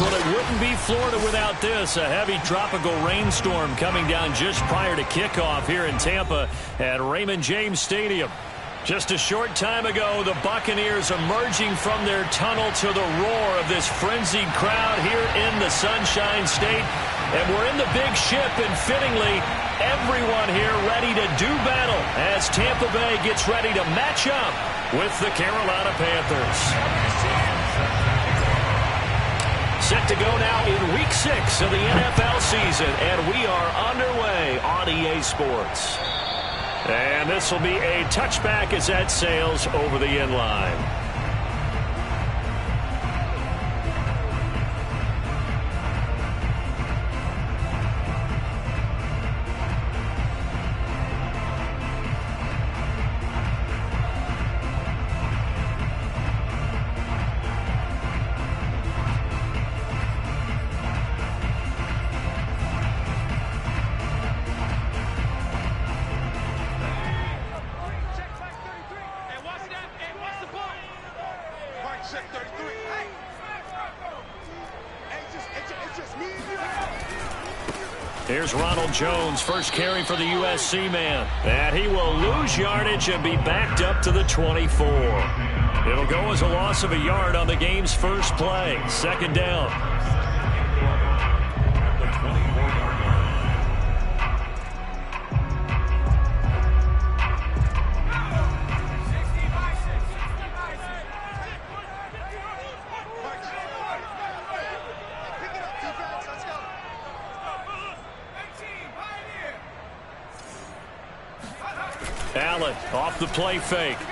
Well, it wouldn't be Florida without this. A heavy tropical rainstorm coming down just prior to kickoff here in Tampa at Raymond James Stadium. Just a short time ago, the Buccaneers emerging from their tunnel to the roar of this frenzied crowd here in the Sunshine State. And we're in the big ship, and fittingly, everyone here ready to do battle as Tampa Bay gets ready to match up with the Carolina Panthers. Set to go now in Week 6 of the NFL season, and we are underway on EA Sports. And this will be a touchback as that sails over the end line. Here's Ronald Jones, first carry for the USC man. And he will lose yardage and be backed up to the 24. It'll go as a loss of a yard on the game's first play. Second down. Allen off the play fake. He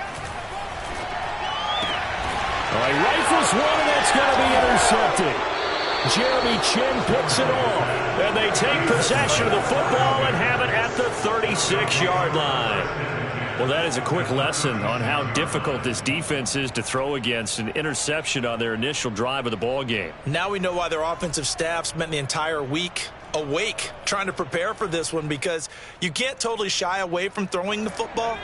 rifles one, and that's going to be intercepted. Jeremy Chin picks it off, and they take possession of the football and have it at the 36-yard line. Well, that is a quick lesson on how difficult this defense is to throw against. An interception on their initial drive of the ball game. Now we know why their offensive staff spent the entire week awake trying to prepare for this one, because you can't totally shy away from throwing the football,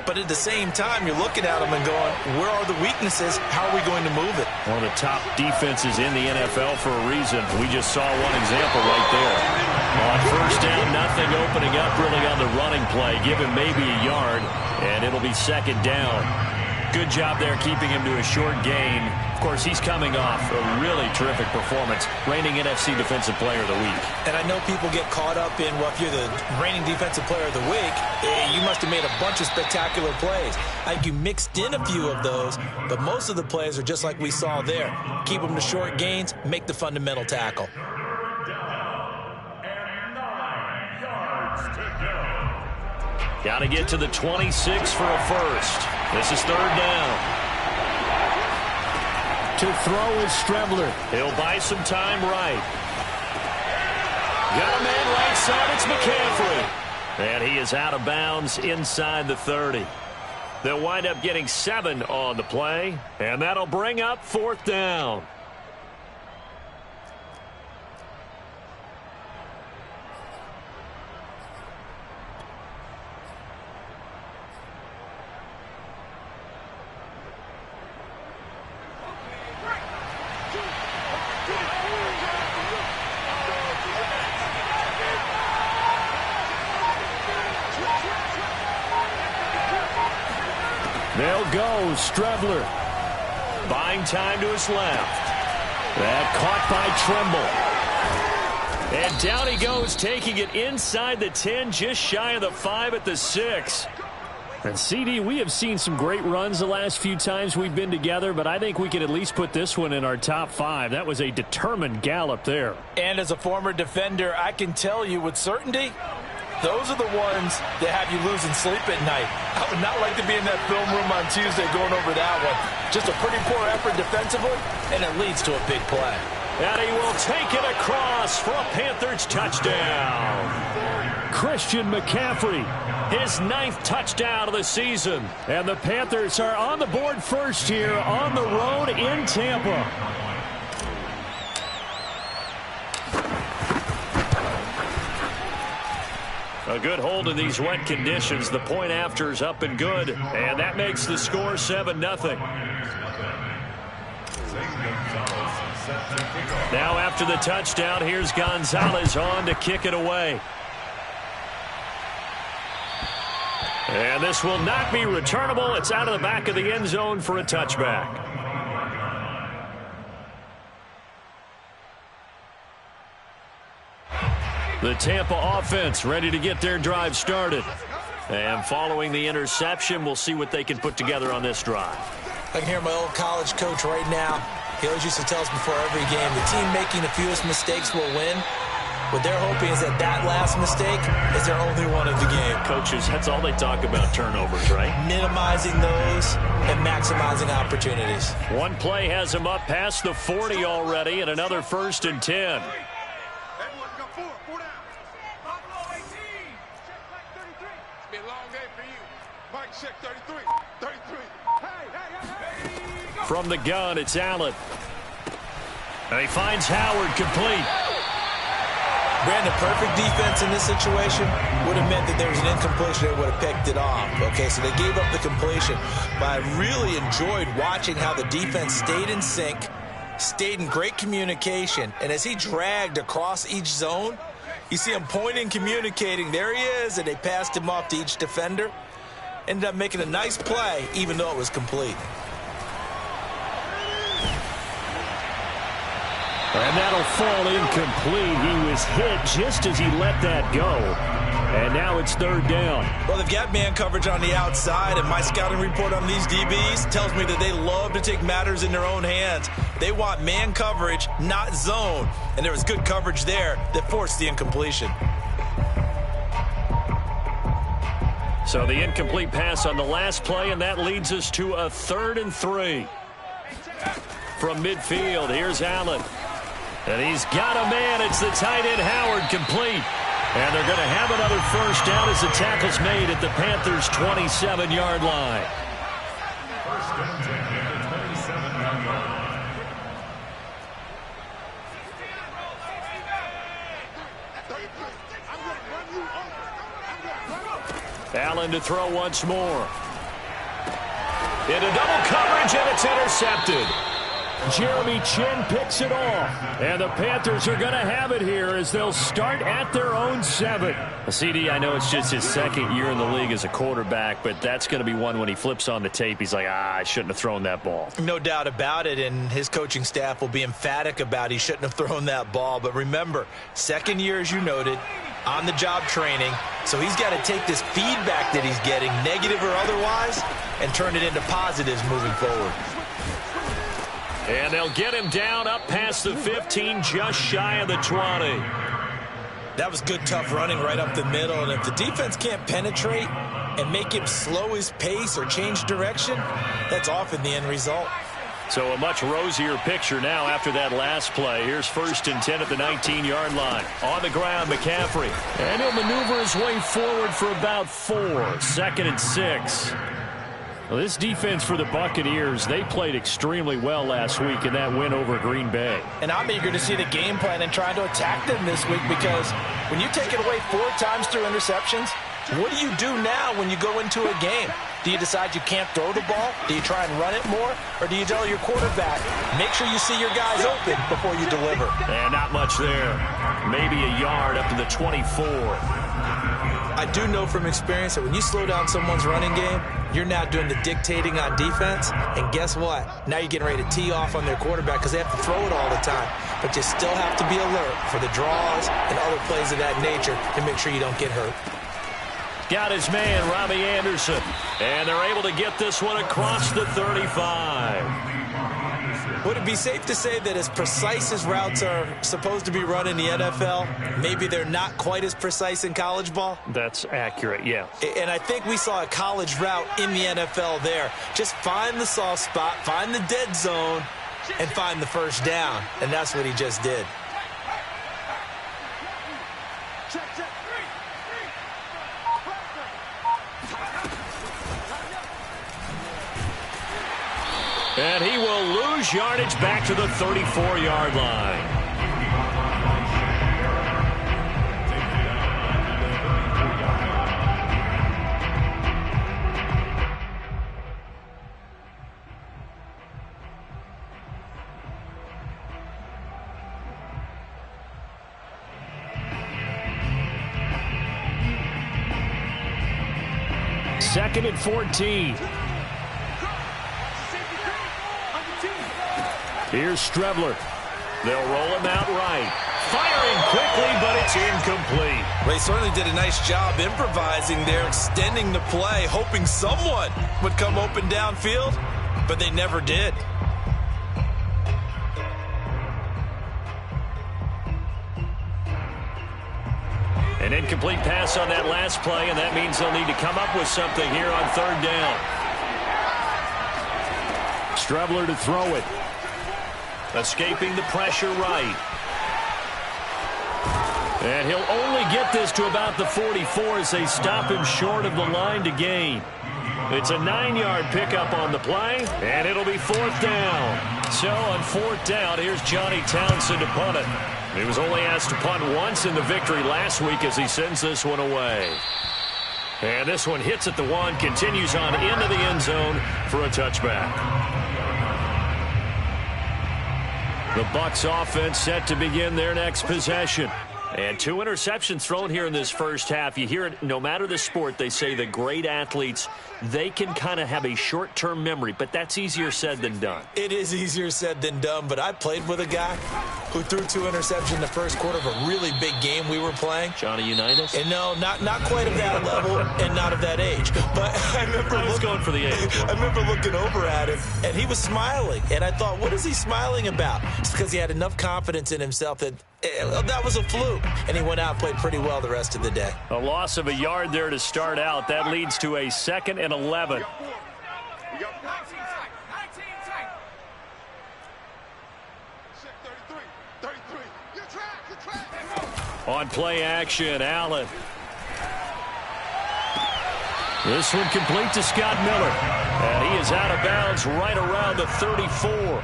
but at the same time you're looking at them and going, where are the weaknesses? How are we going to move it? One of the top defenses in the NFL for a reason. We just saw one example right there. On first down, nothing opening up really on the running play. Give him maybe a yard, and it'll be second down. Good job there keeping him to a short gain. Of course, he's coming off a really terrific performance, reigning NFC Defensive Player of the Week. And I know people get caught up in, well, if you're the reigning Defensive Player of the Week, you must have made a bunch of spectacular plays. I think you mixed in a few of those, but most of the plays are just like we saw there. Keep them to short gains, make the fundamental tackle. Got to get to the 26 for a first. This is third down. To throw is Strebler. He'll buy some time right. Got a man right side. It's McCaffrey. And he is out of bounds inside the 30. They'll wind up getting 7 on the play, and that'll bring up fourth down. They'll go, Strebler. Buying time to his left. That caught by Tremble. And down he goes, taking it inside the 10, just shy of the 5 at the 6. And CD, we have seen some great runs the last few times we've been together, but I think we can at least put this one in our top 5. That was a determined gallop there. And as a former defender, I can tell you with certainty, those are the ones that have you losing sleep at night. I would not like to be in that film room on Tuesday going over that one. Just a pretty poor effort defensively, and it leads to a big play. And he will take it across for a Panthers touchdown. Christian McCaffrey, his 9th touchdown of the season. And the Panthers are on the board first here on the road in Tampa. A good hold in these wet conditions. The point after is up and good. And that makes the score 7-0. Now after the touchdown, here's Gonzalez on to kick it away. And this will not be returnable. It's out of the back of the end zone for a touchback. The Tampa offense ready to get their drive started. And following the interception, we'll see what they can put together on this drive. I can hear my old college coach right now. He always used to tell us before every game, the team making the fewest mistakes will win. What they're hoping is that last mistake is their only one of the game. Coaches, that's all they talk about, turnovers, right? Minimizing those and maximizing opportunities. One play has him up past the 40 already, and another 1st and 10. From the gun, it's Allen. And he finds Howard complete. Brandon, perfect defense in this situation would have meant that there was an incompletion. They would have picked it off. Okay, so they gave up the completion. But I really enjoyed watching how the defense stayed in sync, stayed in great communication. And as he dragged across each zone, you see him pointing, communicating. There he is, and they passed him off to each defender. Ended up making a nice play, even though it was complete. And that'll fall incomplete. He was hit just as he let that go. And now it's 3rd down. Well, they've got man coverage on the outside, and my scouting report on these DBs tells me that they love to take matters in their own hands. They want man coverage, not zone. And there was good coverage there that forced the incompletion. So the incomplete pass on the last play, and that leads us to a 3rd and 3. From midfield, here's Allen. And he's got a man. It's the tight end, Howard, complete. And they're going to have another 1st down as the tackle's made at the Panthers' 27-yard line. Allen to throw once more. Into double coverage, and it's intercepted. Jeremy Chin picks it off. And the Panthers are going to have it here as they'll start at their own 7. CD, I know it's just his 2nd year in the league as a quarterback, but that's going to be one when he flips on the tape. He's like, I shouldn't have thrown that ball. No doubt about it, and his coaching staff will be emphatic about he shouldn't have thrown that ball. But remember, 2nd year, as you noted, on-the-job training. So he's got to take this feedback that he's getting, negative or otherwise, and turn it into positives moving forward. And they'll get him down up past the 15, just shy of the 20. That was good, tough running right up the middle. And if the defense can't penetrate and make him slow his pace or change direction, that's often the end result. So a much rosier picture now after that last play. Here's 1st and 10 at the 19-yard line. On the ground, McCaffrey. And he'll maneuver his way forward for about 4. 2nd and 6. Well, this defense for the Buccaneers, they played extremely well last week in that win over Green Bay. And I'm eager to see the game plan and trying to attack them this week, because when you take it away 4 times through interceptions, what do you do now when you go into a game? Do you decide you can't throw the ball? Do you try and run it more? Or do you tell your quarterback, make sure you see your guys open before you deliver? And not much there. Maybe a yard up to the 24. I do know from experience that when you slow down someone's running game, you're now doing the dictating on defense. And guess what? Now you're getting ready to tee off on their quarterback because they have to throw it all the time. But you still have to be alert for the draws and other plays of that nature to make sure you don't get hurt. Got his man, Robbie Anderson. And they're able to get this one across the 35. Would it be safe to say that as precise as routes are supposed to be run in the NFL, maybe they're not quite as precise in college ball? That's accurate, yeah. And I think we saw a college route in the NFL there. Just find the soft spot, find the dead zone, and find the 1st down. And that's what he just did. And he will lose yardage back to the 34-yard line. 2nd and 14. Here's Strebler. They'll roll him out right. Firing quickly, but it's incomplete. Well, he certainly did a nice job improvising there, extending the play, hoping someone would come open downfield, but they never did. An incomplete pass on that last play, and that means they'll need to come up with something here on 3rd down. Strebler to throw it. Escaping the pressure right. And he'll only get this to about the 44 as they stop him short of the line to gain. It's a 9-yard pickup on the play, and it'll be 4th down. So on 4th down, here's Johnny Townsend to punt it. He was only asked to punt once in the victory last week as he sends this one away. And this one hits at the 1, continues on into the end zone for a touchback. The Bucs offense set to begin their next possession. And 2 interceptions thrown here in this first half. You hear it, no matter the sport, they say the great athletes, they can kind of have a short-term memory, but that's easier said than done. It is easier said than done, but I played with a guy who threw 2 interceptions in the first quarter of a really big game we were playing. Johnny Unitas? And no, not quite of that level and not of that age. But I was going for the age. I remember looking over at him, and he was smiling. And I thought, what is he smiling about? It's because he had enough confidence in himself that that was a fluke. And he went out and played pretty well the rest of the day. A loss of a yard there to start out. That leads to a 2nd and 11. On play action, Allen. This one complete to Scott Miller. And he is out of bounds right around the 34.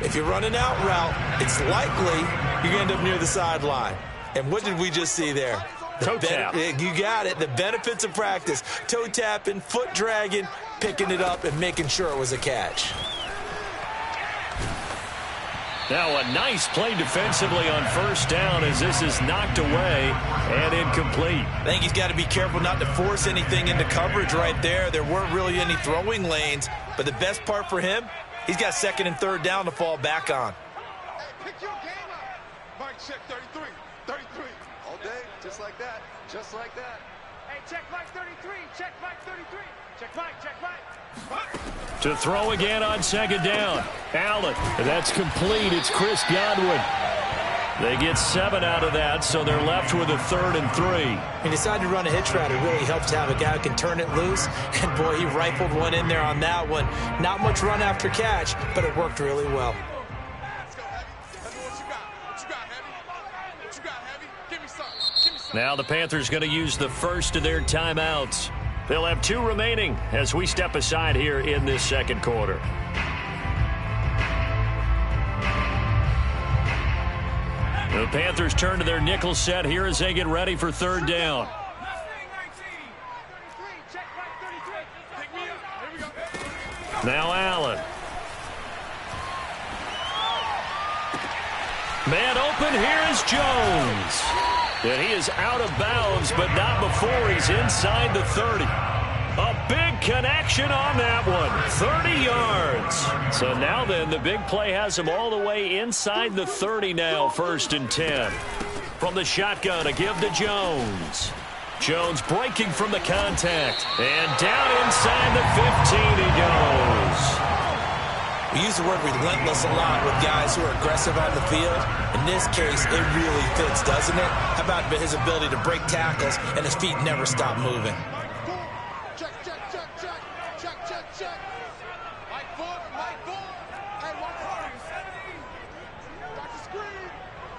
If you're running out route, it's likely you're going to end up near the sideline. And what did we just see there? Toe tap. You got it. The benefits of practice. Toe tapping, foot dragging, picking it up, and making sure it was a catch. Now a nice play defensively on 1st down as this is knocked away and incomplete. I think he's got to be careful not to force anything into coverage right there. There weren't really any throwing lanes, but the best part for him, he's got 2nd and 3rd down to fall back on. Hey, pick your game up. Mike, check 33. 33. All day, just like that. Just like that. Hey, check Mike 33. Check Mike 33. Check Mike. Check Mike. To throw again on 2nd down. Allen. That's complete. It's Chris Godwin. They get 7 out of that, so they're left with a 3rd and 3. He decided to run a hitch route. It really helps to have a guy who can turn it loose. And, boy, he rifled one in there on that one. Not much run after catch, but it worked really well. Let's go, Heavy. Tell me what you got. What you got, Heavy? What you got, Heavy? Give me some. Give me some. Now the Panthers going to use the first of their timeouts. They'll have 2 remaining as we step aside here in this 2nd quarter. The Panthers turn to their nickel set here as they get ready for 3rd down. Now Allen. Man open, here is Jones. And he is out of bounds, but not before he's inside the 30. A big connection on that one. 30 yards. So now then, the big play has him all the way inside the 30 now, 1st and 10. From the shotgun, a give to Jones. Jones breaking from the contact. And down inside the 15 he goes. We use the word relentless a lot with guys who are aggressive on the field. In this case, it really fits, doesn't it? How about his ability to break tackles and his feet never stop moving? Check, check, check, check. Check, check, check. Mike foot, Mike foot. Hey, 140. Dr. Screen.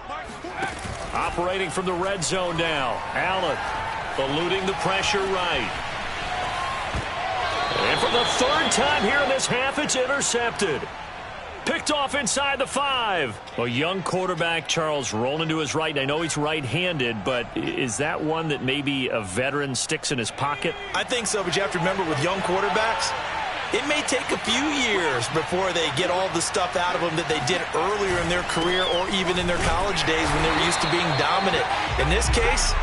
Mike foot. Operating from the red zone now. Allen eluding the pressure right. And for the 3rd time here in this half, it's intercepted. Picked off inside the 5. A young quarterback, Charles, rolling to his right. I know he's right-handed, but is that one that maybe a veteran sticks in his pocket? I think so, but you have to remember with young quarterbacks, it may take a few years before they get all the stuff out of them that they did earlier in their career or even in their college days when they were used to being dominant. In this case,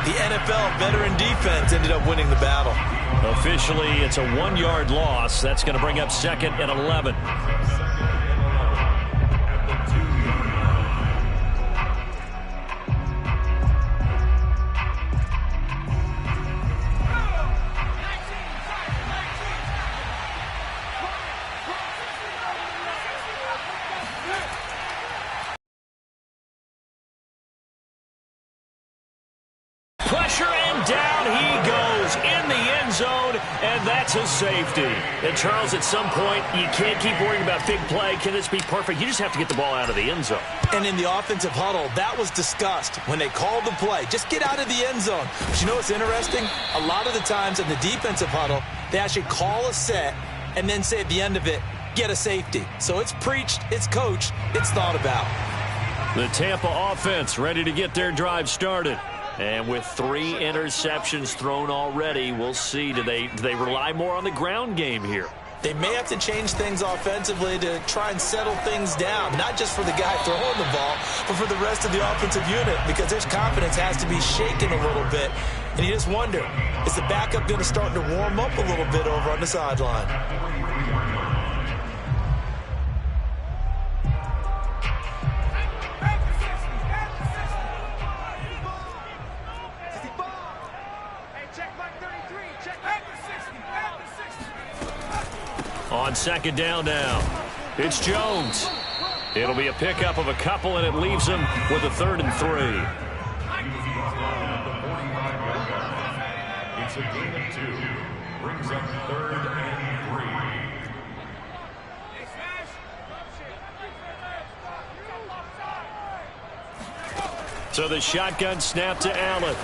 the NFL veteran defense ended up winning the battle. Officially, it's a 1-yard loss. That's going to bring up 2nd and 11. Pressure, and down he goes in the end zone, and that's a safety. And, Charles, at some point, you can't keep worrying about big play. Can this be perfect? You just have to get the ball out of the end zone. And in the offensive huddle, that was discussed when they called the play. Just get out of the end zone. But you know what's interesting? A lot of the times in the defensive huddle, they actually call a set and then say at the end of it, get a safety. So it's preached, it's coached, it's thought about. The Tampa offense ready to get their drive started. And with 3 interceptions thrown already, we'll see. Do they rely more on the ground game here? They may have to change things offensively to try and settle things down, not just for the guy throwing the ball, but for the rest of the offensive unit, because their confidence has to be shaken a little bit. And you just wonder, is the backup going to start to warm up a little bit over on the sideline? On 2nd down now, it's Jones. It'll be a pickup of a couple, and it leaves him with a 3rd and 3. It's a gain of 2. Brings up 3rd and 3. So the shotgun snap to Allen.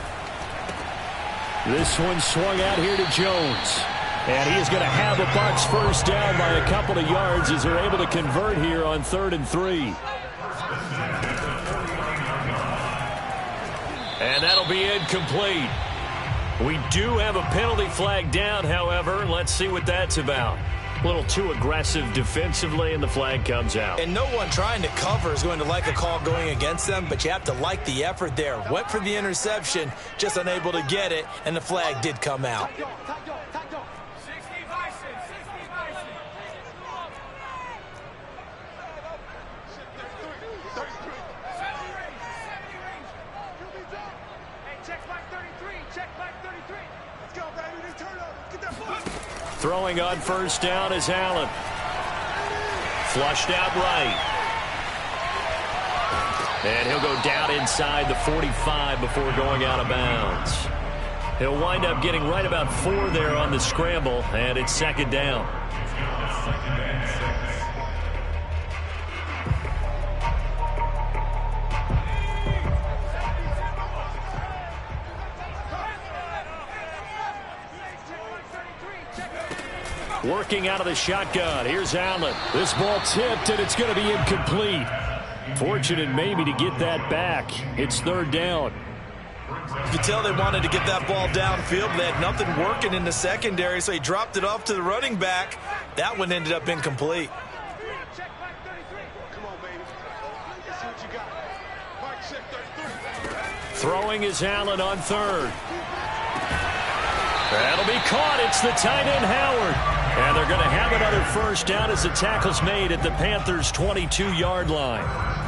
This one swung out here to Jones. And he is going to have the Bucs first down by a couple of yards as they're able to convert here on 3rd and 3. And that'll be incomplete. We do have a penalty flag down, however. Let's see what that's about. A little too aggressive defensively, and the flag comes out. And no one trying to cover is going to like a call going against them, but you have to like the effort there. Went for the interception, just unable to get it, and the flag did come out. Throwing on first down is Allen. Flushed out right. And he'll go down inside the 45 before going out of bounds. He'll wind up getting right about 4 there on the scramble, and it's 2nd down. Working out of the shotgun. Here's Allen. This ball tipped, and it's going to be incomplete. Fortunate maybe to get that back. It's 3rd down. You could tell they wanted to get that ball downfield, but they had nothing working in the secondary, so he dropped it off to the running back. That one ended up incomplete. Throwing is Allen on 3rd. That'll be caught. It's the tight end, Howard. And they're going to have another first down as the tackle's made at the Panthers' 22-yard line.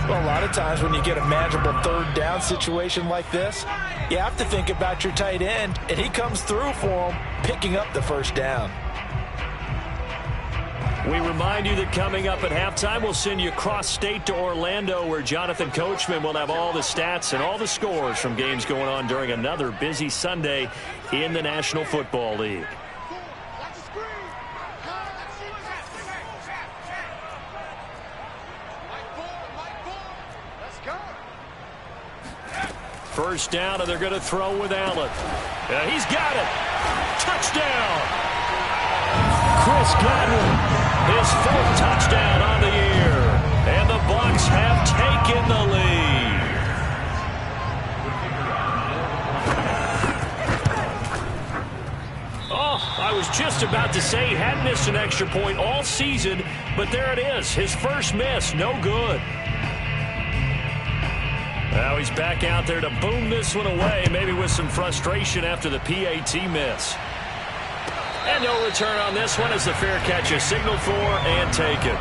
Well, a lot of times when you get a manageable 3rd down situation like this, you have to think about your tight end, and he comes through for him, picking up the first down. We remind you that coming up at halftime, we'll send you across state to Orlando, where Jonathan Coachman will have all the stats and all the scores from games going on during another busy Sunday in the National Football League. First down, and they're going to throw with Allen. He's got it. Touchdown. Chris Godwin, his 4th touchdown on the year. And the Bucs have taken the lead. Oh, I was just about to say he hadn't missed an extra point all season, but there it is. His first miss, no good. Now he's back out there to boom this one away, maybe with some frustration after the PAT miss. And no return on this one as the fair catch is signaled for and taken.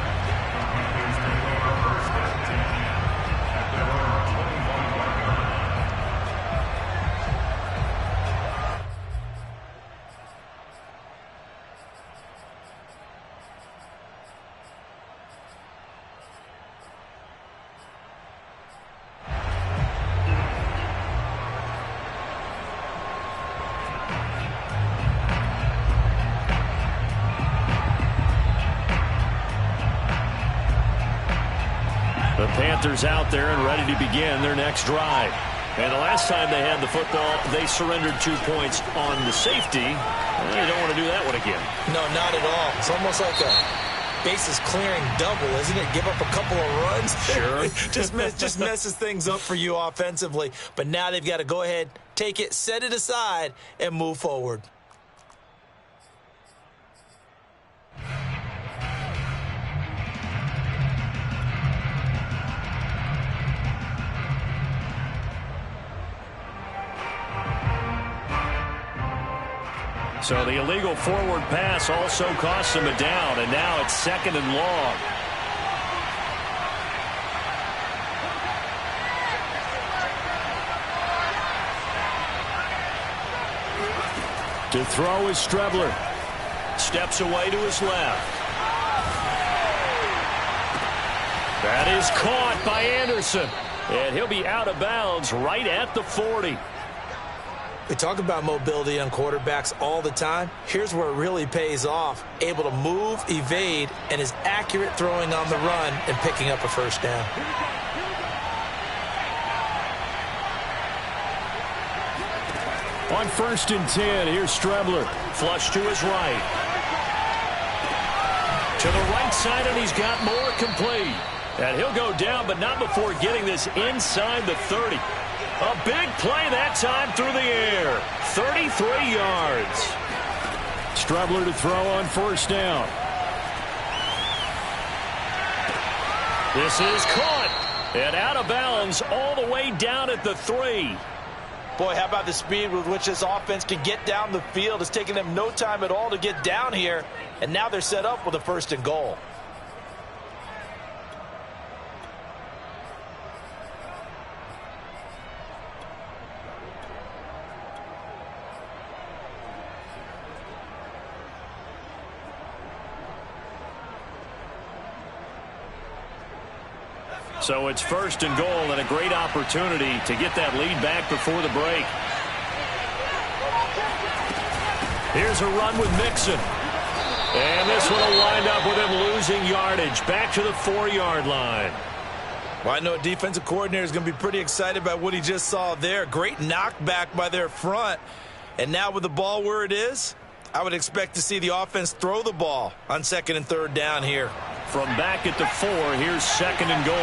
The Panthers out there and ready to begin their next drive. And the last time they had the football, they surrendered 2 points on the safety. They don't want to do that one again. No, not at all. It's almost like a bases clearing double, isn't it? Give up a couple of runs. Sure. just messes things up for you offensively. But now they've got to go ahead, take it, set it aside, and move forward. So the illegal forward pass also costs him a down, and now it's 2nd and long. To throw is Strebler. Steps away to his left. That is caught by Anderson, and he'll be out of bounds right at the 40. We talk about mobility on quarterbacks all the time. Here's where it really pays off. Able to move, evade, and is accurate throwing on the run and picking up a first down. On 1st and 10, here's Strebler. Flush to his right. To the right side, and he's got more complete. And he'll go down, but not before getting this inside the 30. A big play that time through the air. 33 yards. Strebler to throw on 1st down. This is caught. And out of bounds all the way down at the 3. Boy, how about the speed with which this offense can get down the field? It's taken them no time at all to get down here. And now they're set up with a 1st and goal. So it's 1st and goal and a great opportunity to get that lead back before the break. Here's a run with Mixon. And this one will wind up with him losing yardage back to the 4-yard line. Well, I know a defensive coordinator is going to be pretty excited about what he just saw there. Great knockback by their front. And now with the ball where it is, I would expect to see the offense throw the ball on 2nd and 3rd down here. From back at the 4, here's 2nd and goal.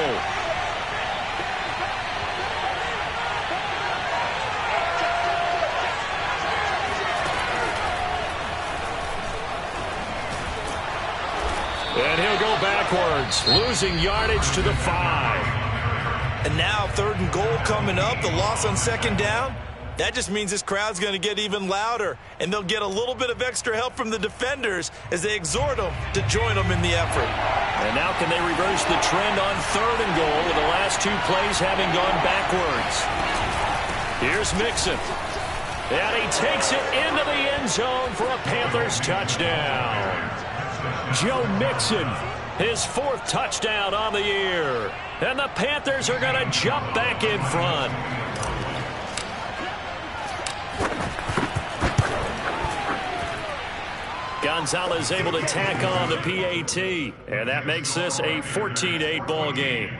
And he'll go backwards, losing yardage to the 5. And now 3rd and goal coming up, the loss on 2nd down. That just means this crowd's going to get even louder, and they'll get a little bit of extra help from the defenders as they exhort them to join them in the effort. And now can they reverse the trend on 3rd and goal with the last 2 plays having gone backwards? Here's Mixon. And he takes it into the end zone for a Panthers touchdown. Joe Mixon, his 4th touchdown on the year. And the Panthers are going to jump back in front. Gonzalez able to tack on the PAT, and that makes this a 14-8 ball game.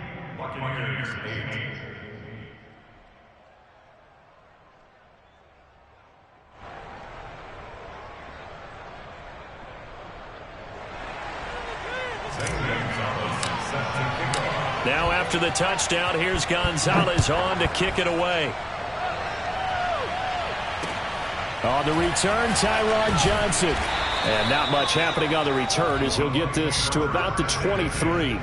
Now after the touchdown, here's Gonzalez on to kick it away. On the return, Tyron Johnson. And not much happening on the return as he'll get this to about the 23.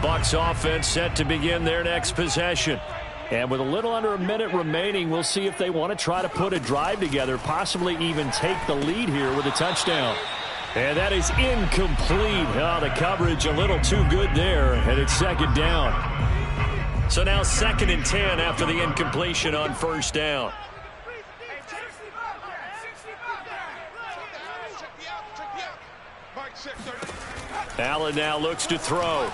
Bucs offense set to begin their next possession. And with a little under a minute remaining, we'll see if they want to try to put a drive together, possibly even take the lead here with a touchdown. And that is incomplete. Oh, the coverage a little too good there, and it's second down. So now 2nd and 10 after the incompletion on first down. Allen now looks to throw.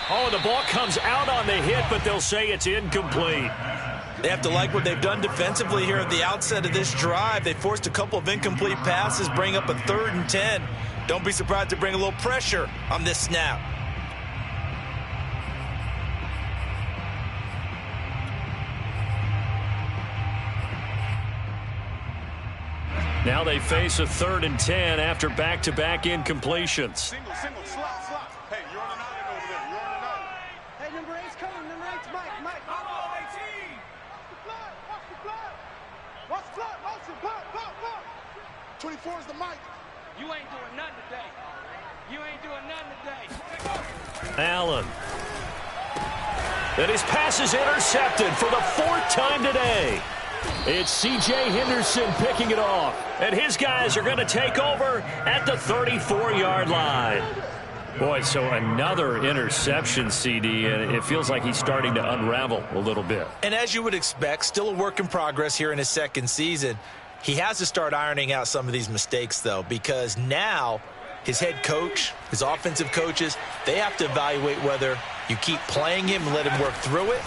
Oh, the ball comes out on the hit, but they'll say it's incomplete. They have to like what they've done defensively here at the outset of this drive. They forced a couple of incomplete passes, bring up a 3rd and 10. Don't be surprised to bring a little pressure on this snap. Now they face a 3rd and 10 after back-to-back incompletions. Single, slot. Hey, you're on an island over there. You're on an island. Hey, number 8's coming. Number 8's Mike. Come on, 18. Watch the flag. Watch the flag. Motion. 24 is the Mike. You ain't doing nothing today. Allen. And his pass is intercepted for the 4th time today. It's C.J. Henderson picking it off. And his guys are going to take over at the 34-yard line. Boy, so another interception, CD, and it feels like he's starting to unravel a little bit. And as you would expect, still a work in progress here in his 2nd season. He has to start ironing out some of these mistakes, though, because now his head coach, his offensive coaches, they have to evaluate whether you keep playing him and let him work through it,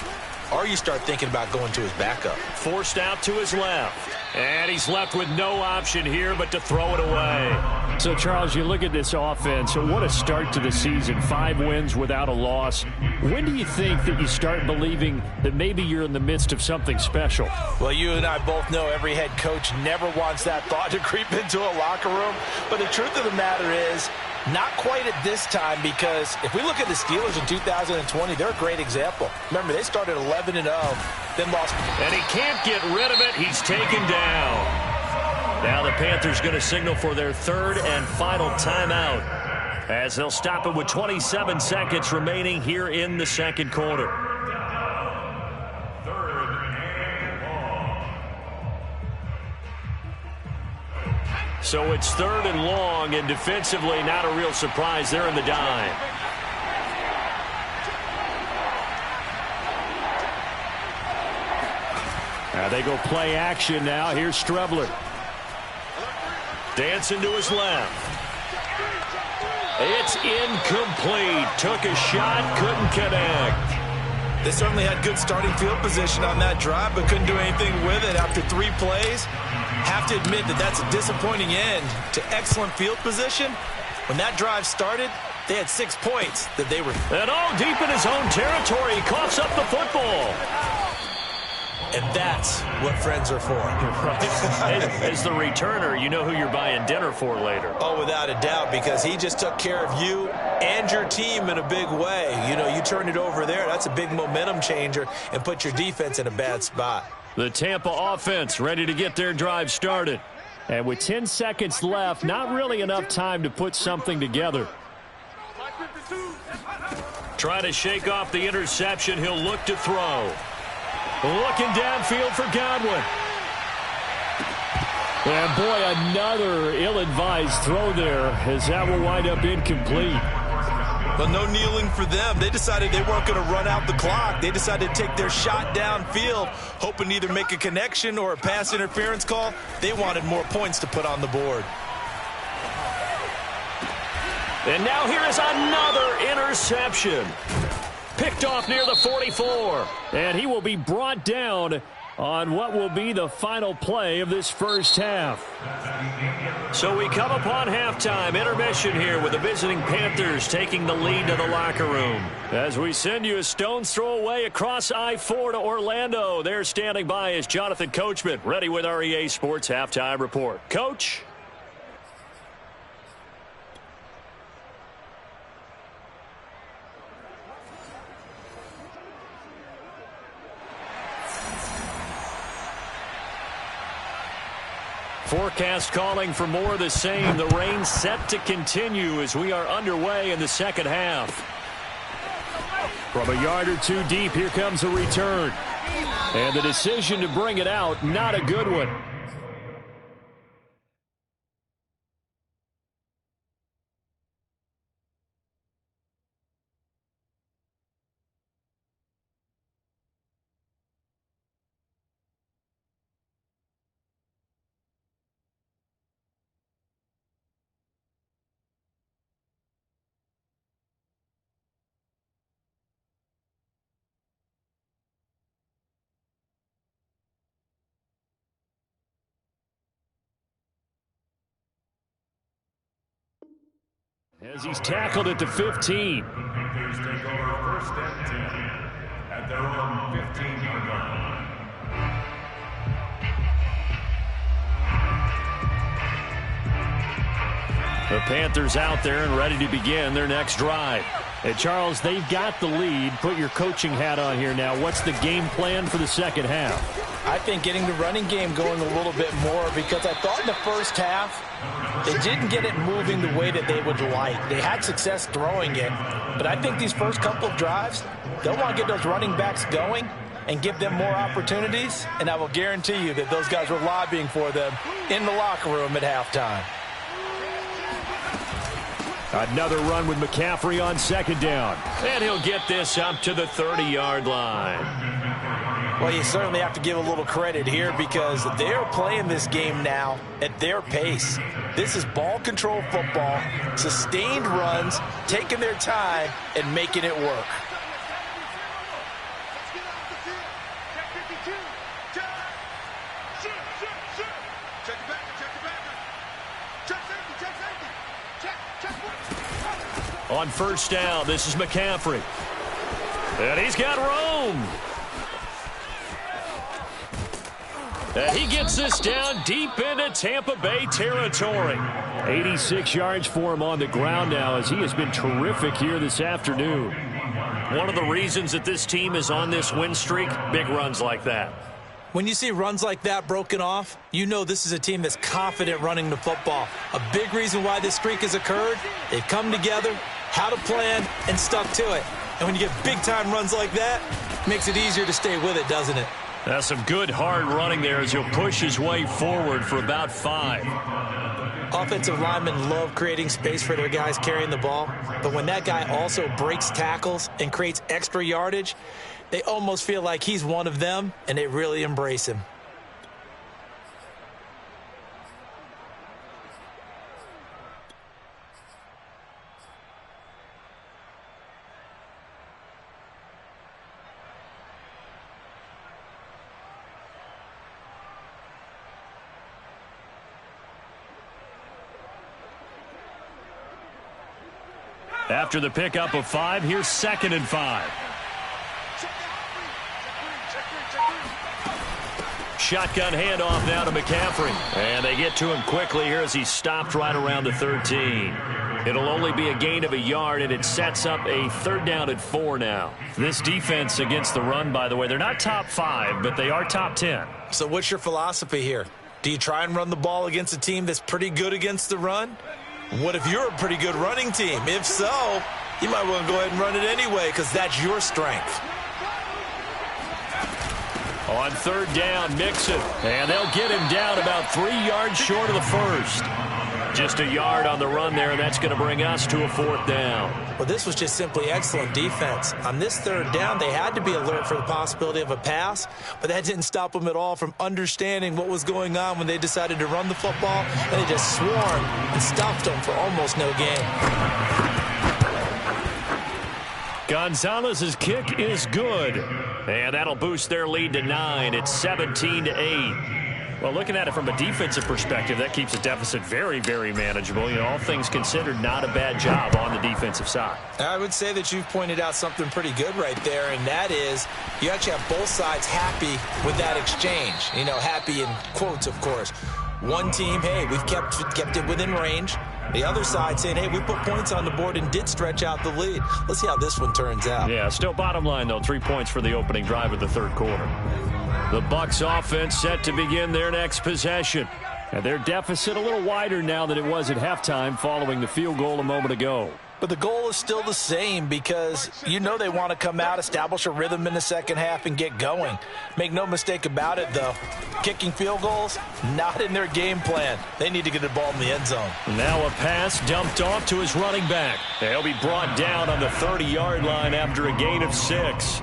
or you start thinking about going to his backup. Forced out to his left. And he's left with no option here but to throw it away. So, Charles, you look at this offense. What a start to the season. 5 wins without a loss. When do you think that you start believing that maybe you're in the midst of something special? Well, you and I both know every head coach never wants that thought to creep into a locker room. But the truth of the matter is, not quite at this time, because if we look at the Steelers in 2020, they're a great example. Remember, they started 11-0, then lost. And he can't get rid of it. He's taken down. Now the Panthers going to signal for their 3rd and final timeout, as they'll stop it with 27 seconds remaining here in the 2nd quarter. So it's 3rd and long, and defensively not a real surprise. They're in the dime. Now they go play action now. Here's Strebler. Dancing to his left. It's incomplete. Took a shot, couldn't connect. They certainly had good starting field position on that drive, but couldn't do anything with it after 3 plays. Have to admit that that's a disappointing end to excellent field position. When that drive started, they had 6 points that they were. And deep in his own territory, he coughs up the football. And that's what friends are for. As the returner, you know who you're buying dinner for later. Oh, without a doubt, because he just took care of you and your team in a big way. You know, you turned it over there. That's a big momentum changer and put your defense in a bad spot. The Tampa offense ready to get their drive started. And with 10 seconds left, not really enough time to put something together. Try to shake off the interception. He'll look to throw. Looking downfield for Godwin. And boy, another ill-advised throw there, as that will wind up incomplete. But no kneeling for them. They decided they weren't going to run out the clock. They decided to take their shot downfield, hoping to either make a connection or a pass interference call. They wanted more points to put on the board. And now here is another interception. Picked off near the 44. And he will be brought down on what will be the final play of this first half. So we come upon halftime, intermission here with the visiting Panthers taking the lead to the locker room. As we send you a stone's throw away across I-4 to Orlando. There standing by is Jonathan Coachman, ready with our EA Sports Halftime Report. Coach? Forecast calling for more of the same. The rain set to continue as we are underway in the second half. From a yard or two deep, here comes a return. And the decision to bring it out, not a good one. As he's tackled at the 15. Panthers take over 1st and 10 at their own 15-yard line. The Panthers out there and ready to begin their next drive. And Charles, they've got the lead. Put your coaching hat on here now. What's the game plan for the second half? I think getting the running game going a little bit more, because I thought in the first half they didn't get it moving the way that they would like. They had success throwing it, but I think these first couple of drives, they'll want to get those running backs going and give them more opportunities, and I will guarantee you that those guys were lobbying for them in the locker room at halftime. Another run with McCaffrey on second down. And he'll get this up to the 30-yard line. Well, you certainly have to give a little credit here because they're playing this game now at their pace. This is ball control football, sustained runs, taking their time, and making it work. On first down, this is McCaffrey. And he's got room. And he gets this down deep into Tampa Bay territory. 86 yards for him on the ground now as he has been terrific here this afternoon. One of the reasons that this team is on this win streak, big runs like that. When you see runs like that broken off, you know this is a team that's confident running the football. A big reason why this streak has occurred, they've come together, had a plan, and stuck to it. And when you get big-time runs like that, it makes it easier to stay with it, doesn't it? That's some good hard running there as he'll push his way forward for about 5. Offensive linemen love creating space for their guys carrying the ball, but when that guy also breaks tackles and creates extra yardage, they almost feel like he's one of them, and they really embrace him. After the pickup of 5, here's 2nd and 5. Shotgun handoff now to McCaffrey. And they get to him quickly here as he's stopped right around the 13. It'll only be a gain of a yard, and it sets up a 3rd down and 4 now. This defense against the run, by the way, they're not top 5, but they are top 10. So what's your philosophy here? Do you try and run the ball against a team that's pretty good against the run? What if you're a pretty good running team? If so, you might want to go ahead and run it anyway because that's your strength. On 3rd down, Mixon. And they'll get him down about 3 yards short of the first. Just a yard on the run there, and that's going to bring us to a 4th down. Well, this was just simply excellent defense. On this 3rd down, they had to be alert for the possibility of a pass, but that didn't stop them at all from understanding what was going on when they decided to run the football, and they just swarmed and stopped them for almost no gain. Gonzalez's kick is good. And that'll boost their lead to 9. It's 17-8. Well, looking at it from a defensive perspective, that keeps the deficit very, very manageable. You know, all things considered, not a bad job on the defensive side. I would say that you've pointed out something pretty good right there, and that is you actually have both sides happy with that exchange. You know, happy in quotes, of course. One team, hey, we've kept it within range. The other side saying, hey, we put points on the board and did stretch out the lead. Let's see how this one turns out. Yeah, still bottom line, though, 3 points for the opening drive of the 3rd quarter. The Bucs offense set to begin their next possession. And their deficit a little wider now than it was at halftime following the field goal a moment ago. But the goal is still the same because you know they want to come out, establish a rhythm in the second half, and get going. Make no mistake about it, though. Kicking field goals, not in their game plan. They need to get the ball in the end zone. Now a pass dumped off to his running back. He'll be brought down on the 30-yard line after a gain of 6.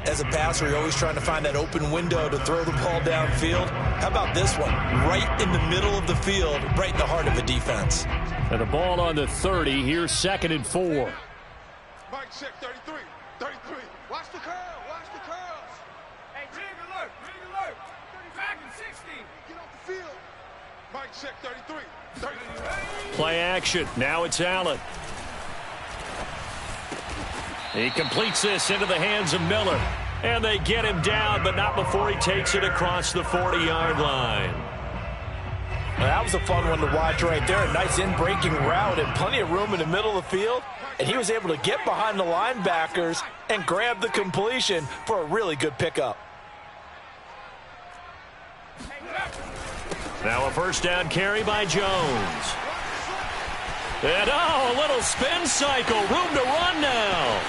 As a passer, you're always trying to find that open window to throw the ball downfield. How about this one? Right in the middle of the field, right in the heart of a defense. And the ball on the 30, here's 2nd and 4. Mike, check 33. 33. Watch the curl. Watch the curls. Hey, rig alert. Rig alert. 35 and 60. Get off the field. Mike, check 33. 33. Play action. Now it's Allen. He completes this into the hands of Miller. And they get him down, but not before he takes it across the 40-yard line. Well, that was a fun one to watch right there. A nice in-breaking route and plenty of room in the middle of the field. And he was able to get behind the linebackers and grab the completion for a really good pickup. Now a first down carry by Jones. And a little spin cycle. Room to run now.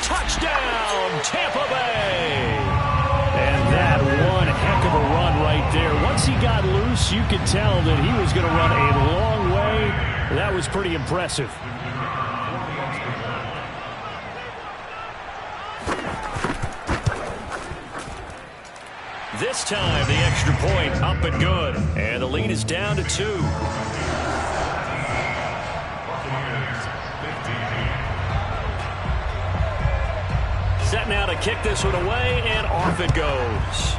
Touchdown, Tampa Bay. And that one heck of a run right there. Once he got loose, you could tell that he was going to run a long way. That was pretty impressive. This time, the extra point up and good. And the lead is down to 2. Set now to kick this one away, and off it goes.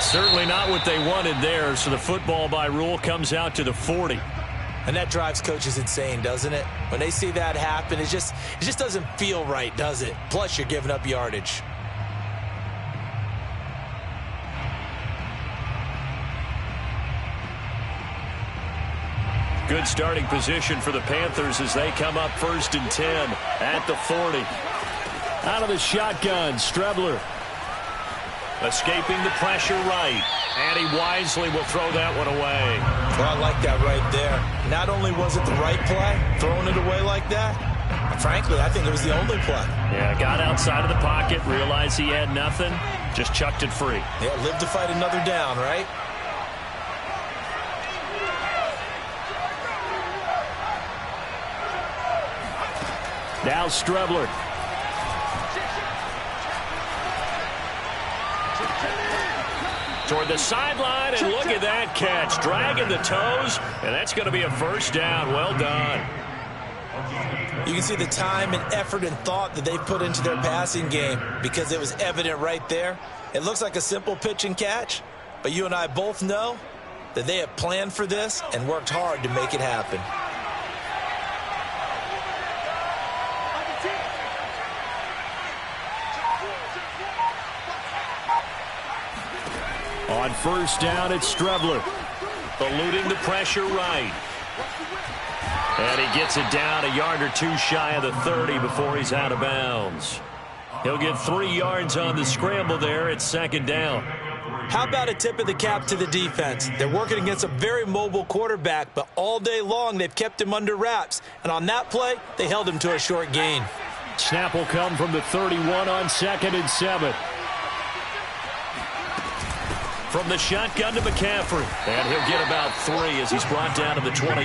Certainly not what they wanted there, so the football by rule comes out to the 40. And that drives coaches insane, doesn't it? When they see that happen, it just doesn't feel right, does it? Plus, you're giving up yardage. Good starting position for the Panthers as they come up 1st and 10 at the 40. Out of the shotgun, Strebler. Escaping the pressure right. And he wisely will throw that one away. Well, I like that right there. Not only was it the right play, throwing it away like that, frankly, I think it was the only play. Yeah, got outside of the pocket, realized he had nothing, just chucked it free. Yeah, live to fight another down, right? Now Strebler. Toward the sideline, and look at that catch. Dragging the toes, and that's going to be a first down. Well done. You can see the time and effort and thought that they put into their passing game because it was evident right there. It looks like a simple pitch and catch, but you and I both know that they have planned for this and worked hard to make it happen. On first down, it's Strebler. Eluding the pressure right. And he gets it down a yard or two shy of the 30 before he's out of bounds. He'll get 3 yards on the scramble there at 2nd down. How about a tip of the cap to the defense? They're working against a very mobile quarterback, but all day long they've kept him under wraps. And on that play, they held him to a short gain. Snap will come from the 31 on 2nd and 7. From the shotgun to McCaffrey. And he'll get about 3 as he's brought down to the 28.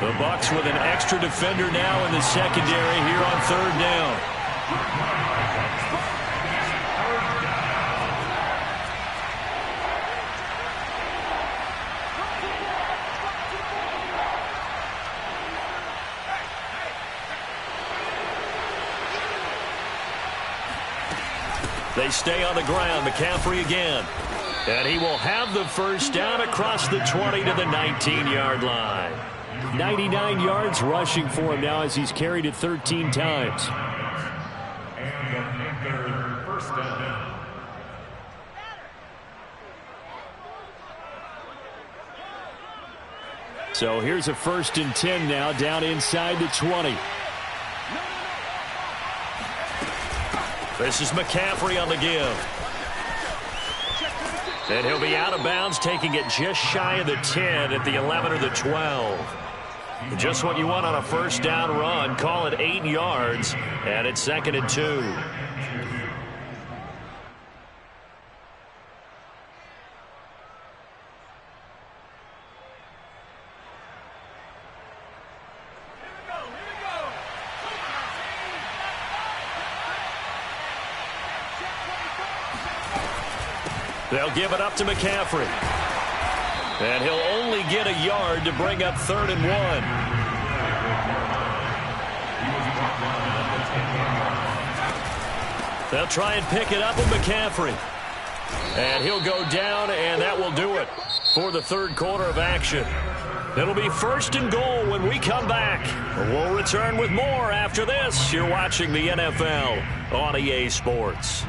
The Bucs with an extra defender now in the secondary here on 3rd down. They stay on the ground. McCaffrey again. And he will have the first down across the 20 to the 19-yard line. 99 yards rushing for him now as he's carried it 13 times. And their first down. So here's a 1st and 10 now down inside the 20. This is McCaffrey on the give. And he'll be out of bounds, taking it just shy of the 10 at the 11 or the 12. Just what you want on a first down run. Call it 8 yards, and it's 2nd and 2. They'll give it up to McCaffrey. And he'll only get a yard to bring up 3rd and 1. They'll try and pick it up with McCaffrey. And he'll go down, and that will do it for the 3rd quarter of action. It'll be 1st and goal when we come back. We'll return with more after this. You're watching the NFL on EA Sports.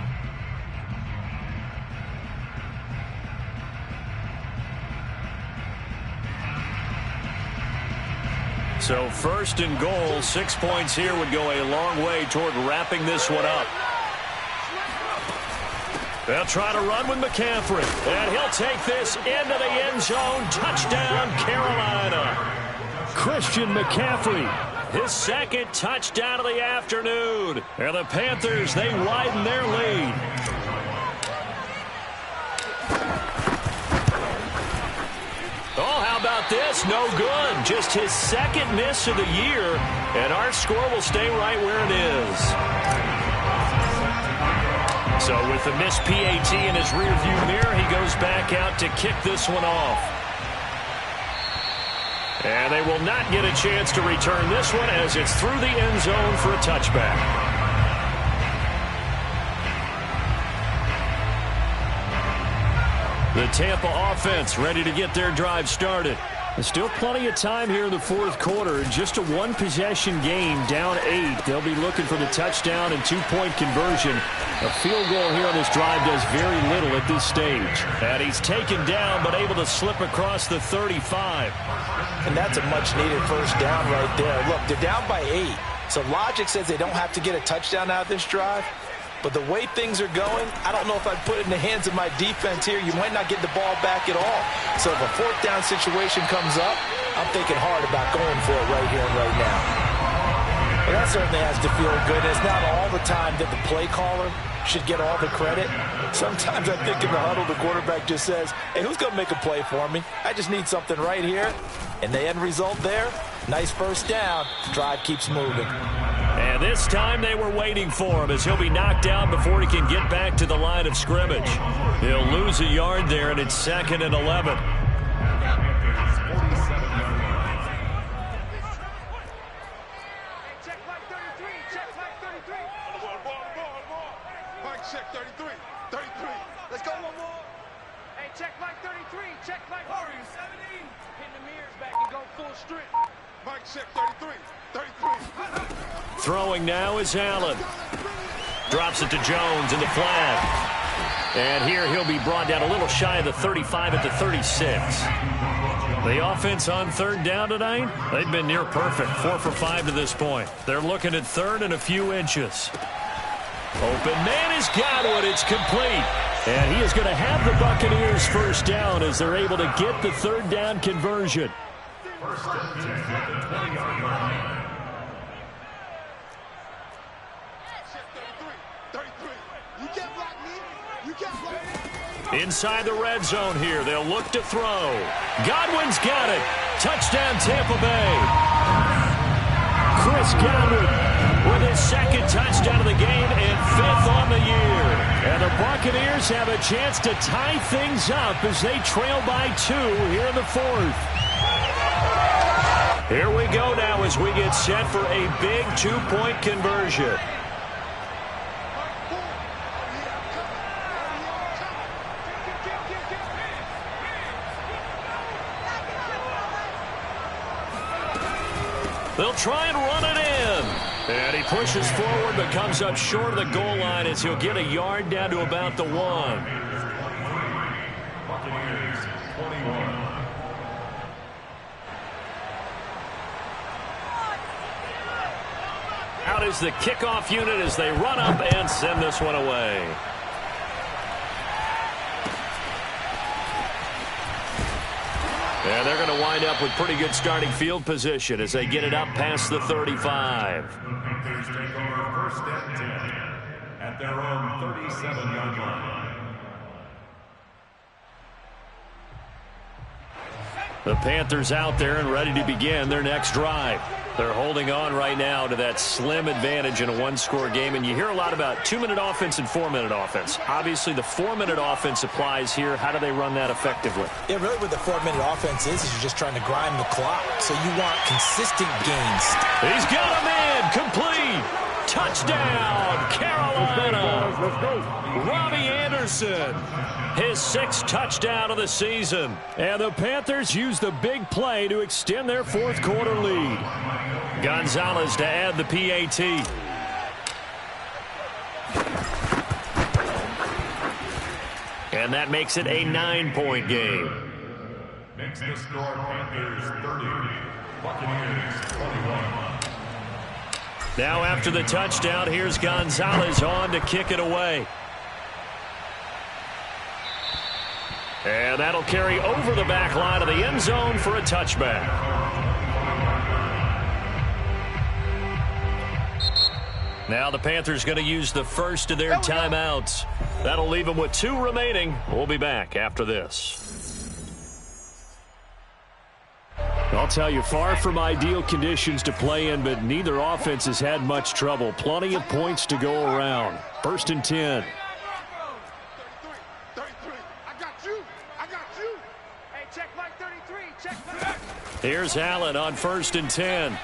So 1st and goal, 6 points here would go a long way toward wrapping this one up. They'll try to run with McCaffrey, and he'll take this into the end zone. Touchdown, Carolina. Christian McCaffrey, his 2nd touchdown of the afternoon. And the Panthers, they widen their lead. Oh, how about this? No good. Just his 2nd miss of the year, and our score will stay right where it is. So with the missed PAT in his rearview mirror, he goes back out to kick this one off. And they will not get a chance to return this one as it's through the end zone for a touchback. The Tampa offense ready to get their drive started. There's still plenty of time here in the 4th quarter. Just a 1-possession game, down 8. They'll be looking for the touchdown and 2-point conversion. A field goal here on this drive does very little at this stage. And he's taken down but able to slip across the 35. And that's a much-needed first down right there. Look, they're down by 8. So logic says they don't have to get a touchdown out of this drive. But the way things are going, I don't know if I'd put it in the hands of my defense here. You might not get the ball back at all. So if a 4th down situation comes up, I'm thinking hard about going for it right here and right now. Well, that certainly has to feel good. It's not all the time that the play caller should get all the credit. Sometimes I think in the huddle, the quarterback just says, hey, who's going to make a play for me? I just need something right here. And the end result there, nice first down. Drive keeps moving. And this time they were waiting for him as he'll be knocked down before he can get back to the line of scrimmage. He'll lose a yard there, and it's 2nd and 11. Check like 33, check like 33. Mike, check 33, 33. Let's go one more. Hey, check like 33, check like 70. Pin the mirrors back and go full strength. Mike, check 33, 33. Throwing now is Allen. Drops it to Jones in the flat. And here he'll be brought down a little shy of the 35 at the 36. The offense on 3rd down tonight, they've been near perfect. 4 for 5 to this point. They're looking at 3rd and a few inches. Open man has got one. It's complete. And he is going to have the Buccaneers first down as they're able to get the 3rd down conversion. First and 10 at the 20-yard line. Inside the red zone here. They'll look to throw. Godwin's got it. Touchdown, Tampa Bay. Chris Godwin with his 2nd touchdown of the game and 5th on the year. And the Buccaneers have a chance to tie things up as they trail by 2 here in the 4th. Here we go now as we get set for a big 2-point conversion. They'll try and run it in. And he pushes forward but comes up short of the goal line as he'll get a yard down to about the 1. Buccaneers 21. Out is the kickoff unit as they run up and send this one away. And they're going to wind up with pretty good starting field position as they get it up past the 35. The Panthers take over first and 10 at their own 37-yard line. The Panthers out there and ready to begin their next drive. They're holding on right now to that slim advantage in a one-score game, and you hear a lot about 2-minute offense and 4-minute offense. Obviously, the 4-minute offense applies here. How do they run that effectively? Yeah, really what the 4-minute offense is you're just trying to grind the clock. So you want consistent gains. He's got him in. Complete. Touchdown, Carolina. Let's go. Robbie Anderson, his 6th touchdown of the season. And the Panthers use the big play to extend their fourth quarter lead. Gonzalez to add the PAT. And that makes it a 9-point game. Makes the score Panthers 30, Buccaneers 21. Now after the touchdown, here's Gonzalez on to kick it away. And that'll carry over the back line of the end zone for a touchback. Now the Panthers going to use the first of their timeouts. That'll leave them with 2 remaining. We'll be back after this. I'll tell you, far from ideal conditions to play in, but neither offense has had much trouble. Plenty of points to go around. 1st and 10. 33. I got you. Hey, check Mike 33. Check Mike. Here's Allen on 1st and 10.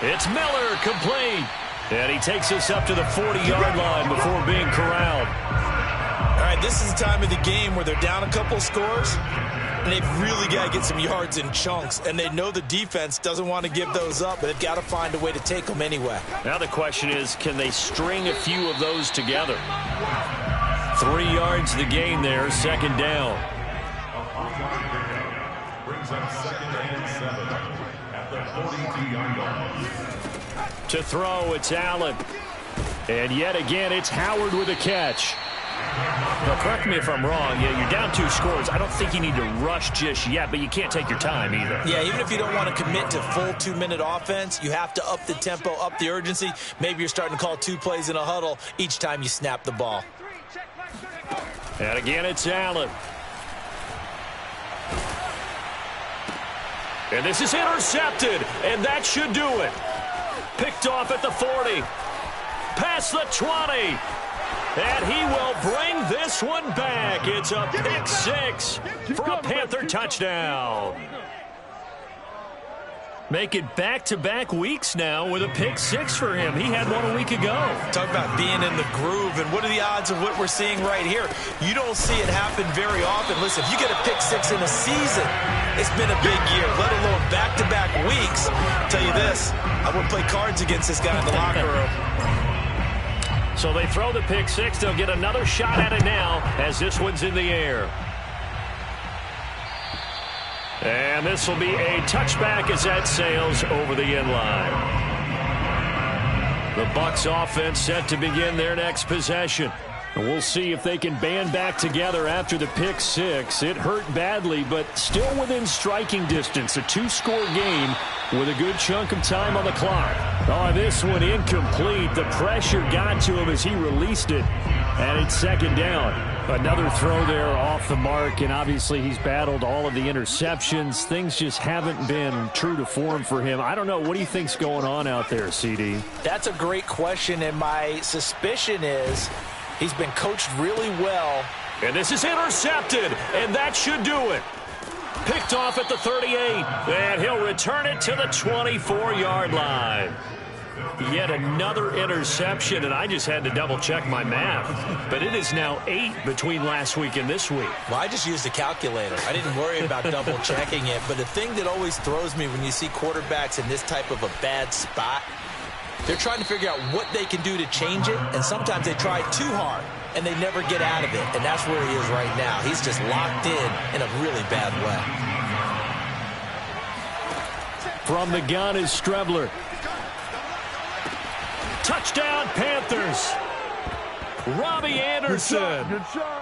It's Miller, complete. And he takes us up to the 40-yard line before being corralled. All right, this is the time of the game where they're down a couple of scores, and they've really got to get some yards in chunks, and they know the defense doesn't want to give those up, but they've got to find a way to take them anyway. Now the question is, can they string a few of those together? 3 yards the gain there, 2nd down. Brings up 2nd and 7 at the 42-yard line. To throw, it's Allen. And yet again, it's Howard with a catch. Now, correct me if I'm wrong. Yeah, you're down 2 scores. I don't think you need to rush just yet, but you can't take your time either. Yeah, even if you don't want to commit to full 2-minute offense, you have to up the tempo, up the urgency. Maybe you're starting to call 2 plays in a huddle each time you snap the ball. And again, it's Allen. And this is intercepted, and that should do it. Picked off at the 40. Past the 20. And he will bring this one back. It's a pick 6 for a Panther touchdown. Make it back-to-back weeks now with a pick 6 for him. He had one a week ago. Talk about being in the groove, and what are the odds of what we're seeing right here? You don't see it happen very often. Listen, if you get a pick 6 in a season, it's been a big year, let alone back-to-back weeks. I'll tell you this, I wouldn't play cards against this guy in the locker room. So they throw the pick 6. They'll get another shot at it now as this one's in the air. And this will be a touchback as that sails over the end line. The Bucs offense set to begin their next possession. And we'll see if they can band back together after the pick 6. It hurt badly, but still within striking distance. A 2-score game with a good chunk of time on the clock. Oh, this one incomplete. The pressure got to him as he released it. And it's 2nd down. Another throw there off the mark, and obviously he's battled all of the interceptions. Things just haven't been true to form for him. I don't know. What do you think's going on out there, CD? That's a great question, and my suspicion is he's been coached really well. And this is intercepted, and that should do it. Picked off at the 38, and he'll return it to the 24-yard line. Yet another interception, and I just had to double-check my math. But it is now 8 between last week and this week. Well, I just used a calculator. I didn't worry about double-checking it. But the thing that always throws me when you see quarterbacks in this type of a bad spot, they're trying to figure out what they can do to change it, and sometimes they try too hard, and they never get out of it. And that's where he is right now. He's just locked in a really bad way. From the gun is Strebler. Touchdown, Panthers. Robbie Anderson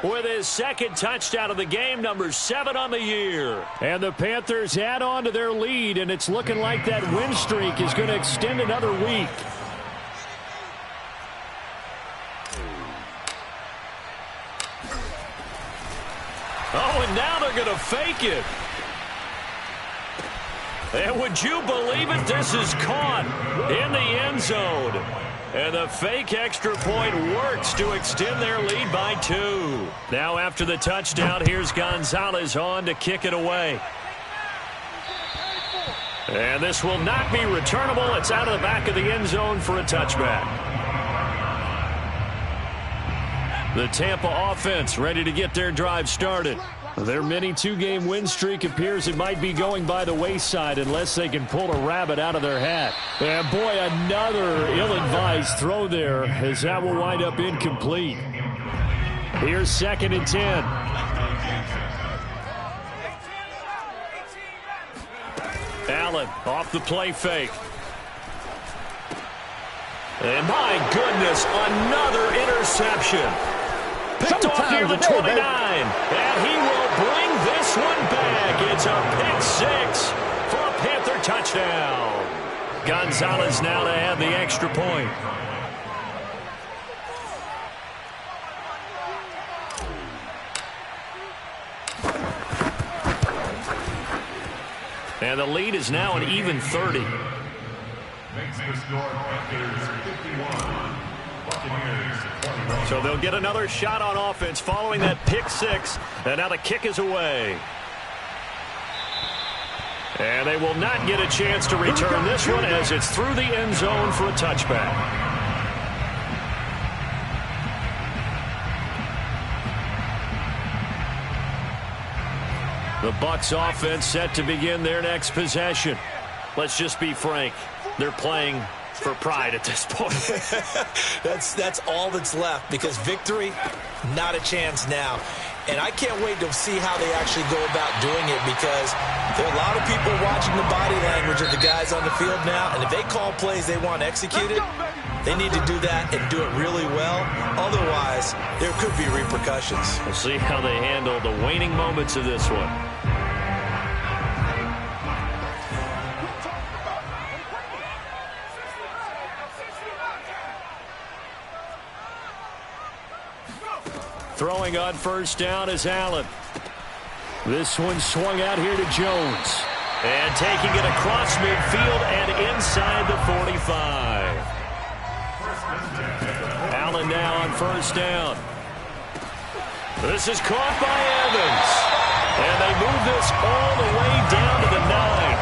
with his second touchdown of the game, number 7 on the year. And the Panthers add on to their lead, and it's looking like that win streak is going to extend another week. Oh, and now they're going to fake it. And would you believe it? This is caught in the end zone. And the fake extra point works to extend their lead by 2. Now after the touchdown, here's Gonzalez on to kick it away. And this will not be returnable. It's out of the back of the end zone for a touchback. The Tampa offense ready to get their drive started. Their mini 2-game win streak appears it might be going by the wayside unless they can pull a rabbit out of their hat. And boy, another ill-advised throw there as that will wind up incomplete. Here's 2nd and 10. Allen off the play fake. And my goodness, another interception. Picked off near the 29, and he will bring this one back. It's a pick 6 for a Panther touchdown. Gonzalez now to add the extra point. And the lead is now an even 30. Makes the score Panthers 51. So they'll get another shot on offense following that pick 6. And now the kick is away. And they will not get a chance to return this one as it's through the end zone for a touchback. The Bucs offense set to begin their next possession. Let's just be frank. They're playing for pride at this point. That's all that's left, because victory, not a chance now. And I can't wait to see how they actually go about doing it, because there are a lot of people watching the body language of the guys on the field now, and if they call plays they want executed, they need to do that and do it really well. Otherwise, there could be repercussions. We'll see how they handle the waning moments of this one. Throwing on first down is Allen. This one swung out here to Jones. And taking it across midfield and inside the 45. Allen now on first down. This is caught by Evans. And they move this all the way down to the 9.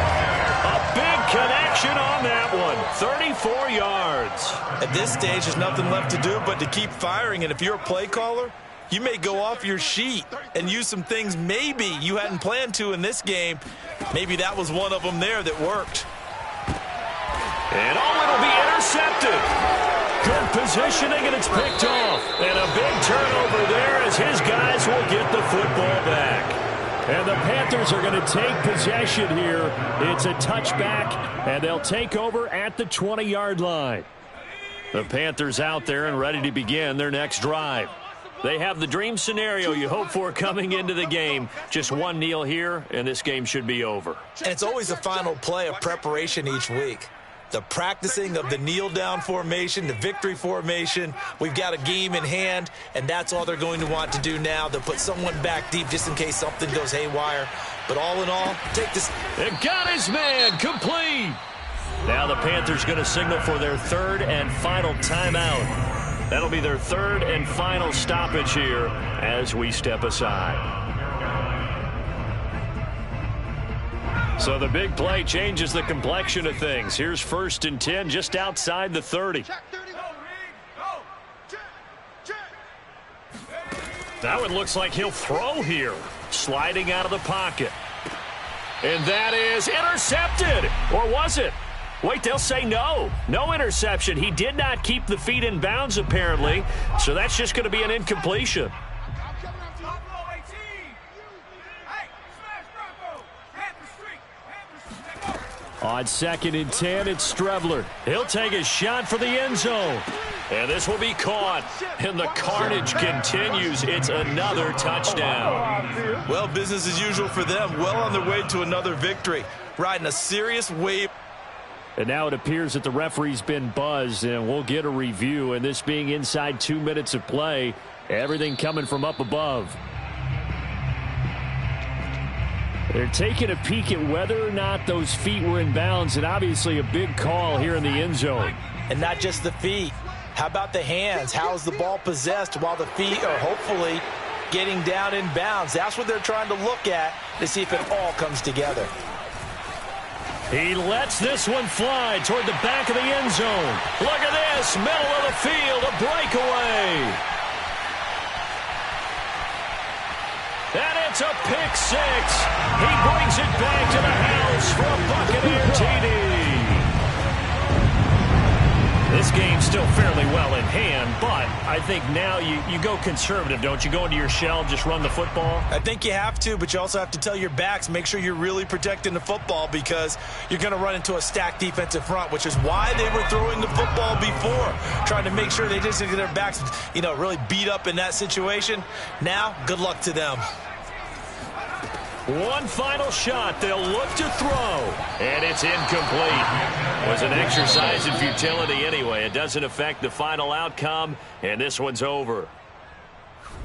A big connection on that one. 34 yards. At this stage, there's nothing left to do but to keep firing. And if you're a play caller, you may go off your sheet and use some things maybe you hadn't planned to in this game. Maybe that was one of them there that worked. And it'll be intercepted. Good positioning, and it's picked off. And a big turnover there as his guys will get the football back. And the Panthers are going to take possession here. It's a touchback, and they'll take over at the 20-yard line. The Panthers out there and ready to begin their next drive. They have the dream scenario you hope for coming into the game. Just one kneel here, and this game should be over. And it's always the final play of preparation each week. The practicing of the kneel-down formation, the victory formation. We've got a game in hand, and that's all they're going to want to do now. They'll put someone back deep just in case something goes haywire. But all in all, take this. It got his man complete. Now the Panthers going to signal for their third and final timeout. That'll be their third and final stoppage here as we step aside. So the big play changes the complexion of things. Here's 1st and 10 just outside the 30. That one looks like he'll throw here. Sliding out of the pocket. And that is intercepted. Or was it? Wait, they'll say no. No interception. He did not keep the feet in bounds, apparently. So that's just going to be an incompletion. On 2nd and 10, it's Strebler. He'll take a shot for the end zone. And this will be caught, and the carnage continues. It's another touchdown. Well, business as usual for them. Well on their way to another victory. Riding a serious wave. And now it appears that the referee's been buzzed, and we'll get a review. And this being inside 2 minutes of play, everything coming from up above. They're taking a peek at whether or not those feet were in bounds, and obviously a big call here in the end zone. And not just the feet. How about the hands? How is the ball possessed while the feet are hopefully getting down in bounds? That's what they're trying to look at to see if it all comes together. He lets this one fly toward the back of the end zone. Look at this, middle of the field, a breakaway. And it's a pick six. He brings it back to the house for a Buccaneer TD. This game's still fairly well in hand, but I think now you go conservative, don't you? Go into your shell, just run the football? I think you have to, but you also have to tell your backs, make sure you're really protecting the football because you're going to run into a stacked defensive front, which is why they were throwing the football before, trying to make sure they just get their backs, really beat up in that situation. Now, good luck to them. One final shot. They'll look to throw. And it's incomplete. It was an exercise in futility anyway. It doesn't affect the final outcome, and this one's over.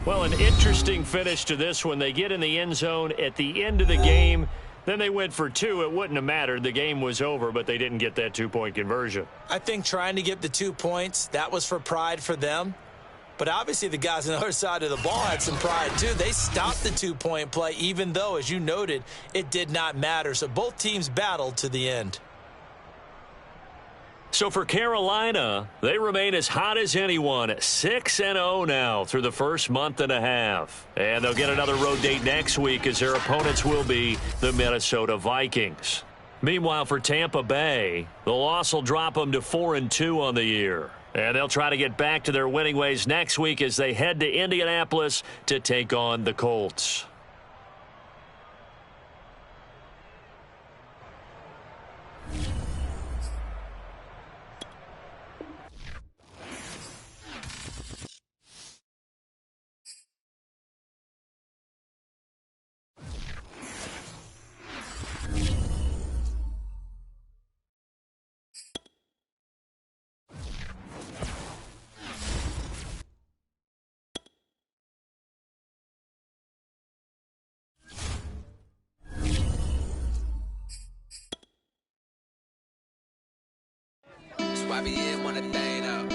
Well, an interesting finish to this one. They get in the end zone at the end of the game. Then they went for two. It wouldn't have mattered. The game was over, but they didn't get that two-point conversion. I think trying to get the 2 points, that was for pride for them. But obviously the guys on the other side of the ball had some pride too. They stopped the two-point play even though, as you noted, it did not matter. So both teams battled to the end. So for Carolina, they remain as hot as anyone, 6-0 now through the first month and a half. And they'll get another road date next week as their opponents will be the Minnesota Vikings. Meanwhile, for Tampa Bay, the loss will drop them to 4-2 on the year. And they'll try to get back to their winning ways next week as they head to Indianapolis to take on the Colts. YBN want a thing up.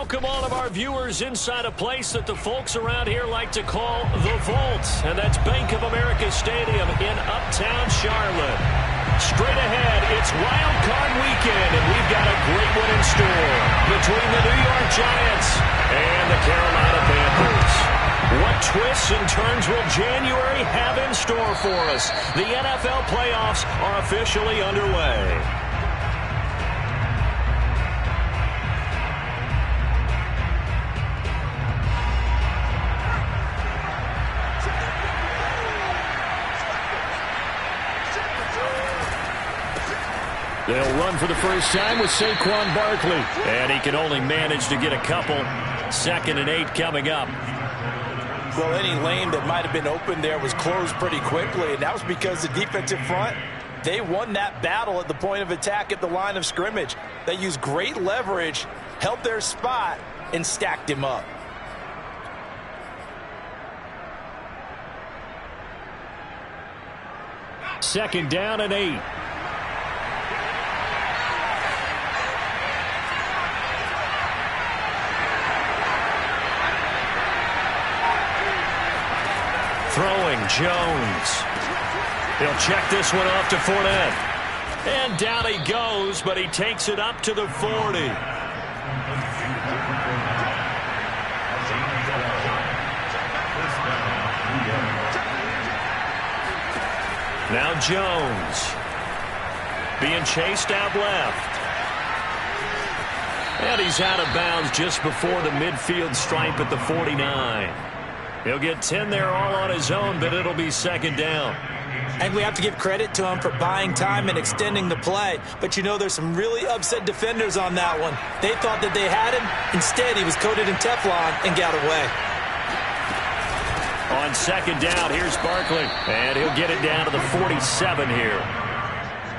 Welcome all of our viewers inside a place that the folks around here like to call the Vault, and that's Bank of America Stadium in Uptown Charlotte. Straight ahead, it's Wild Card Weekend, and we've got a great one in store between the New York Giants and the Carolina Panthers. What twists and turns will January have in store for us? The NFL playoffs are officially underway. They'll run for the first time with Saquon Barkley. And he can only manage to get a couple. 2nd and 8 coming up. Well, any lane that might have been open there was closed pretty quickly, and that was because the defensive front, they won that battle at the point of attack at the line of scrimmage. They used great leverage, held their spot, and stacked him up. Second down and 8. Throwing, Jones. He'll check this one off to Fournette. And down he goes, but he takes it up to the 40. Now Jones. Being chased out left. And he's out of bounds just before the midfield stripe at the 49. He'll get 10 there all on his own, but it'll be second down. And we have to give credit to him for buying time and extending the play. But you know there's some really upset defenders on that one. They thought that they had him. Instead, he was coated in Teflon and got away. On second down, here's Barkley. And he'll get it down to the 47 here.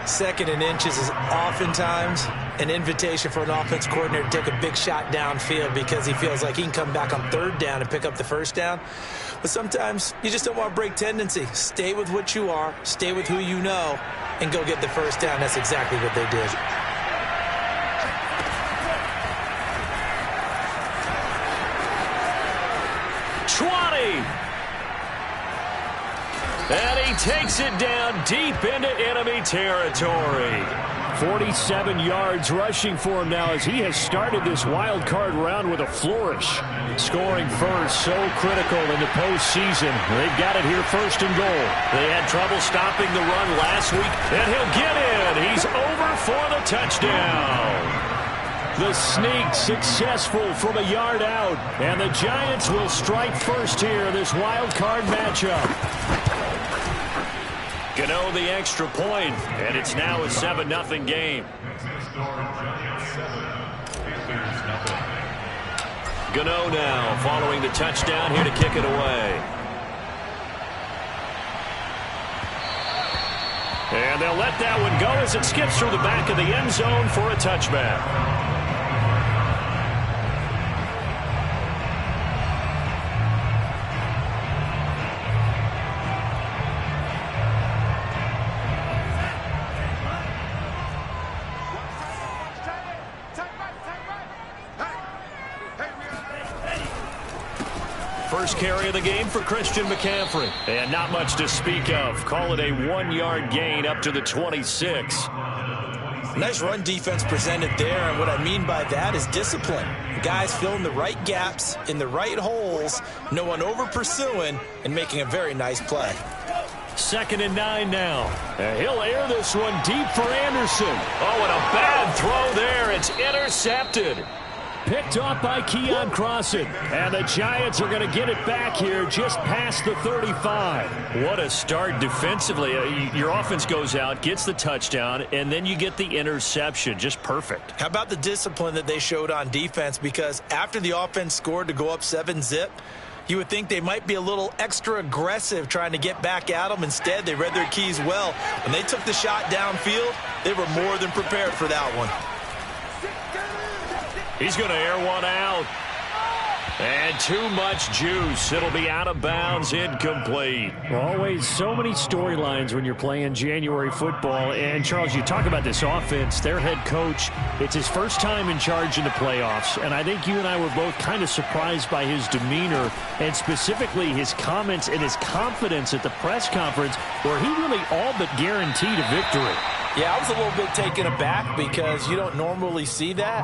2nd and inches is oftentimes an invitation for an offense coordinator to take a big shot downfield because he feels like he can come back on 3rd down and pick up the 1st down. But sometimes you just don't want to break tendency. Stay with what you are, stay with who you know, and go get the 1st down. That's exactly what they did. And he takes it down deep into enemy territory. 47 yards rushing for him now as he has started this wild card round with a flourish. Scoring first, so critical in the postseason. They've got it here 1st and goal. They had trouble stopping the run last week, and he'll get in. He's over for the touchdown. The sneak successful from a yard out, and the Giants will strike first here in this wild card matchup. Gano the extra point, and it's now a 7-0 game. Gano now following the touchdown here to kick it away. And they'll let that one go as it skips through the back of the end zone for a touchback. First carry of the game for Christian McCaffrey. And not much to speak of. Call it a 1-yard gain up to the 26. Nice run defense presented there, and what I mean by that is discipline. Guys filling the right gaps in the right holes, no one over pursuing, and making a very nice play. 2nd and 9 now. And he'll air this one deep for Anderson. Oh, and a bad throw there. It's intercepted. Picked off by Keon Crossan. And the Giants are going to get it back here just past the 35. What a start defensively. Your offense goes out, gets the touchdown, and then you get the interception. Just perfect. How about the discipline that they showed on defense? Because after the offense scored to go up 7-zip, you would think they might be a little extra aggressive trying to get back at them. Instead, they read their keys well. When they took the shot downfield, they were more than prepared for that one. He's going to air one out. And too much juice. It'll be out of bounds, incomplete. Always so many storylines when you're playing January football. And, Charles, you talk about this offense, their head coach, it's his first time in charge in the playoffs. And I think you and I were both kind of surprised by his demeanor and specifically his comments and his confidence at the press conference where he really all but guaranteed a victory. Yeah, I was a little bit taken aback because you don't normally see that.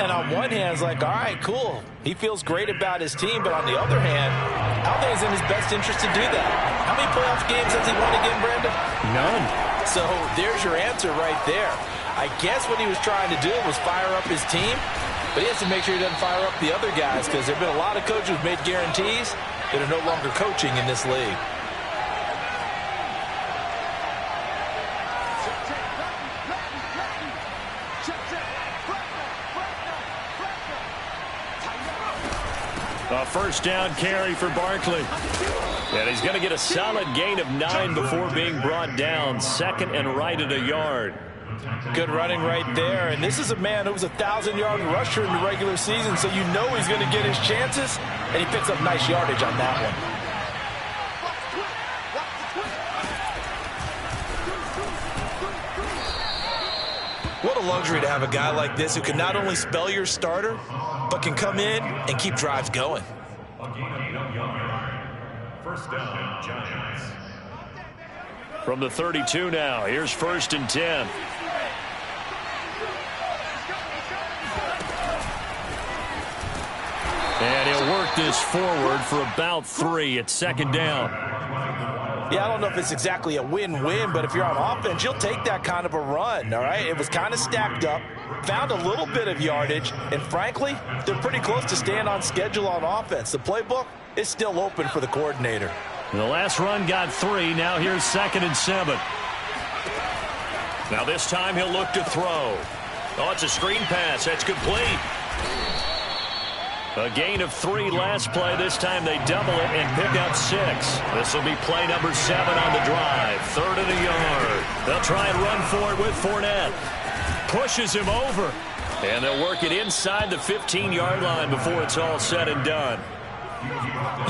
And on one hand, it's like, all right, cool. He feels great about his team. But on the other hand, I don't think it's in his best interest to do that. How many playoff games has he won again, Brandon? None. So there's your answer right there. I guess what he was trying to do was fire up his team. But he has to make sure he doesn't fire up the other guys because there have been a lot of coaches who've made guarantees that are no longer coaching in this league. A first down carry for Barkley. And he's going to get a solid gain of 9 before being brought down. Second and right at a yard. Good running right there. And this is a man who was a 1,000-yard rusher in the regular season, so you know he's going to get his chances. And he picks up nice yardage on that one. What a luxury to have a guy like this who can not only spell your starter, but can come in and keep drives going. First down, Giants. From the 32 now, here's 1st and 10. And he'll work this forward for about 3 at 2nd down. Yeah, I don't know if it's exactly a win-win, but if you're on offense, you'll take that kind of a run, all right? It was kind of stacked up, found a little bit of yardage, and frankly, they're pretty close to staying on schedule on offense. The playbook is still open for the coordinator. The last run got 3. Now here's 2nd and 7. Now this time he'll look to throw. Oh, it's a screen pass. That's complete. A gain of 3 last play. This time they double it and pick up 6. This will be play number 7 on the drive. 3rd and a yard. They'll try and run for it with Fournette. Pushes him over. And they'll work it inside the 15-yard line before it's all said and done.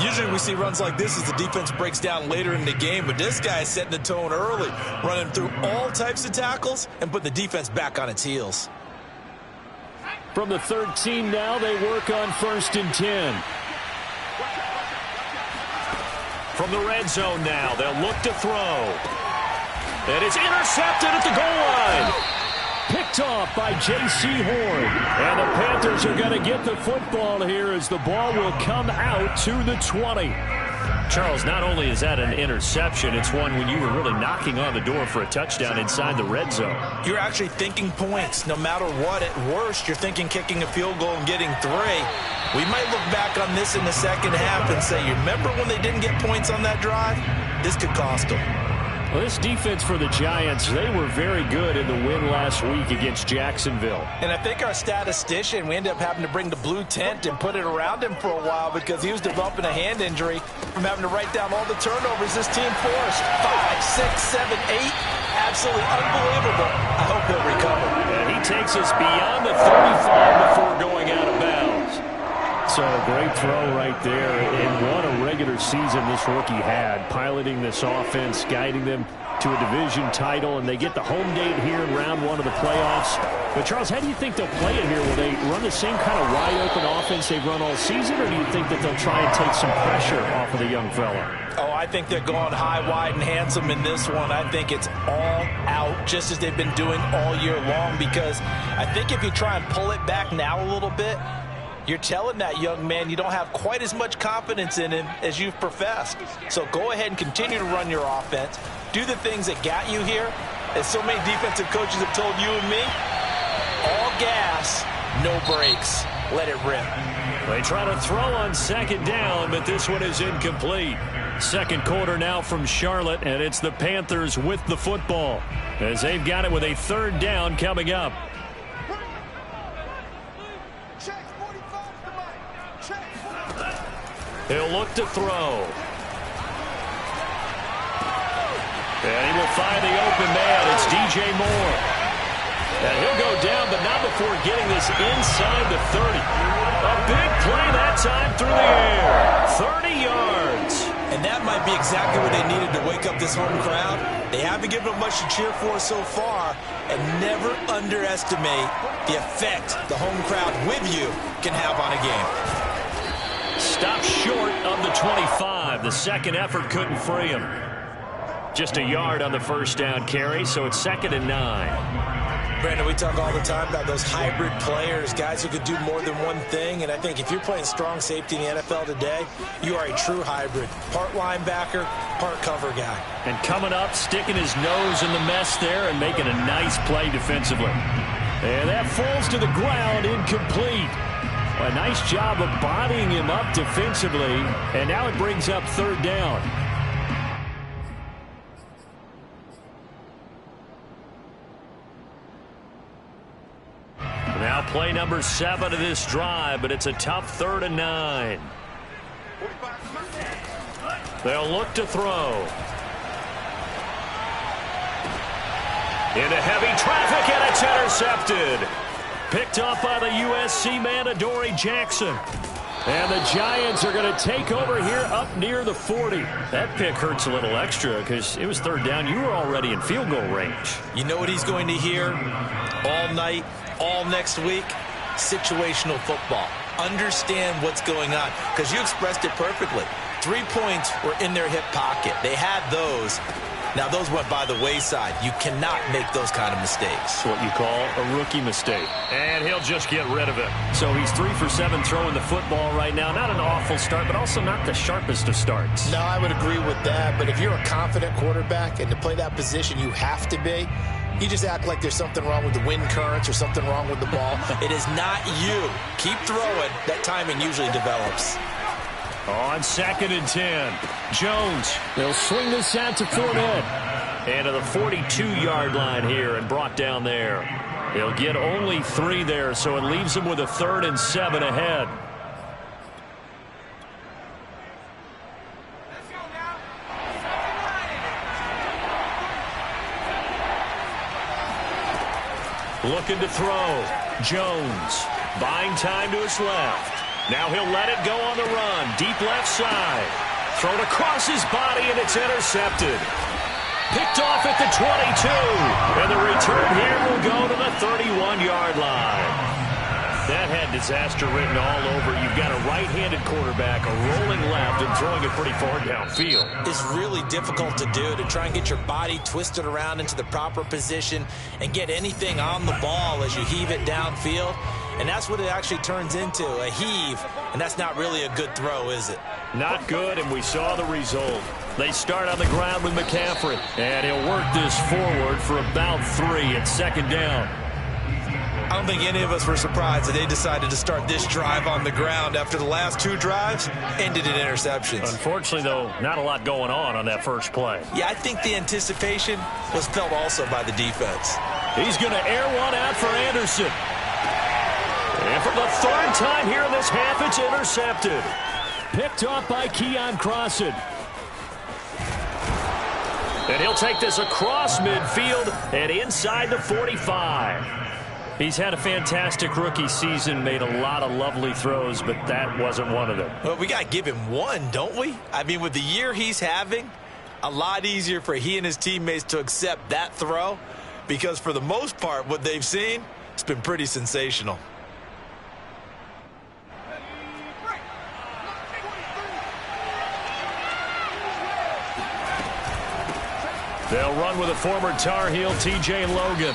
Usually we see runs like this as the defense breaks down later in the game, but this guy is setting the tone early, running through all types of tackles and put the defense back on its heels. From the 13 now, they work on 1st and 10. From the red zone now, they'll look to throw. And it's intercepted at the goal line. Picked off by J.C. Horn. And the Panthers are going to get the football here as the ball will come out to the 20. Charles, not only is that an interception, it's one when you were really knocking on the door for a touchdown inside the red zone. You're actually thinking points. No matter what, at worst, you're thinking kicking a field goal and getting 3. We might look back on this in the second half and say, you remember when they didn't get points on that drive? This could cost them. Well, this defense for the Giants, they were very good in the win last week against Jacksonville. And I think our statistician, we ended up having to bring the blue tent and put it around him for a while because he was developing a hand injury from having to write down all the turnovers this team forced. 5, 6, 7, 8. Absolutely unbelievable. I hope he'll recover. And he takes us beyond the 35 before going out of bounds. So a great throw right there, and what a regular season this rookie had, piloting this offense, guiding them to a division title, and they get the home date here in round 1 of the playoffs. But, Charles, how do you think they'll play it here? Will they run the same kind of wide-open offense they've run all season, or do you think that they'll try and take some pressure off of the young fella? Oh, I think they're going high, wide, and handsome in this one. I think it's all out, just as they've been doing all year long, because I think if you try and pull it back now a little bit, you're telling that young man you don't have quite as much confidence in him as you've professed. So go ahead and continue to run your offense. Do the things that got you here. As so many defensive coaches have told you and me, all gas, no brakes. Let it rip. They try to throw on 2nd down, but this one is incomplete. 2nd quarter now from Charlotte, and it's the Panthers with the football as they've got it with a 3rd down coming up. He'll look to throw. And he will find the open man. It's DJ Moore. And he'll go down, but not before getting this inside the 30. A big play that time through the air. 30 yards. And that might be exactly what they needed to wake up this home crowd. They haven't given them much to cheer for so far. And never underestimate the effect the home crowd with you can have on a game. Stopped short of the 25. The second effort couldn't free him. Just a yard on the first down carry, so it's 2nd and 9. Brandon, we talk all the time about those hybrid players, guys who could do more than one thing. And I think if you're playing strong safety in the NFL today, you are a true hybrid. Part linebacker, part cover guy. And coming up, sticking his nose in the mess there and making a nice play defensively. And that falls to the ground, incomplete. A nice job of bodying him up defensively. And now it brings up 3rd down. Now play number 7 of this drive, but it's a tough 3rd and 9. They'll look to throw. Into heavy traffic, and it's intercepted. Picked off by the USC man, Adoree Jackson. And the Giants are going to take over here up near the 40. That pick hurts a little extra because it was 3rd down. You were already in field goal range. You know what he's going to hear all night, all next week? Situational football. Understand what's going on, because you expressed it perfectly. 3 points were in their hip pocket. They had those. Now, those went by the wayside. You cannot make those kind of mistakes. That's what you call a rookie mistake. And he'll just get rid of it. So he's 3 for 7 throwing the football right now. Not an awful start, but also not the sharpest of starts. No, I would agree with that. But if you're a confident quarterback and to play that position, you have to be. You just act like there's something wrong with the wind currents or something wrong with the ball. It is not you. Keep throwing. That timing usually develops. On 2nd and 10, Jones. They'll swing this out to Fournette. And to the 42-yard line here and brought down there. They'll get only 3 there, so it leaves them with a 3rd and 7 ahead. Looking to throw. Jones buying time to his left. Now he'll let it go on the run. Deep left side. Thrown across his body, and it's intercepted. Picked off at the 22. And the return here will go to the 31-yard line. That had disaster written all over. You've got a right-handed quarterback, a rolling left, and throwing it pretty far downfield. It's really difficult to do, to try and get your body twisted around into the proper position and get anything on the ball as you heave it downfield. And that's what it actually turns into, a heave. And that's not really a good throw, is it? Not good, and we saw the result. They start on the ground with McCaffrey. And he'll work this forward for about 3 at 2nd down. I don't think any of us were surprised that they decided to start this drive on the ground after the last 2 drives ended in interceptions. Unfortunately, though, not a lot going on that first play. Yeah, I think the anticipation was felt also by the defense. He's going to air one out for Anderson. And for the 3rd time here in this half, it's intercepted. Picked off by Keon Crossan. And he'll take this across midfield and inside the 45. He's had a fantastic rookie season, made a lot of lovely throws, but that wasn't one of them. Well, we got to give him one, don't we? I mean, with the year he's having, a lot easier for he and his teammates to accept that throw, because for the most part, what they've seen, it's been pretty sensational. They'll run with a former Tar Heel, T.J. Logan.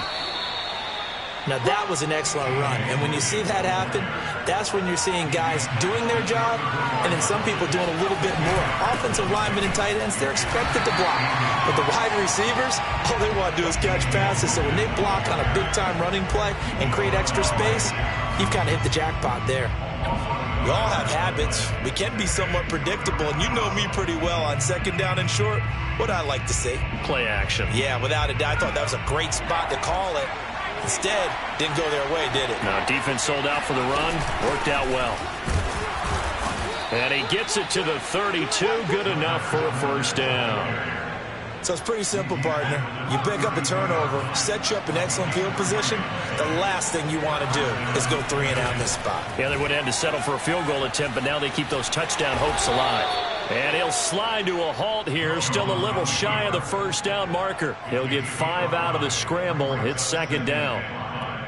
Now, that was an excellent run. And when you see that happen, that's when you're seeing guys doing their job and then some people doing a little bit more. Offensive linemen and tight ends, they're expected to block. But the wide receivers, all they want to do is catch passes. So when they block on a big-time running play and create extra space, you've kind of hit the jackpot there. We all have habits. We can be somewhat predictable, and you know me pretty well on 2nd down and short. What I like to see. Play action. Yeah, without a doubt, I thought that was a great spot to call it. Instead, didn't go their way, did it? No, defense sold out for the run. Worked out well. And he gets it to the 32. Good enough for a 1st down. So it's pretty simple, partner. You pick up a turnover, set you up in excellent field position. The last thing you want to do is go 3 and out in this spot. Yeah, they would have had to settle for a field goal attempt, but now they keep those touchdown hopes alive. And he'll slide to a halt here, still a little shy of the first down marker. He'll get 5 out of the scramble. It's second down.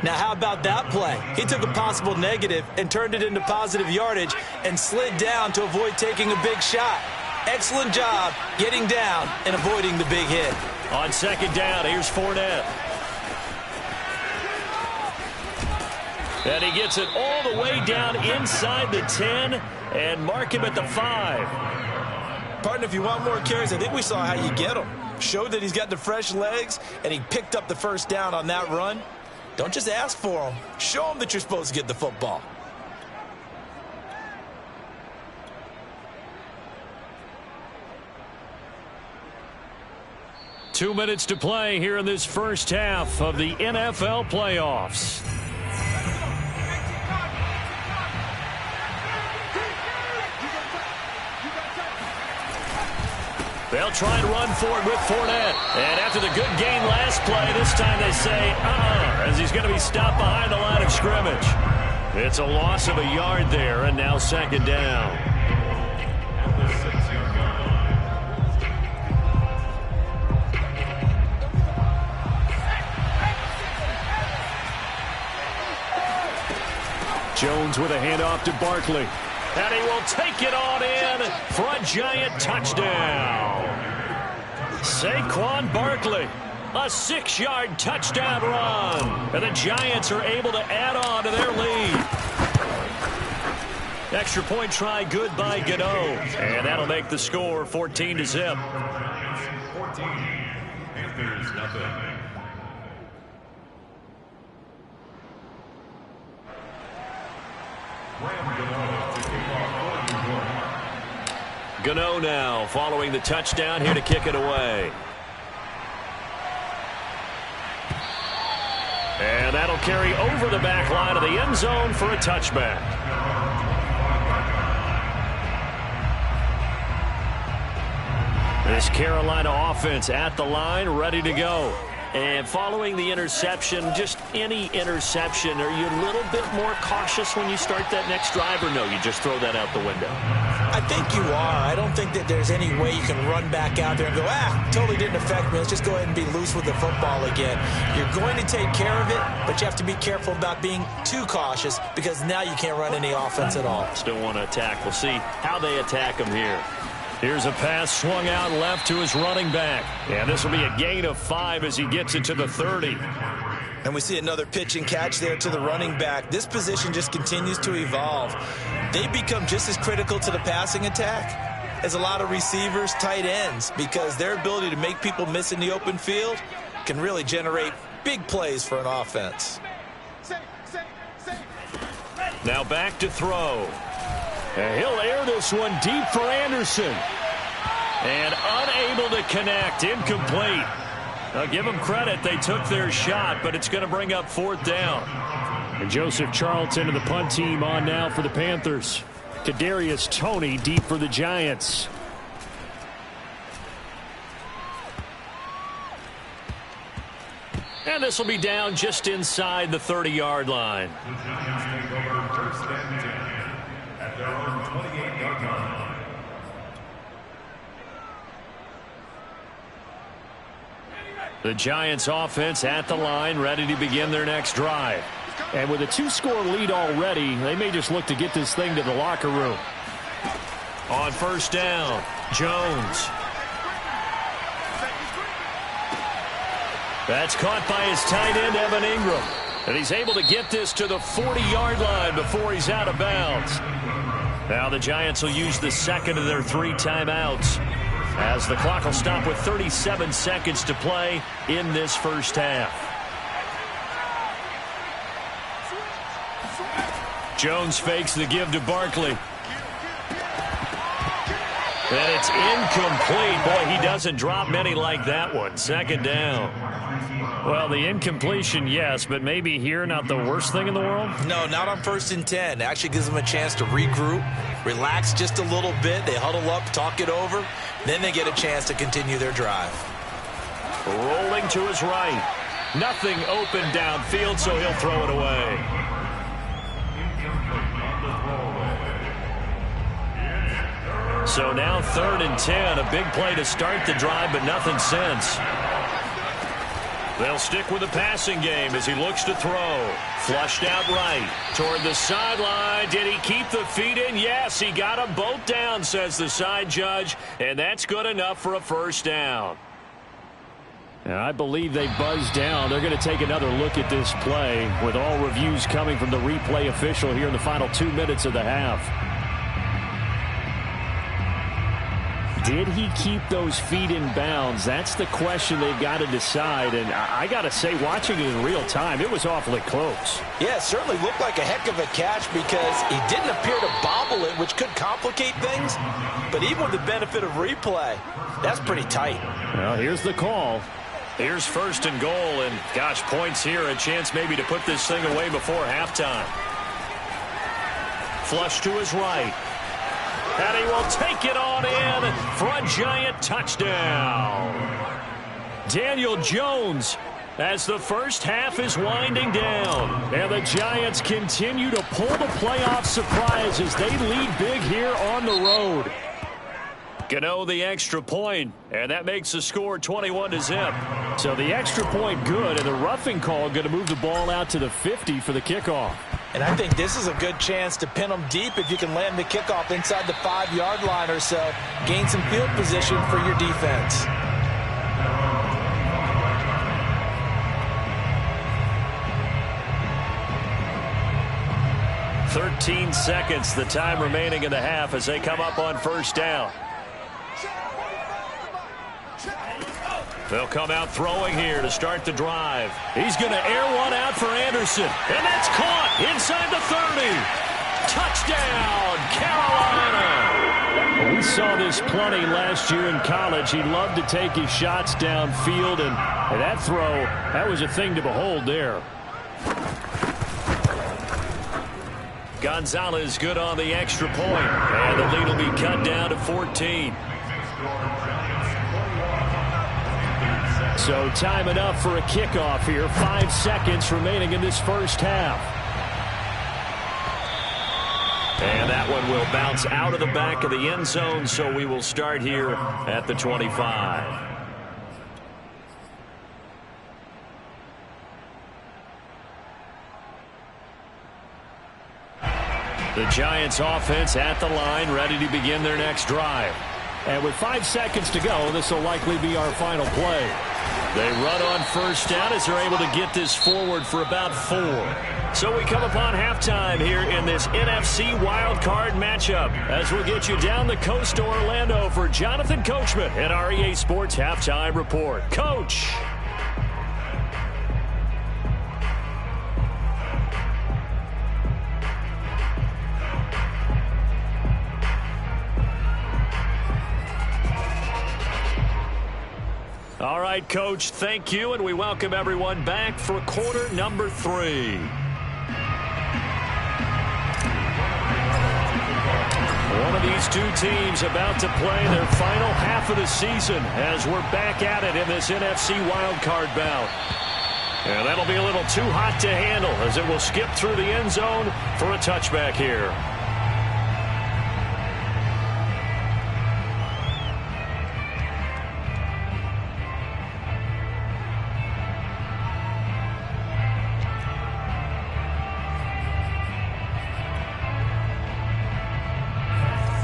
Now, how about that play? He took a possible negative and turned it into positive yardage and slid down to avoid taking a big shot. Excellent job getting down and avoiding the big hit. On second down, here's Fournette. And he gets it all the way down inside the 10 and mark him at the 5. Partner, if you want more carries, I think we saw how you get him. Showed that he's got the fresh legs, and he picked up the first down on that run. Don't just ask for him. Show him that you're supposed to get the football. Two minutes to play here in this first half of the NFL playoffs. They'll try and run for it with Fournette. And after the good gain last play, this time they say, as he's going to be stopped behind the line of scrimmage. It's a loss of a yard there, and now second down. Jones with a handoff to Barkley. And he will take it on in for a giant touchdown. Saquon Barkley, a 6-yard touchdown run. And the Giants are able to add on to their lead. Extra point try good by Gano. And that'll make the score 14-0. 14. Panthers nothing. Gano now following the touchdown here to kick it away. And that'll carry over the back line of the end zone for a touchback. This Carolina offense at the line, ready to go. And following the interception, just any interception, are you a little bit more cautious when you start that next drive, or no, you just throw that out the window? I think you are. I don't think that there's any way you can run back out there and go, totally didn't affect me. Let's just go ahead and be loose with the football again. You're going to take care of it, but you have to be careful about being too cautious because now you can't run any offense at all. Still want to attack. We'll see how they attack him here. Here's a pass swung out left to his running back. And this will be a gain of 5 as he gets it to the 30. And we see another pitch and catch there to the running back. This position just continues to evolve. They become just as critical to the passing attack as a lot of receivers, tight ends, because their ability to make people miss in the open field can really generate big plays for an offense. Now back to throw. And he'll air this one deep for Anderson. And unable to connect. Incomplete. I'll give them credit. They took their shot, but it's going to bring up fourth down. And Joseph Charlton and the punt team on now for the Panthers. Kadarius Toney deep for the Giants. And this will be down just inside the 30-yard line. The Giants take over first and 10 at their own 28-yard line. The Giants offense at the line, ready to begin their next drive. And with a 2-score lead already, they may just look to get this thing to the locker room. On first down, Jones. That's caught by his tight end, Evan Ingram. And he's able to get this to the 40-yard line before he's out of bounds. Now the Giants will use the second of their 3 timeouts, as the clock will stop with 37 seconds to play in this first half. Jones fakes the give to Barkley. And it's incomplete. Boy, he doesn't drop many like that one. Second down. Well, the incompletion, yes, but maybe here not the worst thing in the world? No, not on 1st and 10. It actually gives them a chance to regroup, relax just a little bit. They huddle up, talk it over. Then they get a chance to continue their drive. Rolling to his right. Nothing open downfield, so he'll throw it away. So now 3rd and 10. A big play to start the drive, but nothing since. They'll stick with the passing game as he looks to throw. Flushed out right toward the sideline. Did he keep the feet in? Yes, he got them both down, says the side judge, and that's good enough for a first down. And I believe they buzzed down. They're going to take another look at this play with all reviews coming from the replay official here in the final 2 minutes of the half. Did he keep those feet in bounds? That's the question they've got to decide. And I got to say, watching it in real time, it was awfully close. Yeah, it certainly looked like a heck of a catch because he didn't appear to bobble it, which could complicate things. But even with the benefit of replay, that's pretty tight. Well, here's the call. Here's 1st and goal, and gosh, points here, a chance maybe to put this thing away before halftime. Flush to his right. And he will take it on in for a Giant touchdown. Daniel Jones as the first half is winding down. And the Giants continue to pull the playoff surprise as they lead big here on the road. Gano the extra point, and that makes the score 21-0. So the extra point good, and the roughing call going to move the ball out to the 50 for the kickoff. And I think this is a good chance to pin them deep if you can land the kickoff inside the 5-yard line or so. Gain some field position for your defense. "13 seconds, the time remaining in the half as they come up on first down. They'll come out throwing here to start the drive. He's going to air one out for Anderson. And that's caught inside the 30. Touchdown, Carolina. We saw this plenty last year in college. He loved to take his shots downfield, and that throw, that was a thing to behold there. Gonzalez good on the extra point. And the lead will be cut down to 14. So time enough for a kickoff here. 5 seconds remaining in this first half. And that one will bounce out of the back of the end zone, so we will start here at the 25. The Giants offense at the line, ready to begin their next drive. And with 5 seconds to go, this will likely be our final play. They run on first down as they're able to get this forward for about 4. So we come upon halftime here in this NFC wildcard matchup as we'll get you down the coast to Orlando for Jonathan Coachman at our EA Sports Halftime Report. Coach! All right, Coach, thank you, and we welcome everyone back for quarter number 3. One of these two teams about to play their final half of the season as we're back at it in this NFC wildcard bout. And that'll be a little too hot to handle as it will skip through the end zone for a touchback here.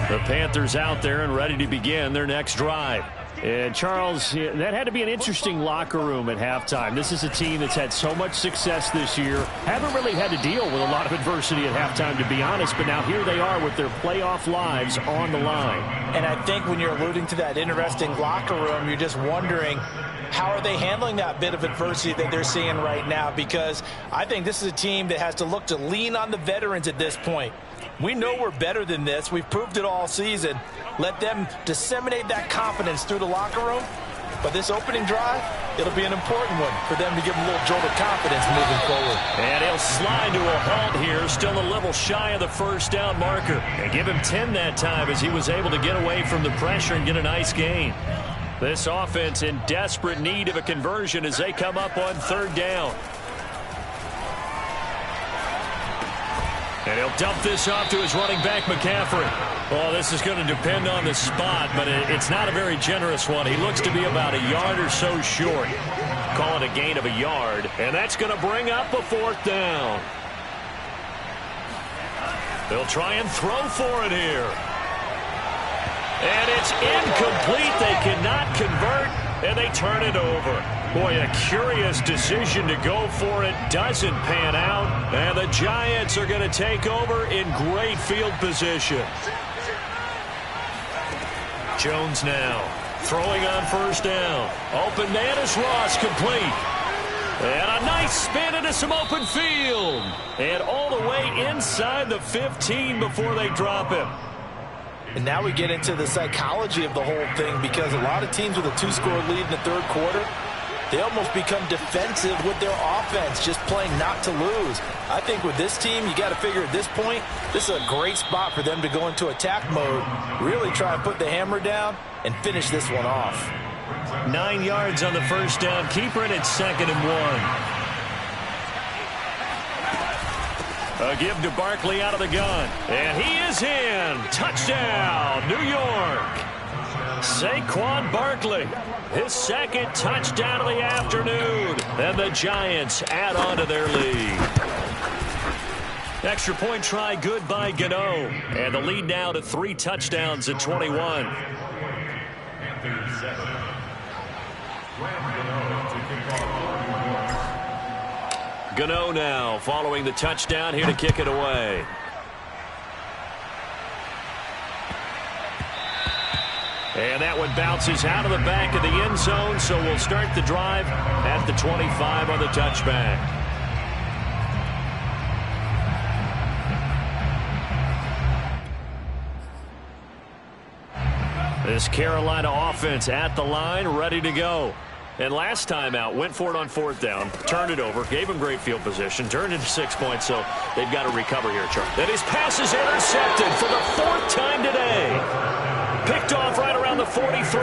The Panthers out there and ready to begin their next drive. And, Charles, that had to be an interesting locker room at halftime. This is a team that's had so much success this year. Haven't really had to deal with a lot of adversity at halftime, to be honest. But now here they are with their playoff lives on the line. And I think when you're alluding to that interesting locker room, you're just wondering, how are they handling that bit of adversity that they're seeing right now? Because I think this is a team that has to look to lean on the veterans at this point. We know we're better than this. We've proved it all season. Let them disseminate that confidence through the locker room. But this opening drive, it'll be an important one for them to give them a little jolt of confidence moving forward. And he'll slide to a halt here, still a little shy of the first down marker. And give him 10 that time as he was able to get away from the pressure and get a nice gain. This offense in desperate need of a conversion as they come up on third down. And he'll dump this off to his running back, McCaffrey. Well, this is going to depend on the spot, but it's not a very generous one. He looks to be about a yard or so short. Call it a gain of a yard, and that's going to bring up a fourth down. They'll try and throw for it here. And it's incomplete. They cannot convert, and they turn it over. Boy, a curious decision to go for it. Doesn't pan out. And the Giants are going to take over in great field position. Jones now throwing on first down. Open man is Ross, complete. And a nice spin into some open field. And all the way inside the 15 before they drop him. And now we get into the psychology of the whole thing, because a lot of teams with a 2-score lead in the third quarter, they almost become defensive with their offense, just playing not to lose. I think with this team, you got to figure at this point, this is a great spot for them to go into attack mode, really try and put the hammer down and finish this one off. 9 yards on the first down. Keeper, and it's 2nd and 1. A give to Barkley out of the gun. And he is in. Touchdown, New York. Saquon Barkley, his 2nd touchdown of the afternoon. And the Giants add on to their lead. Extra point try good by Gano. And the lead now to 3 touchdowns at 21. Gano now following the touchdown here to kick it away. And that one bounces out of the back of the end zone, so we'll start the drive at the 25 on the touchback. This Carolina offense at the line, ready to go. And last time out, went for it on 4th down, turned it over, gave him great field position, turned into 6 points, so they've got to recover here, Charlie. And his pass is intercepted for the 4th time today. Picked off right around the 43.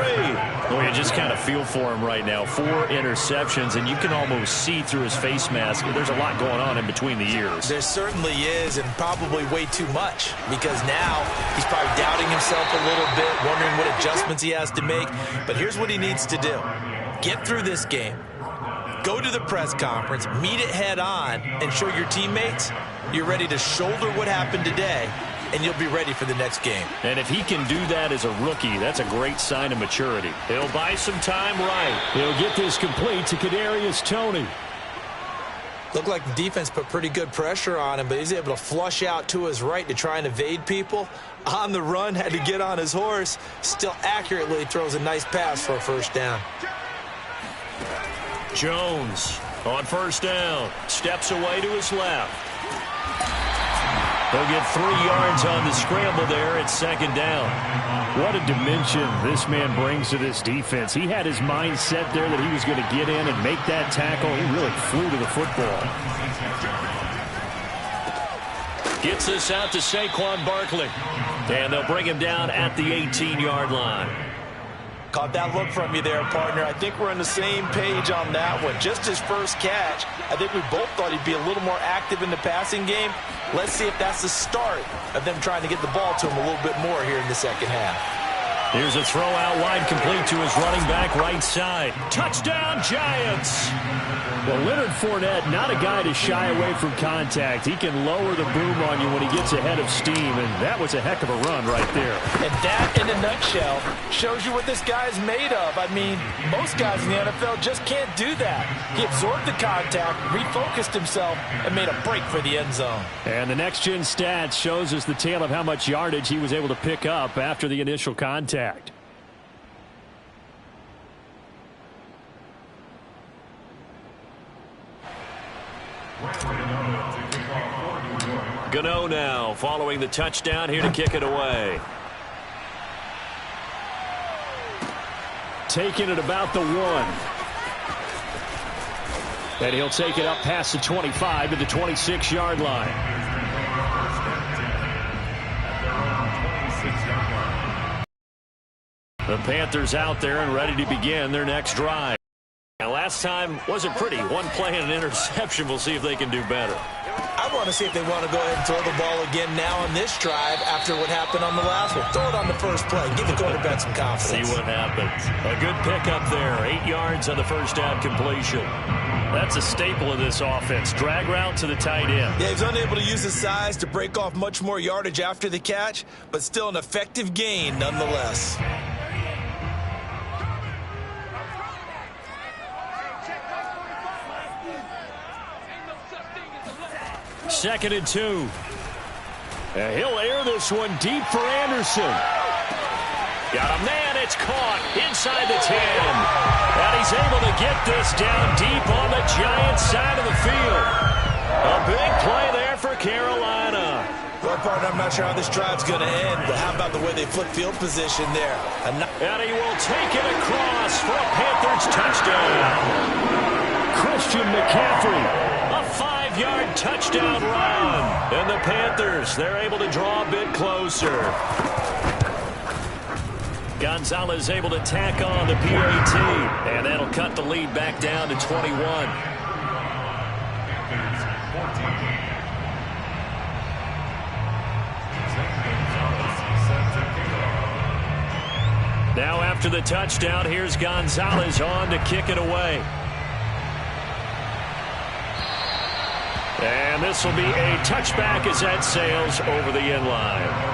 Well, you just kind of feel for him right now. 4 interceptions, and you can almost see through his face mask. There's a lot going on in between the ears. There certainly is, and probably way too much, because now he's probably doubting himself a little bit, wondering what adjustments he has to make. But here's what he needs to do. Get through this game, go to the press conference, meet it head on, and show your teammates you're ready to shoulder what happened today, and you'll be ready for the next game. And if he can do that as a rookie, that's a great sign of maturity. He'll buy some time right. He'll get this complete to Kadarius Toney. Looked like the defense put pretty good pressure on him, but he's able to flush out to his right to try and evade people. On the run, had to get on his horse. Still accurately throws a nice pass for a first down. Jones on first down. Steps away to his left. They'll get 3 yards on the scramble there at 2nd down. What a dimension this man brings to this defense. He had his mind set there that he was going to get in and make that tackle. He really flew to the football. Gets this out to Saquon Barkley. And they'll bring him down at the 18-yard line. Caught that look from you there, partner. I think we're on the same page on that one. Just his first catch, I think we both thought he'd be a little more active in the passing game. Let's see if that's the start of them trying to get the ball to him a little bit more here in the second half. Here's a throw out wide, complete to his running back right side. Touchdown, Giants! Well, Leonard Fournette, not a guy to shy away from contact. He can lower the boom on you when he gets ahead of steam, and that was a heck of a run right there. And that, in a nutshell, shows you what this guy's made of. I mean, most guys in the NFL just can't do that. He absorbed the contact, refocused himself, and made a break for the end zone. And the next-gen stats shows us the tale of how much yardage he was able to pick up after the initial contact. Gano now following the touchdown here to kick it away. Taking it about the 1. And he'll take it up past the 25 to the 26-yard line. The Panthers out there and ready to begin their next drive. Now, last time wasn't pretty. One play and an interception. We'll see if they can do better. I want to see if they want to go ahead and throw the ball again now on this drive after what happened on the last one. Throw it on the first play. Give the quarterback some confidence. See what happens. A good pickup there. 8 yards on the first down completion. That's a staple of this offense. Drag route to the tight end. Yeah, he's unable to use his size to break off much more yardage after the catch, but still an effective gain nonetheless. Second and 2. And he'll air this one deep for Anderson. Got a man, it's caught inside the 10. And he's able to get this down deep on the Giants side of the field. A big play there for Carolina. Well, partner, I'm not sure how this drive's going to end, but how about the way they flip field position there? And he will take it across for a Panthers touchdown. Christian McCaffrey, a 5-yard touchdown run. And the Panthers, they're able to draw a bit closer. Gonzalez able to tack on the PAT, and that'll cut the lead back down to 21. Now after the touchdown, here's Gonzalez on to kick it away. And this will be a touchback as that sails over the end line.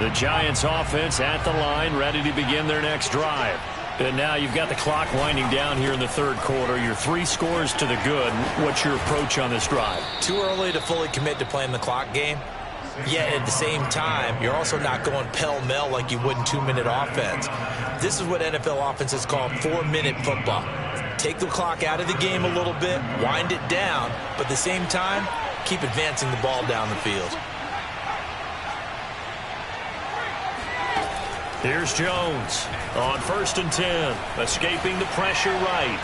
The Giants offense at the line, ready to begin their next drive. And now you've got the clock winding down here in the third quarter. You're 3 scores to the good. What's your approach on this drive? Too early to fully commit to playing the clock game. Yet at the same time, you're also not going pell-mell like you would in 2-minute offense. This is what NFL offenses call 4-minute football. Take the clock out of the game a little bit, wind it down, but at the same time, keep advancing the ball down the field. Here's Jones on 1st and 10, escaping the pressure right.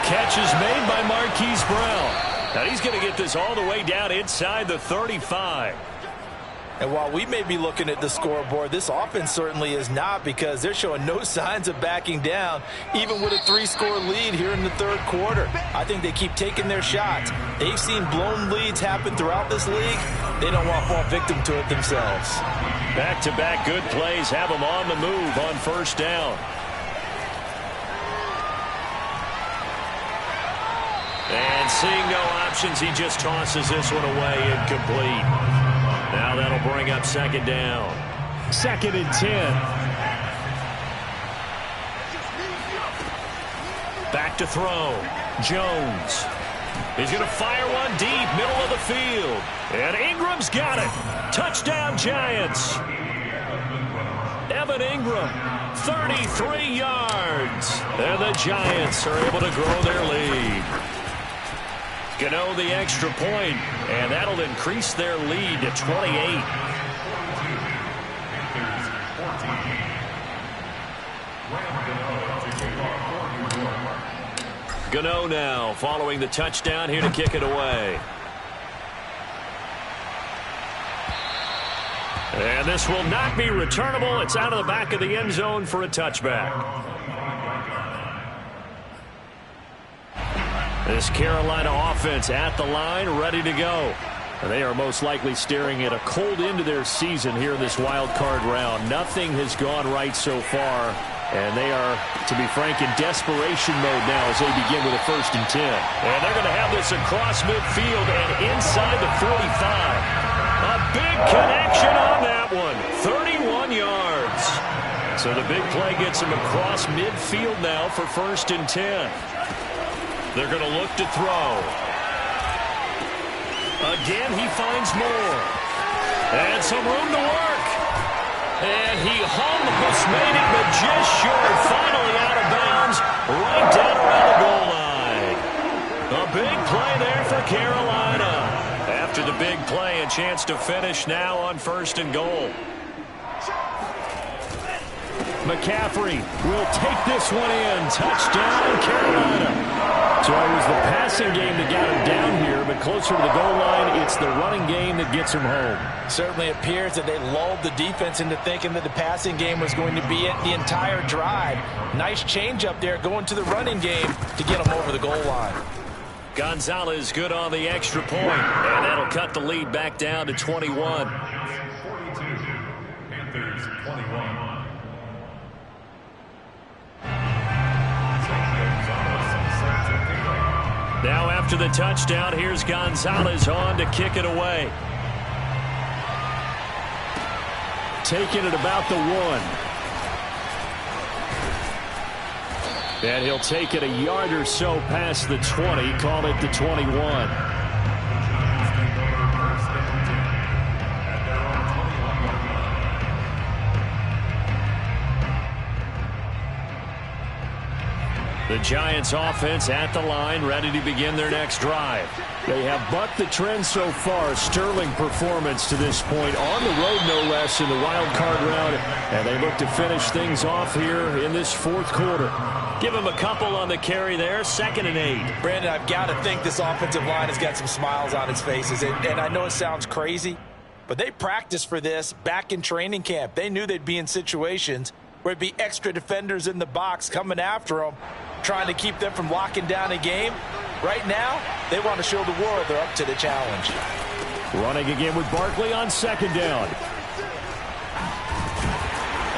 Catch is made by Marquise Brown. Now he's going to get this all the way down inside the 35. And while we may be looking at the scoreboard, this offense certainly is not, because they're showing no signs of backing down, even with a 3-score lead here in the third quarter. I think they keep taking their shots. They've seen blown leads happen throughout this league. They don't want to fall victim to it themselves. Back-to-back good plays have them on the move on first down. And seeing no options, he just tosses this one away, incomplete. Now that'll bring up second down. 2nd and 10. Back to throw. Jones. He's going to fire one deep, middle of the field. And Ingram's got it. Touchdown, Giants. Evan Ingram, 33 yards. And the Giants are able to grow their lead. Gano the extra point, and that'll increase their lead to 28. Gano now following the touchdown here to kick it away. And this will not be returnable. It's out of the back of the end zone for a touchback. This Carolina offense at the line, ready to go. And they are most likely staring at a cold end to their season here in this wild card round. Nothing has gone right so far, and they are, to be frank, in desperation mode now as they begin with a 1st and 10. And they're going to have this across midfield and inside the 45. A big connection on that one, 31 yards. So the big play gets them across midfield now for 1st and 10. They're going to look to throw. Again, he finds more. And some room to work. And he almost made it, but just short. Finally out of bounds, right down around the goal line. A big play there for Carolina. After the big play, a chance to finish now on 1st and goal. McCaffrey will take this one in. Touchdown, Carolina. So it was the passing game that got him down here, but closer to the goal line, it's the running game that gets him home. Certainly appears that they lulled the defense into thinking that the passing game was going to be it the entire drive. Nice change up there going to the running game to get them over the goal line. Gonzalez good on the extra point, and that'll cut the lead back down to 21. 42, Panthers 21. Now after the touchdown, here's Gonzalez on to kick it away. Taking it about the 1. And he'll take it a yard or so past the 20, call it the 21. The Giants offense at the line, ready to begin their next drive. They have bucked the trend so far. Sterling performance to this point, on the road no less in the wild card round, and they look to finish things off here in this fourth quarter. Give him a couple on the carry there, 2nd and 8. Brandon, I've got to think this offensive line has got some smiles on its faces, and I know it sounds crazy, but they practiced for this back in training camp. They knew they'd be in situations where it'd be extra defenders in the box coming after them, trying to keep them from locking down a game. Right now, they want to show the world they're up to the challenge. Running again with Barkley on 2nd down.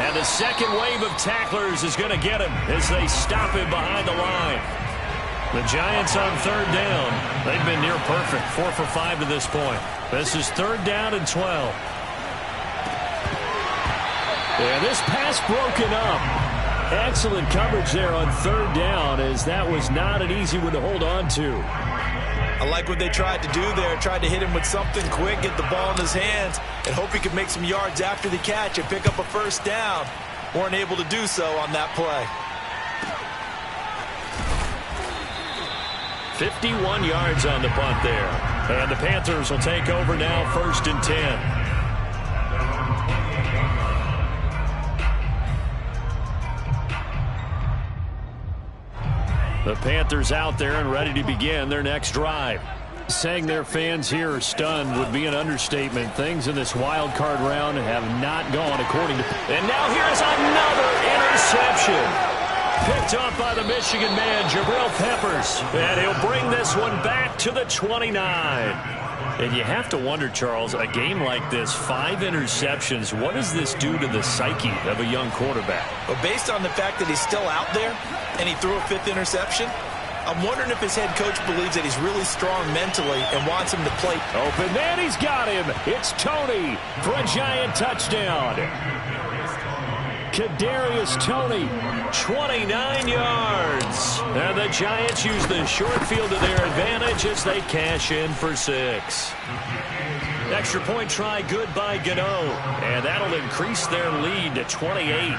And the second wave of tacklers is going to get him as they stop him behind the line. The Giants on 3rd down. They've been near perfect, 4 for 5 to this point. This is 3rd down and 12. And this pass broken up. Excellent coverage there on 3rd down, as that was not an easy one to hold on to. I like what they tried to do there. Tried to hit him with something quick, get the ball in his hands, and hope he could make some yards after the catch and pick up a 1st down. Weren't able to do so on that play. 51 yards on the punt there. And the Panthers will take over now, 1st and 10. The Panthers out there and ready to begin their next drive. Saying their fans here are stunned would be an understatement. Things in this wild card round have not gone according to... And now here's another interception. Picked up by the Michigan man, Jabril Peppers. And he'll bring this one back to the 29. And you have to wonder, Charles, a game like this, 5 interceptions, what does this do to the psyche of a young quarterback? But based on the fact that he's still out there and he threw a 5th interception, I'm wondering if his head coach believes that he's really strong mentally and wants him to play. Open man, he's got him. It's Toney for a Giant touchdown. Kadarius Toney, 29 yards. And the Giants use the short field to their advantage as they cash in for 6. Extra point try good by Gano. And that'll increase their lead to 28.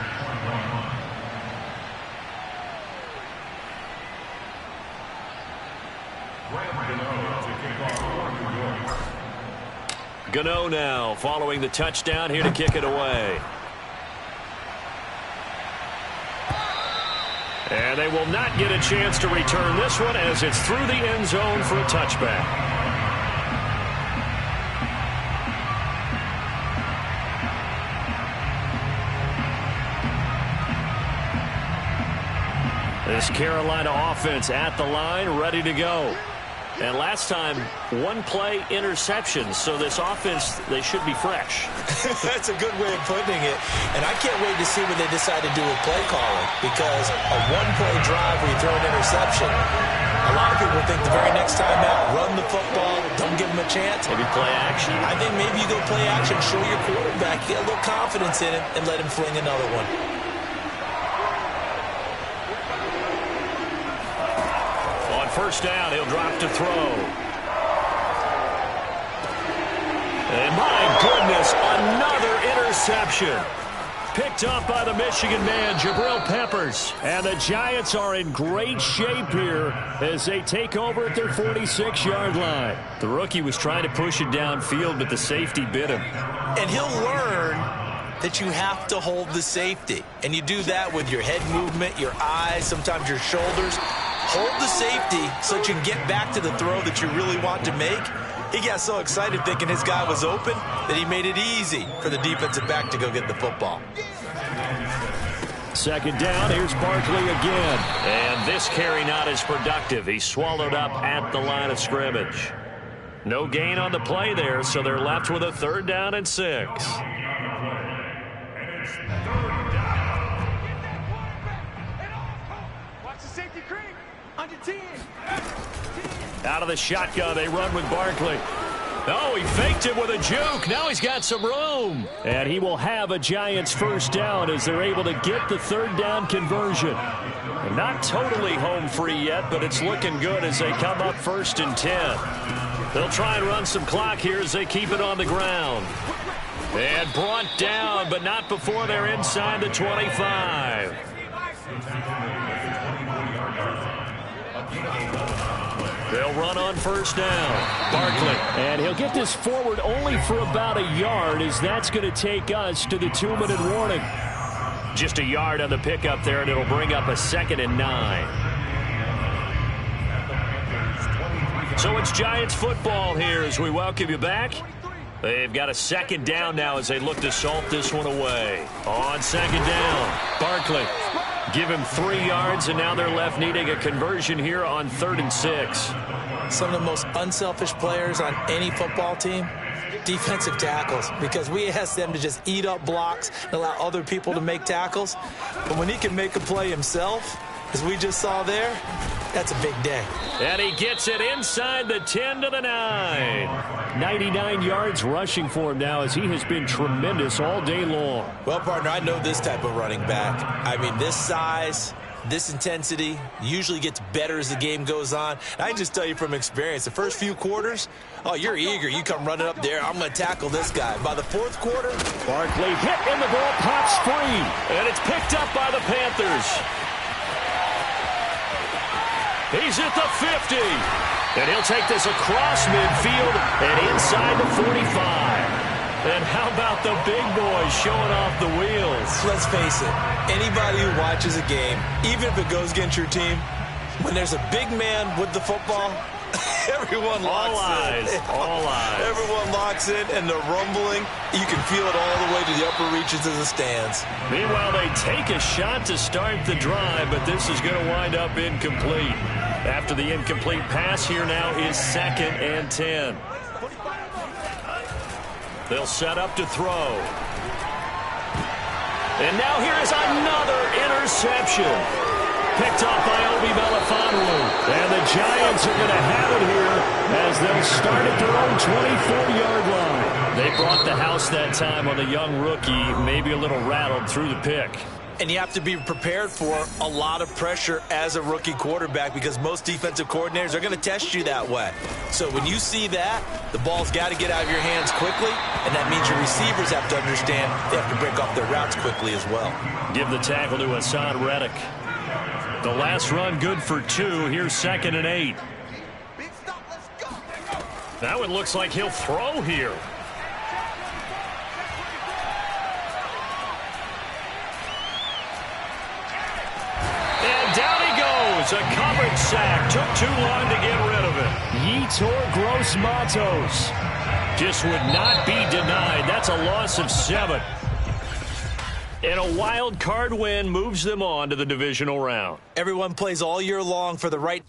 Gano now following the touchdown here to kick it away. And they will not get a chance to return this one as it's through the end zone for a touchback. This Carolina offense at the line, ready to go. And last time, 1-play interception. So this offense, they should be fresh. That's a good way of putting it. And I can't wait to see what they decide to do with play calling, because a 1-play drive where you throw an interception, a lot of people think the very next time out, run the football, don't give them a chance. Maybe play action. I think maybe you go play action, show your quarterback, get a little confidence in him, and let him fling another one. First down, he'll drop to throw. And my goodness, another interception. Picked up by the Michigan man, Jabril Peppers. And the Giants are in great shape here as they take over at their 46-yard line. The rookie was trying to push it downfield, but the safety bit him. And he'll learn that you have to hold the safety. And you do that with your head movement, your eyes, sometimes your shoulders. hold the safety so that you can get back to the throw that you really want to make. He got so excited thinking his guy was open that he made it easy for the defensive back to go get the football. Second down, here's Barkley again. And this carry not as productive. He swallowed up at the line of scrimmage. No gain on the play there, so they're left with a 3rd down and 6. Watch the safety creep. Under 10. Out of the shotgun, they run with Barkley. Oh, he faked it with a juke. Now he's got some room. And he will have a Giants 1st down as they're able to get the 3rd down conversion. And not totally home free yet, but it's looking good as they come up 1st and 10. They'll try and run some clock here as they keep it on the ground. And brought down, but not before they're inside the 25. They'll run on 1st down. Barkley. And he'll get this forward only for about a yard, as that's going to take us to the 2-minute warning. Just a yard on the pickup there, and it'll bring up a 2nd and 9. So it's Giants football here as we welcome you back. They've got a 2nd down now as they look to salt this one away. On 2nd down, Barkley. Give him 3 yards, and now they're left needing a conversion here on 3rd and 6. Some of the most unselfish players on any football team, defensive tackles, because we ask them to just eat up blocks and allow other people to make tackles. But when he can make a play himself, as we just saw there, that's a big day. And he gets it inside the 10 to the 9. 99 yards rushing for him now, as he has been tremendous all day long. Well, partner, I know this type of running back. I mean, this size, this intensity usually gets better as the game goes on. And I can just tell you from experience, the first few quarters, oh, you're eager. You come running up there, I'm going to tackle this guy. By the 4th quarter, Barkley hit, and the ball pops free. And it's picked up by the Panthers. He's at the 50. And he'll take this across midfield and inside the 45. And how about the big boys showing off the wheels? let's face it, anybody who watches a game, even if it goes against your team, when there's a big man with the football, everyone locks in. All eyes. Everyone locks in, and the rumbling, you can feel it all the way to the upper reaches of the stands. Meanwhile, they take a shot to start the drive, but this is going to wind up incomplete. After the incomplete pass, here now is 2nd and 10. They'll set up to throw. And now here is another interception. Picked off by Obi Melifonwu. And the Giants are going to have it here as they'll start at their own 24-yard line. They brought the house that time on the young rookie, maybe a little rattled through the pick. And you have to be prepared for a lot of pressure as a rookie quarterback because most defensive coordinators are going to test you that way. So when you see that, the ball's got to get out of your hands quickly, and that means your receivers have to understand they have to break off their routes quickly as well. Give the tackle to Hassan Reddick. The last run good for 2. Here's 2nd and 8. Now it looks like he'll throw here. A coverage sack. Took too long to get rid of it. Yetur Gross-Matos just would not be denied. That's a loss of 7. And a wild card win moves them on to the divisional round. Everyone plays all year long for the right.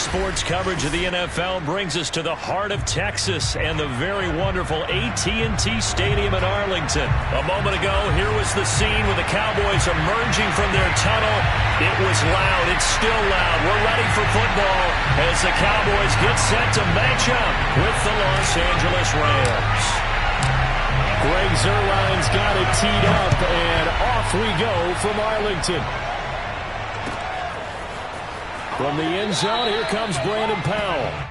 sports coverage of the NFL brings us to the heart of Texas and the very wonderful AT&T Stadium in Arlington. A moment ago, here was the scene with the Cowboys emerging from their tunnel. It was loud. It's still loud. We're ready for football as the Cowboys get set to match up with the Los Angeles Rams. Greg Zuerlein's got it teed up, and off we go from Arlington. From the end zone, here comes Brandon Powell.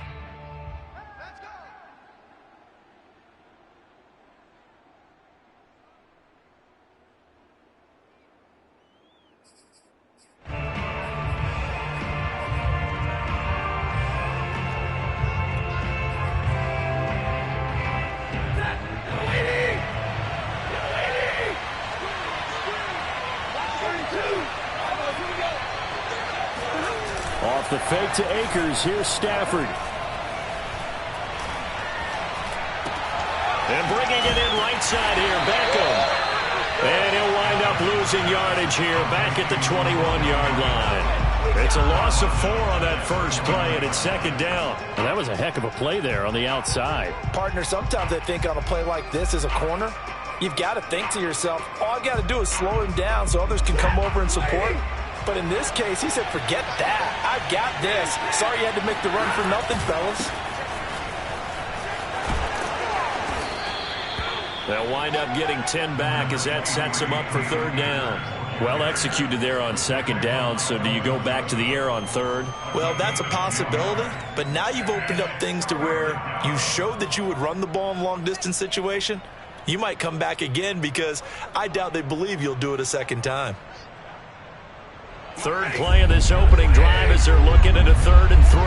Off the fake to Akers. Here's Stafford. And bringing it in right side here, Beckham. And he'll wind up losing yardage here back at the 21-yard line. It's a loss of 4 on that first play, and it's second down. Well, that was a heck of a play there on the outside. Partner, sometimes I think on a play like this as a corner, you've got to think to yourself, all I've got to do is slow him down so others can come over and support. But in this case, he said, forget that. I've got this. Sorry you had to make the run for nothing, fellas. They'll wind up getting 10 back as that sets them up for third down. Well executed there on second down, so do you go back to the air on third? Well, that's a possibility, but now you've opened up things to where you showed that you would run the ball in long-distance situation. You might come back again because I doubt they believe you'll do it a second time. Third play of this opening drive as they're looking at a 3rd and 3.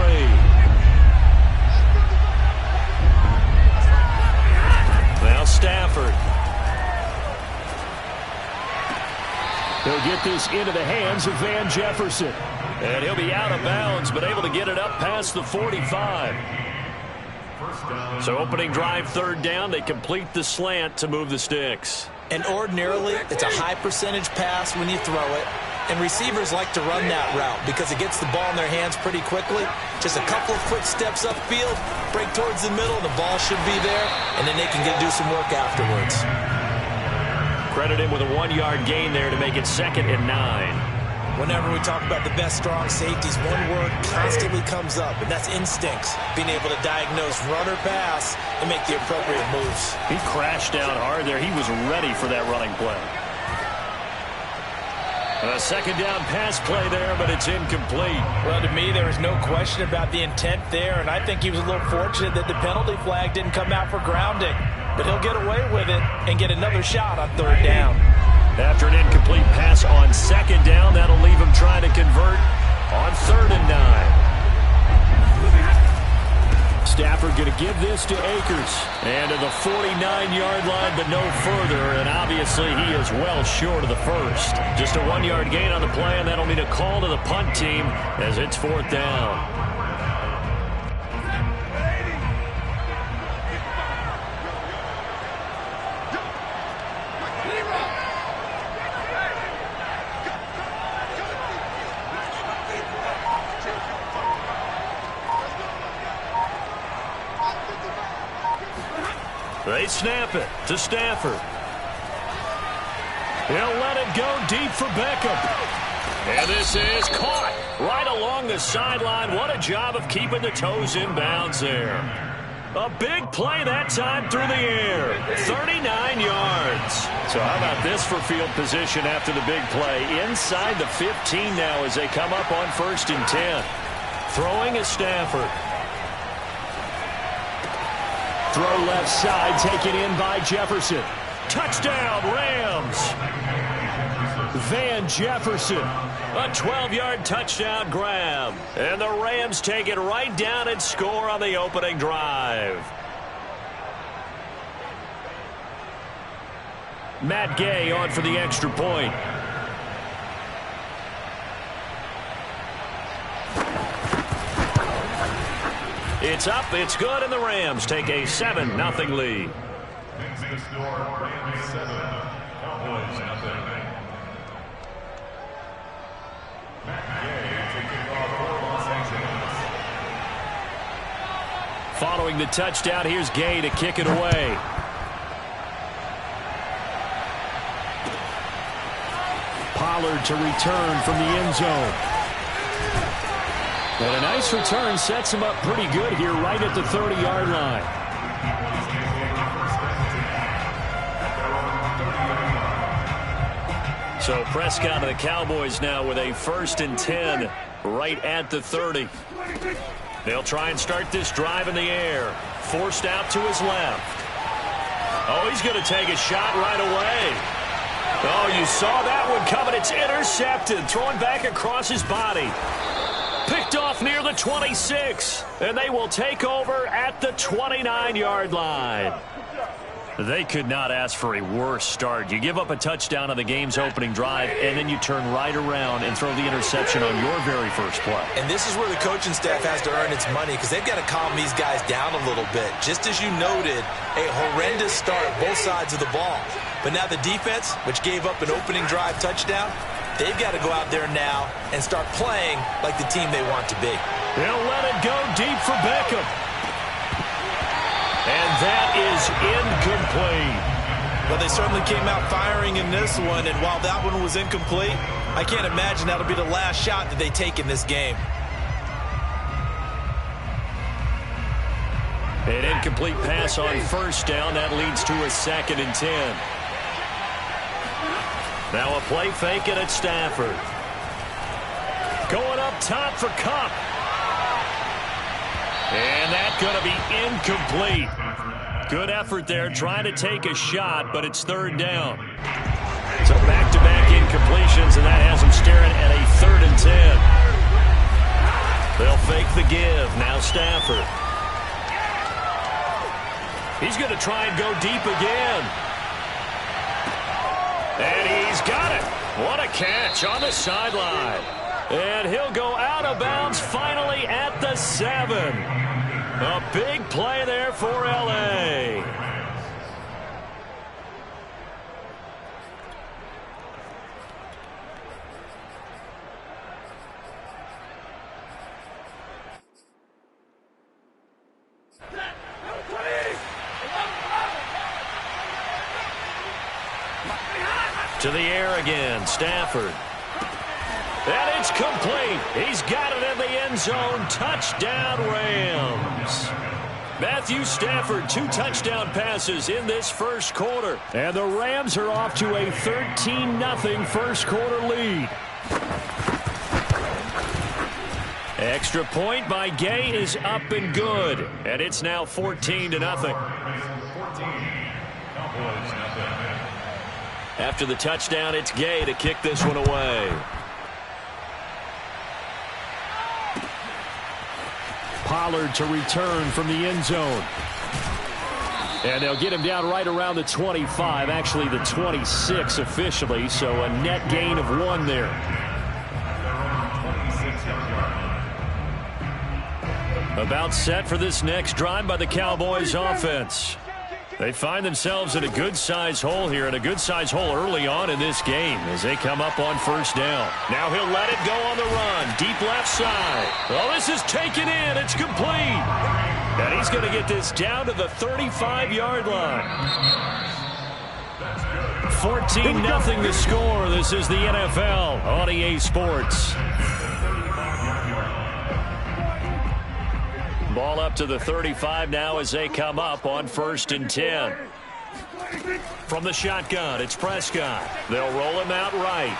Now Stafford. He'll get this into the hands of Van Jefferson. And he'll be out of bounds, but able to get it up past the 45. So opening drive, third down, they complete the slant to move the sticks. And ordinarily, it's a high percentage pass when you throw it. And receivers like to run that route because it gets the ball in their hands pretty quickly. Just a couple of quick steps upfield, break towards the middle, the ball should be there, and then they can do some work afterwards. Credit him with a 1-yard gain there to make it 2nd and 9. Whenever we talk about the best strong safeties, one word constantly comes up, and that's instincts. Being able to diagnose run or pass and make the appropriate moves. He crashed down hard there. He was ready for that running play. A second down pass play there, but it's incomplete. Well, to me, there was no question about the intent there, and I think he was a little fortunate that the penalty flag didn't come out for grounding. But he'll get away with it and get another shot on third down. After an incomplete pass on second down, that'll leave him trying to convert on 3rd and 9. Stafford going to give this to Akers. And to the 49-yard line, but no further. And obviously, he is well short of the first. Just a 1-yard gain on the play, and that'll mean a call to the punt team as it's 4th down. They snap it to Stafford. He'll let it go deep for Beckham. And this is caught right along the sideline. What a job of keeping the toes in bounds there. A big play that time through the air. 39 yards. So how about this for field position after the big play? Inside the 15 now as they come up on 1st and 10. Throwing is Stafford. Throw left side, taken in by Jefferson. Touchdown, Rams. Van Jefferson. A 12-yard touchdown grab. And the Rams take it right down and score on the opening drive. Matt Gay on for the extra point. It's up, it's good, and the Rams take a 7-0 lead. The score, Rams 7, Cowboys 0. Matt Gay taking off for Los Angeles. Following the touchdown, here's Gay to kick it away. Pollard to return from the end zone. And a nice return sets him up pretty good here right at the 30-yard line. So Prescott and the Cowboys now with a 1st and 10 right at the 30. They'll try and start this drive in the air. Forced out to his left. Oh, he's going to take a shot right away. Oh, you saw that one coming. It's intercepted. Thrown back across his body. Picked off near the 26. And they will take over at the 29-yard line. They could not ask for a worse start. You give up a touchdown on the game's opening drive, and then you turn right around and throw the interception on your very first play. And this is where the coaching staff has to earn its money because they've got to calm these guys down a little bit. Just as you noted, a horrendous start both sides of the ball. But now the defense, which gave up an opening drive touchdown, they've got to go out there now and start playing like the team they want to be. They'll let it go deep for Beckham. And that is incomplete. Well, they certainly came out firing in this one, and while that one was incomplete, I can't imagine that'll be the last shot that they take in this game. An incomplete pass on 1st down. That leads to a 2nd and 10. Now a play fake and it's Stafford. Going up top for Kupp. And that's going to be incomplete. Good effort there trying to take a shot, but it's 3rd down. So back-to-back incompletions, and that has them staring at a 3rd and 10. They'll fake the give. Now Stafford. He's going to try and go deep again. And he's got it. What a catch on the sideline. And he'll go out of bounds finally at the 7. A big play there for L.A. To the air again, Stafford. And it's complete. He's got it in the end zone. Touchdown, Rams. Matthew Stafford, 2 touchdown passes in this first quarter. And the Rams are off to a 13-0 first quarter lead. Extra point by Gay is up and good. And it's now 14-0. After the touchdown, it's Gay to kick this one away. Pollard to return from the end zone. And they'll get him down right around the 25, actually the 26 officially, so a net gain of 1 there. About set for this next drive by the Cowboys offense. They find themselves in a good-sized hole here, and a good-sized hole early on in this game as they come up on 1st down. Now he'll let it go on the run, deep left side. Well, this is taken in. It's complete. And he's going to get this down to the 35-yard line. 14-0 the score. This is the NFL on EA Sports. Ball up to the 35 now as they come up on 1st and 10. From the shotgun, it's Prescott. They'll roll him out right.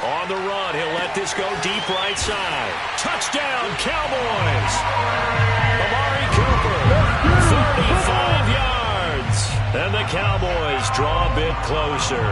On the run, he'll let this go deep right side. Touchdown, Cowboys! Amari Cooper, 35 yards. And the Cowboys draw a bit closer.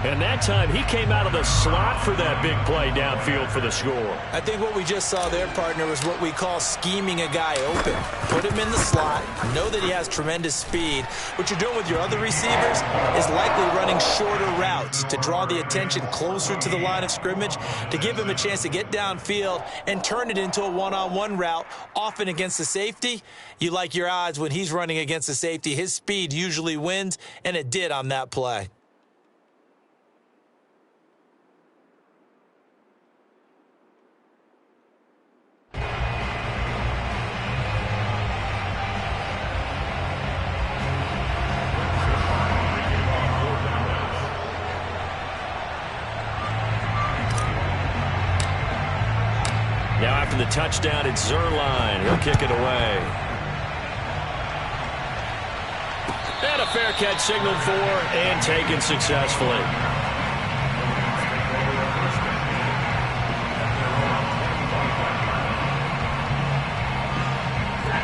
And that time, he came out of the slot for that big play downfield for the score. I think what we just saw there, partner, is what we call scheming a guy open. Put him in the slot, know that he has tremendous speed. What you're doing with your other receivers is likely running shorter routes to draw the attention closer to the line of scrimmage, to give him a chance to get downfield and turn it into a one-on-one route, often against the safety. You like your odds when he's running against the safety. His speed usually wins, and it did on that play. after the touchdown, it's Zuerlein. He'll kick it away. And a fair catch signaled for and taken successfully.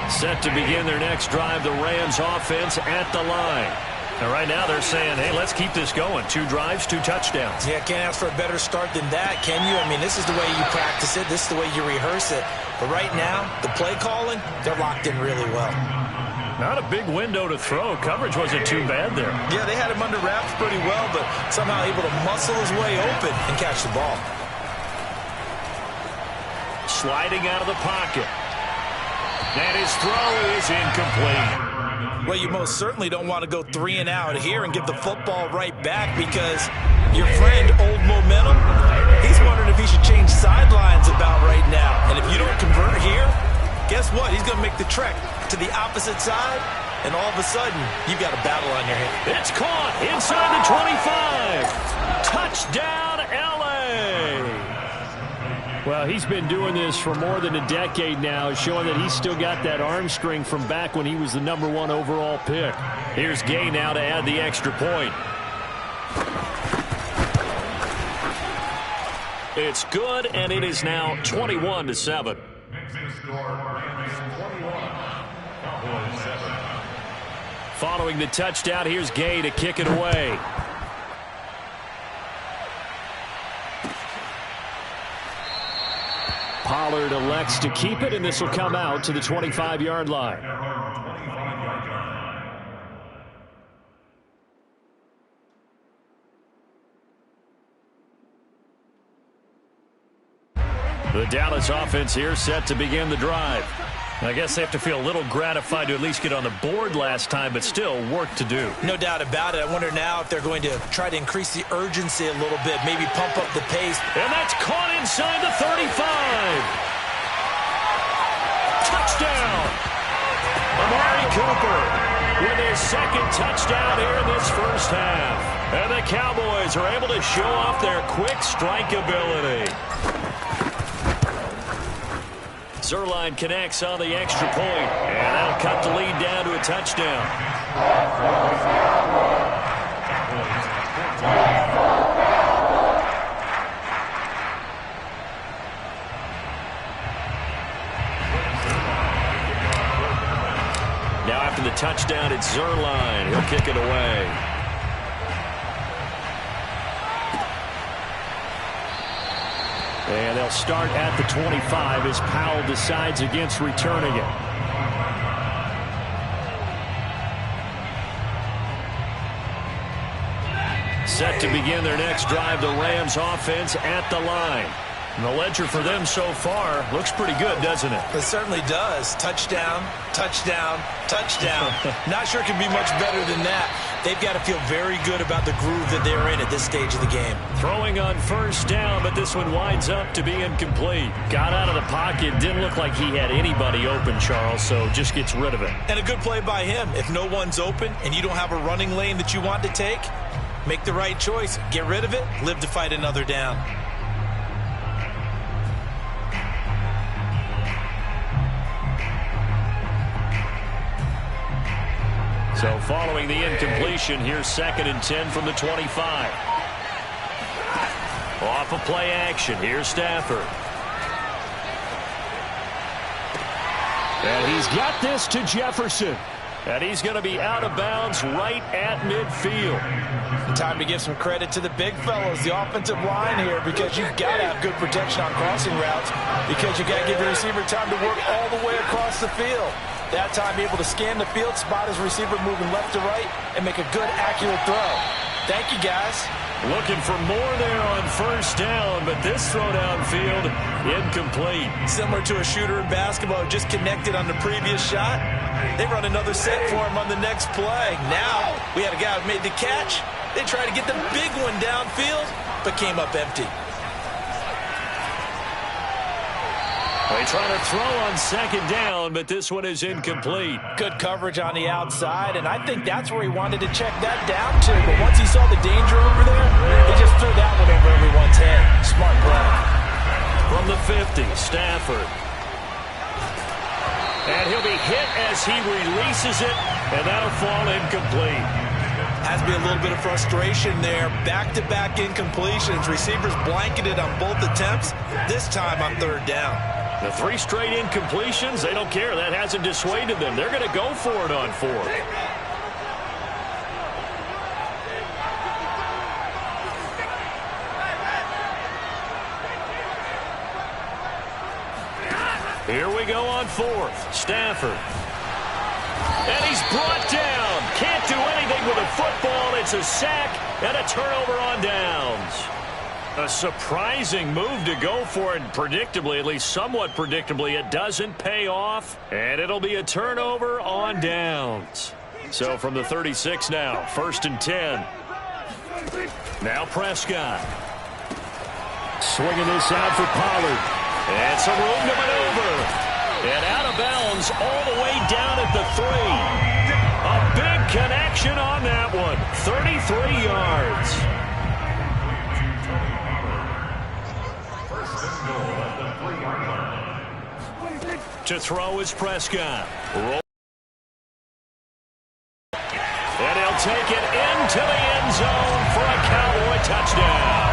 Set to begin their next drive, the Rams offense at the line. And right now they're saying, hey, let's keep this going. 2 drives, 2 touchdowns. Yeah, can't ask for a better start than that, can you? I mean, this is the way you practice it. This is the way you rehearse it. But right now, the play calling, they're locked in really well. Not a big window to throw. Coverage wasn't too bad there. Yeah, they had him under wraps pretty well, but somehow able to muscle his way open and catch the ball. Sliding out of the pocket. And his throw is incomplete. Well, you most certainly don't want to go 3 and out here and give the football right back because your friend, Old Momentum, he's wondering if he should change sidelines about right now. And if you don't convert here, guess what? He's going to make the trek to the opposite side, and all of a sudden, you've got a battle on your hands. It's caught inside the 25. Touchdown, L.A. Well, he's been doing this for more than a decade now, showing that he's still got that arm strength from back when he was the #1 overall pick. Here's Gay now to add the extra point. It's good, and it is now 21-7. Following the touchdown, here's Gay to kick it away. Pollard elects to keep it, and this will come out to the 25-yard line. The Dallas offense here set to begin the drive. I guess they have to feel a little gratified to at least get on the board last time, but still work to do. No doubt about it. I wonder now if they're going to try to increase the urgency a little bit, maybe pump up the pace. And that's caught inside the 35. Touchdown! Amari Cooper with his 2nd touchdown here in this first half. And the Cowboys are able to show off their quick strike ability. Zuerlein connects on the extra point, and that'll cut the lead down to a touchdown. Now after the touchdown, it's Zuerlein. He'll kick it away. And they'll start at the 25 as Powell decides against returning it. Set to begin their next drive, the Rams offense at the line. And the ledger for them so far looks pretty good, doesn't it? It certainly does. Touchdown, touchdown, touchdown. Not sure it can be much better than that. They've got to feel very good about the groove that they're in at this stage of the game. Throwing on first down, but this one winds up to be incomplete. Got out of the pocket. Didn't look like he had anybody open, Charles, so just gets rid of it. And a good play by him. If no one's open and you don't have a running lane that you want to take, make the right choice. Get rid of it. Live to fight another down. So following the incompletion, here's 2nd and 10 from the 25. Off of play action, here's Stafford. And he's got this to Jefferson. And he's going to be out of bounds right at midfield. Time to give some credit to the big fellows, the offensive line here, because you've got to have good protection on crossing routes, because you've got to give the receiver time to work all the way across the field. That time, be able to scan the field, spot his receiver moving left to right, and make a good, accurate throw. Thank you, guys. Looking for more there on first down, but this throw downfield, incomplete. Similar to a shooter in basketball who just connected on the previous shot. They run another set for him on the next play. Now, we had a guy who made the catch. They tried to get the big one downfield, but came up empty. They try to throw on 2nd down, but this one is incomplete. Good coverage on the outside, and I think that's where he wanted to check that down to. But once he saw the danger over there, he just threw that one over everyone's head. Smart play. From the 50, Stafford. And he'll be hit as he releases it, and that'll fall incomplete. Has to be a little bit of frustration there. Back-to-back incompletions. Receivers blanketed on both attempts, this time on third down. The 3 straight incompletions, they don't care. That hasn't dissuaded them. They're going to go for it on 4th. Here we go on 4th. Stafford. And he's brought down. Can't do anything with a football. It's a sack and a turnover on downs. A surprising move to go for it. Predictably, at least somewhat predictably, it doesn't pay off. And it'll be a turnover on downs. So from the 36 now, 1st and 10. Now Prescott. Swinging this out for Pollard. And some room to maneuver. And out of bounds all the way down at the 3. A big connection on that one. 33 yards. To throw is Prescott. Roll. And he'll take it into the end zone for a Cowboy touchdown.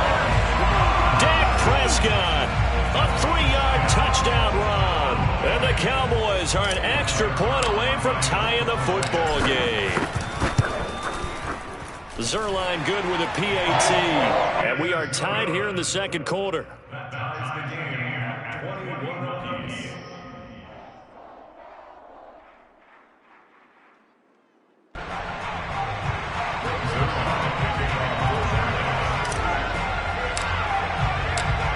Dak Prescott, a 3-yard touchdown run. And the Cowboys are an extra point away from tying the football game. Zerline good with a PAT. And we are tied here in the second quarter. That ties the game at 21 apiece.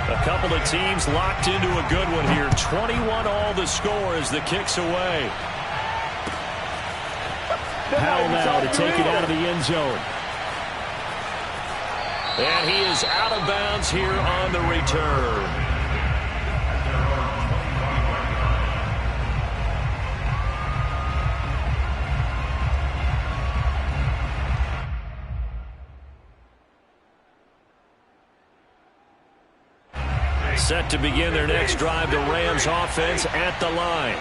A couple of teams locked into a good one here. 21 all the score as the kick's away. Powell now to take it out of the end zone. And he is out of bounds here on the return. Set to begin their next drive, the Rams offense at the line.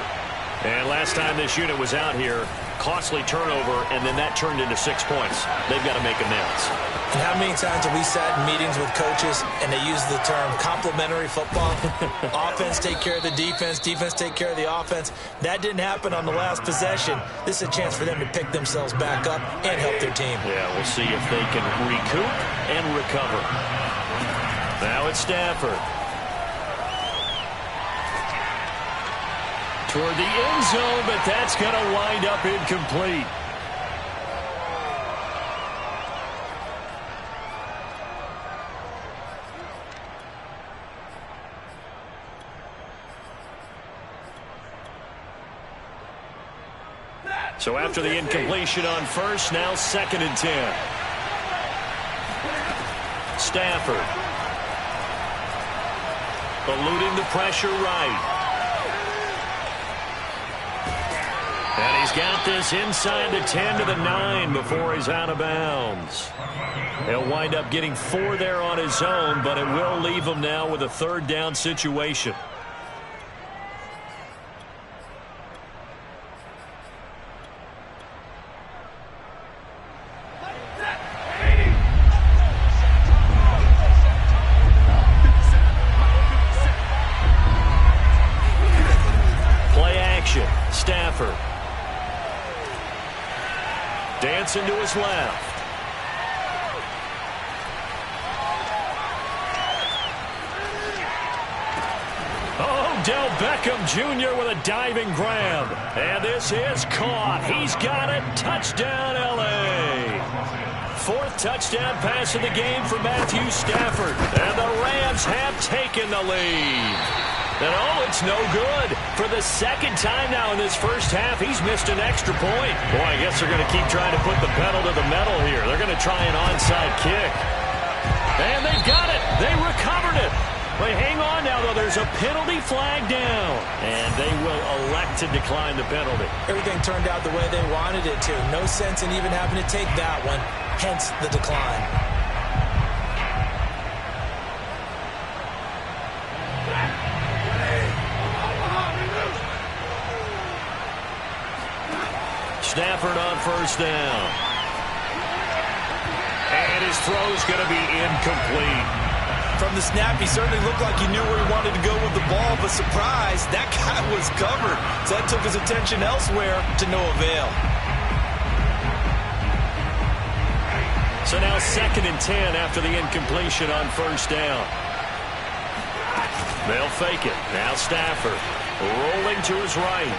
And last time this unit was out here, costly turnover, and then that turned into 6 points. They've got to make amends. And how many times have we sat in meetings with coaches and they use the term complementary football? Offense take care of the defense, defense take care of the offense. That didn't happen on the last possession. This is a chance for them to pick themselves back up and help their team. Yeah, we'll see if they can recoup and recover. Now it's Stafford. Toward the end zone, but that's going to wind up incomplete. So after the incompletion on first, now 2nd and 10. Stafford. Eluding the pressure right. And he's got this inside the 10 to the 9 before he's out of bounds. He'll wind up getting 4 there on his own, but it will leave him now with a 3rd down situation. Play action. Stafford. Dancing to his left. Odell Beckham Jr. with a diving grab. And this is caught. He's got it. Touchdown, L.A. 4th touchdown pass of the game for Matthew Stafford. And the Rams have taken the lead. And oh, it's no good. For the 2nd time now in this first half, he's missed an extra point. Boy, I guess they're going to keep trying to put the pedal to the metal here. They're going to try an onside kick. And they've got it. They recovered it. But hang on now, though. There's a penalty flag down. And they will elect to decline the penalty. Everything turned out the way they wanted it to. No sense in even having to take that one. Hence the decline. Stafford on first down. And his throw's going to be incomplete. From the snap, he certainly looked like he knew where he wanted to go with the ball, but surprise, that guy was covered. So that took his attention elsewhere to no avail. So now 2nd and 10 after the incompletion on first down. They'll fake it. Now Stafford rolling to his right.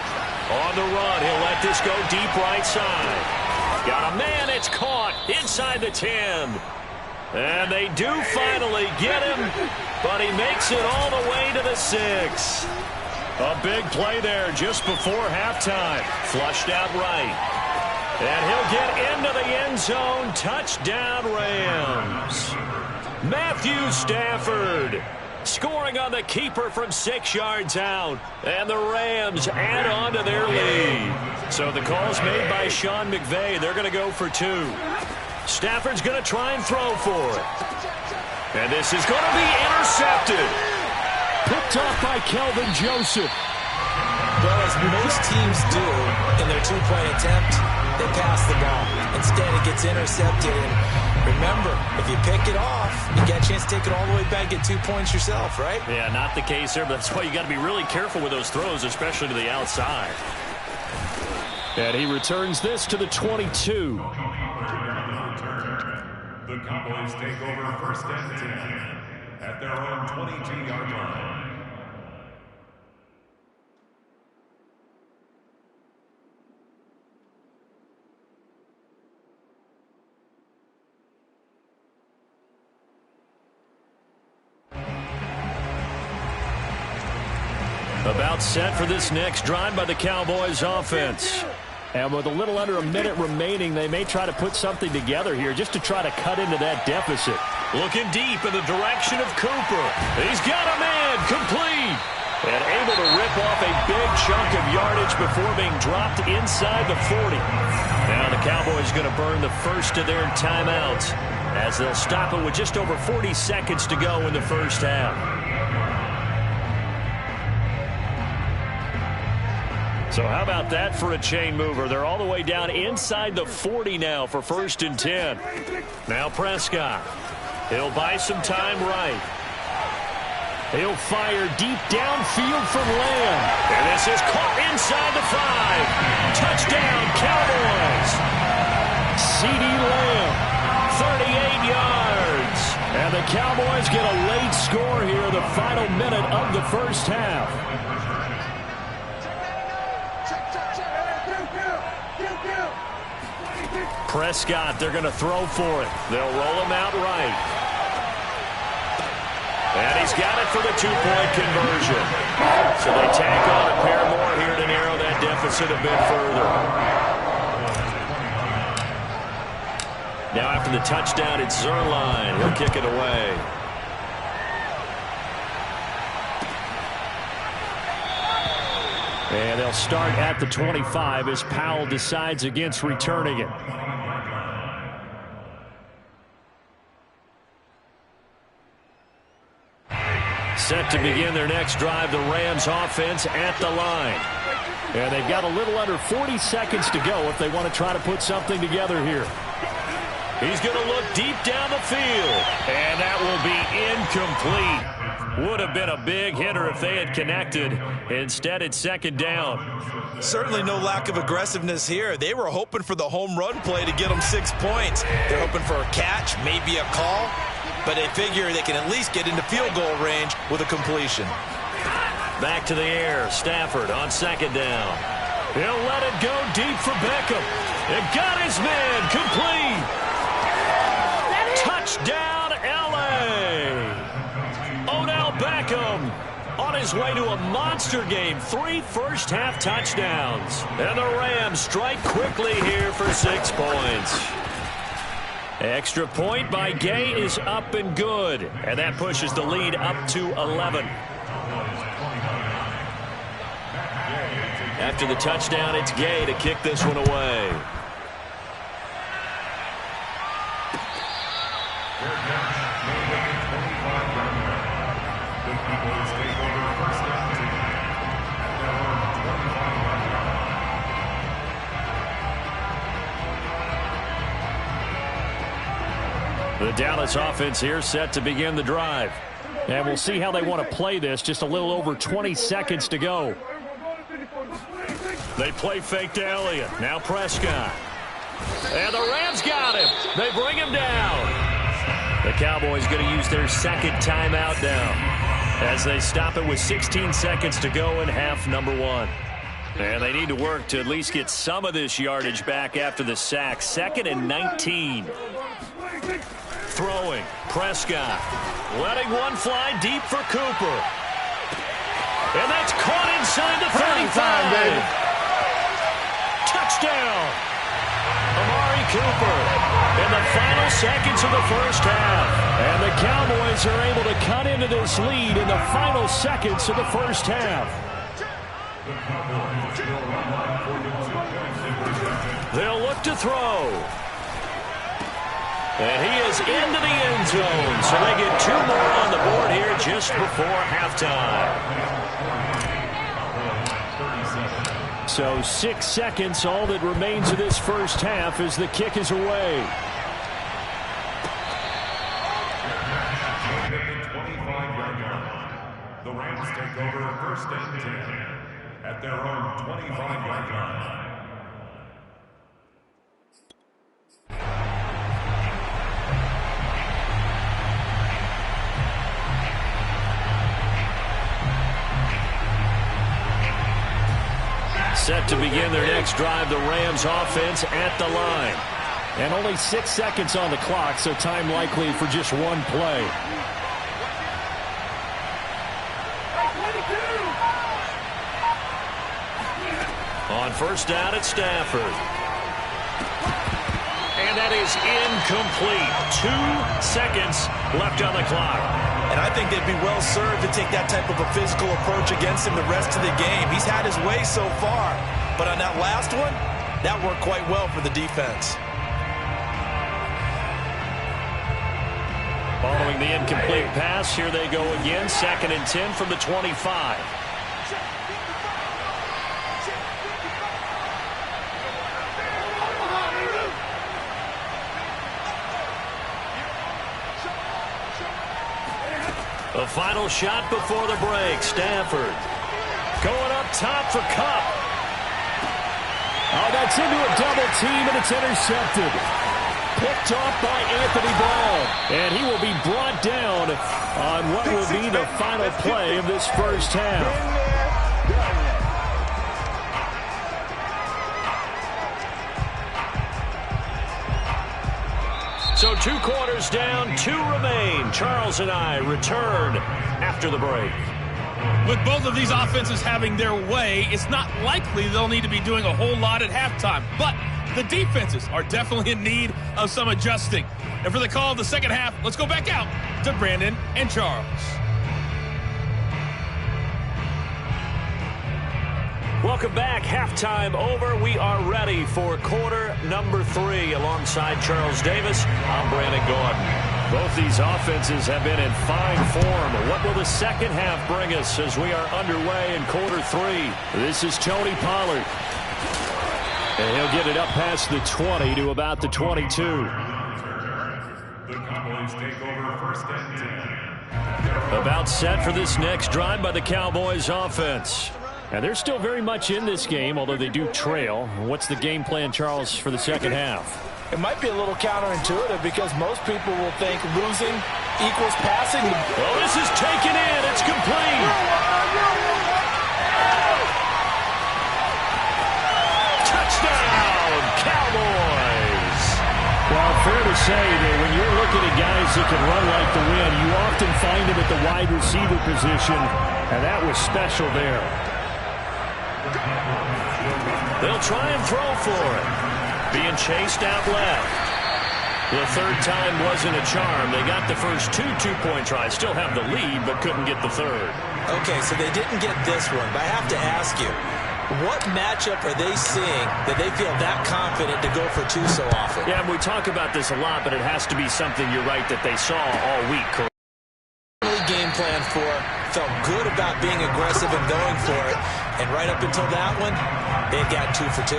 On the run, he'll let this go deep right side. Got a man, it's caught inside the 10. And they do finally get him, but he makes it all the way to the 6. A big play there just before halftime. Flushed out right. And he'll get into the end zone. Touchdown, Rams. Matthew Stafford scoring on the keeper from 6 yards out. And the Rams add on to their lead. So the call's made by Sean McVay. They're going to go for 2. Stafford's going to try and throw for it. And this is going to be intercepted. Picked off by Kelvin Joseph. Well, as most teams do in their 2-point attempt, they pass the ball. Instead, it gets intercepted. And remember, if you pick it off, you get a chance to take it all the way back, get 2 points yourself, right? Yeah, not the case there, but that's why you got to be really careful with those throws, especially to the outside. And he returns this to the 22. The Cowboys take over 1st and 10 at their own 22-yard line. About set for this next drive by the Cowboys offense. And with a little under a minute remaining, they may try to put something together here just to try to cut into that deficit. Looking deep in the direction of Cooper. He's got a man, complete. And able to rip off a big chunk of yardage before being dropped inside the 40. Now the Cowboys going to burn the first of their timeouts as they'll stop it with just over 40 seconds to go in the first half. So how about that for a chain mover? They're all the way down inside the 40 now for 1st and 10. Now Prescott. He'll buy some time right. He'll fire deep downfield from Lamb. And this is caught inside the 5. Touchdown, Cowboys. CeeDee Lamb, 38 yards. And the Cowboys get a late score here, the final minute of the first half. Prescott, they're going to throw for it. They'll roll him out right. And he's got it for the 2-point conversion. So they tack on a pair more here to narrow that deficit a bit further. Now after the touchdown, it's Zerline. He'll kick it away. And they'll start at the 25 as Powell decides against returning it. Set to begin their next drive, the Rams offense at the line. And they've got a little under 40 seconds to go if they want to try to put something together here. He's going to look deep down the field. And that will be incomplete. Would have been a big hitter if they had connected. Instead, it's 2nd down. Certainly no lack of aggressiveness here. They were hoping for the home run play to get them 6 points. They're hoping for a catch, maybe a call. But they figure they can at least get into field goal range with a completion. Back to the air. Stafford on 2nd down. He'll let it go deep for Beckham. It got his man complete. Touchdown, L.A. Odell Beckham on his way to a monster game. 3 first-half touchdowns. And the Rams strike quickly here for 6 points. Extra point by Gay is up and good. And that pushes the lead up to 11. After the touchdown, it's Gay to kick this one away. The Dallas offense here set to begin the drive. And we'll see how they want to play this. Just a little over 20 seconds to go. They play fake to Elliott. Now Prescott. And the Rams got him. They bring him down. The Cowboys going to use their second timeout now as they stop it with 16 seconds to go in half number 1. And they need to work to at least get some of this yardage back after the sack. 2nd and 19. Throwing. Prescott. Letting one fly deep for Cooper. And that's caught inside the 35. Baby. Touchdown. Amari Cooper in the final seconds of the first half. And the Cowboys are able to cut into this lead in the final seconds of the first half. They'll look to throw. And he is into the end zone. So they get 2 more on the board here just before halftime. So 6 seconds, all that remains of this first half as the kick is away. The Rams take over 1st and 10 at their own 25-yard line. Set to begin their next drive, the Rams offense at the line. And only 6 seconds on the clock, so time likely for just one play. On first down at Stafford. And that is incomplete. 2 seconds left on the clock. And I think they'd be well served to take that type of a physical approach against him the rest of the game. He's had his way so far. But on that last one, that worked quite well for the defense. Following the incomplete pass, here they go again. 2nd and 10 from the 25. The final shot before the break. Stafford going up top for Kupp. Oh, that's into a double team, and it's intercepted. Picked off by Anthony Ball. And he will be brought down on what will be the final play of this first half. So 2 quarters down, 2 remain. Charles and I return after the break. With both of these offenses having their way, it's not likely they'll need to be doing a whole lot at halftime. But the defenses are definitely in need of some adjusting. And for the call of the second half, let's go back out to Brandon and Charles. Welcome back. Halftime over. We are ready for quarter number 3. Alongside Charles Davis, I'm Brandon Gordon. Both these offenses have been in fine form. What will the second half bring us as we are underway in quarter 3? This is Tony Pollard. And he'll get it up past the 20 to about the 22. The Cowboys take over 1st and 10. About set for this next drive by the Cowboys offense. And they're still very much in this game, although they do trail. What's the game plan, Charles, for the second half? It might be a little counterintuitive because most people will think losing equals passing. Well, this is taken in. It's complete. Touchdown, Cowboys. Well, fair to say that when you're looking at guys that can run like the wind, you often find them at the wide receiver position, and that was special there. They'll try and throw for it. Being chased out left. The third time wasn't a charm. They got the first 2 two-point tries. Still have the lead, but couldn't get the third. Okay, so they didn't get this one, but I have to ask you, what matchup are they seeing that they feel that confident to go for 2 so often? Yeah, we talk about this a lot, but it has to be something, you're right, that they saw all week. Game plan for, felt good about being aggressive and going for it, and right up until that one, they've got 2 for 2.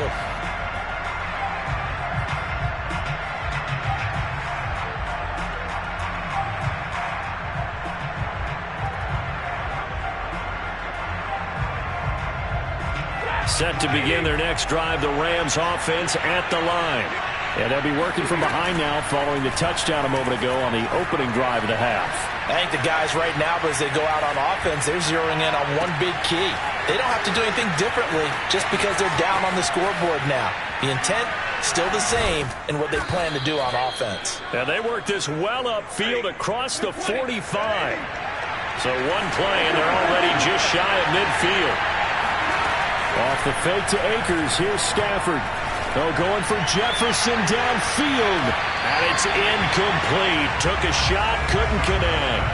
set to begin their next drive. The Rams offense at the line. And they'll be working from behind now following the touchdown a moment ago on the opening drive of the half. I think the guys right now, as they go out on offense, they're zeroing in on one big key. They don't have to do anything differently just because they're down on the scoreboard now. The intent, still the same in what they plan to do on offense. And they work this well upfield across the 45. So one play, and they're already just shy of midfield. Off the fake to Akers, here's Stafford. Oh, going for Jefferson downfield. And it's incomplete. Took a shot, couldn't connect.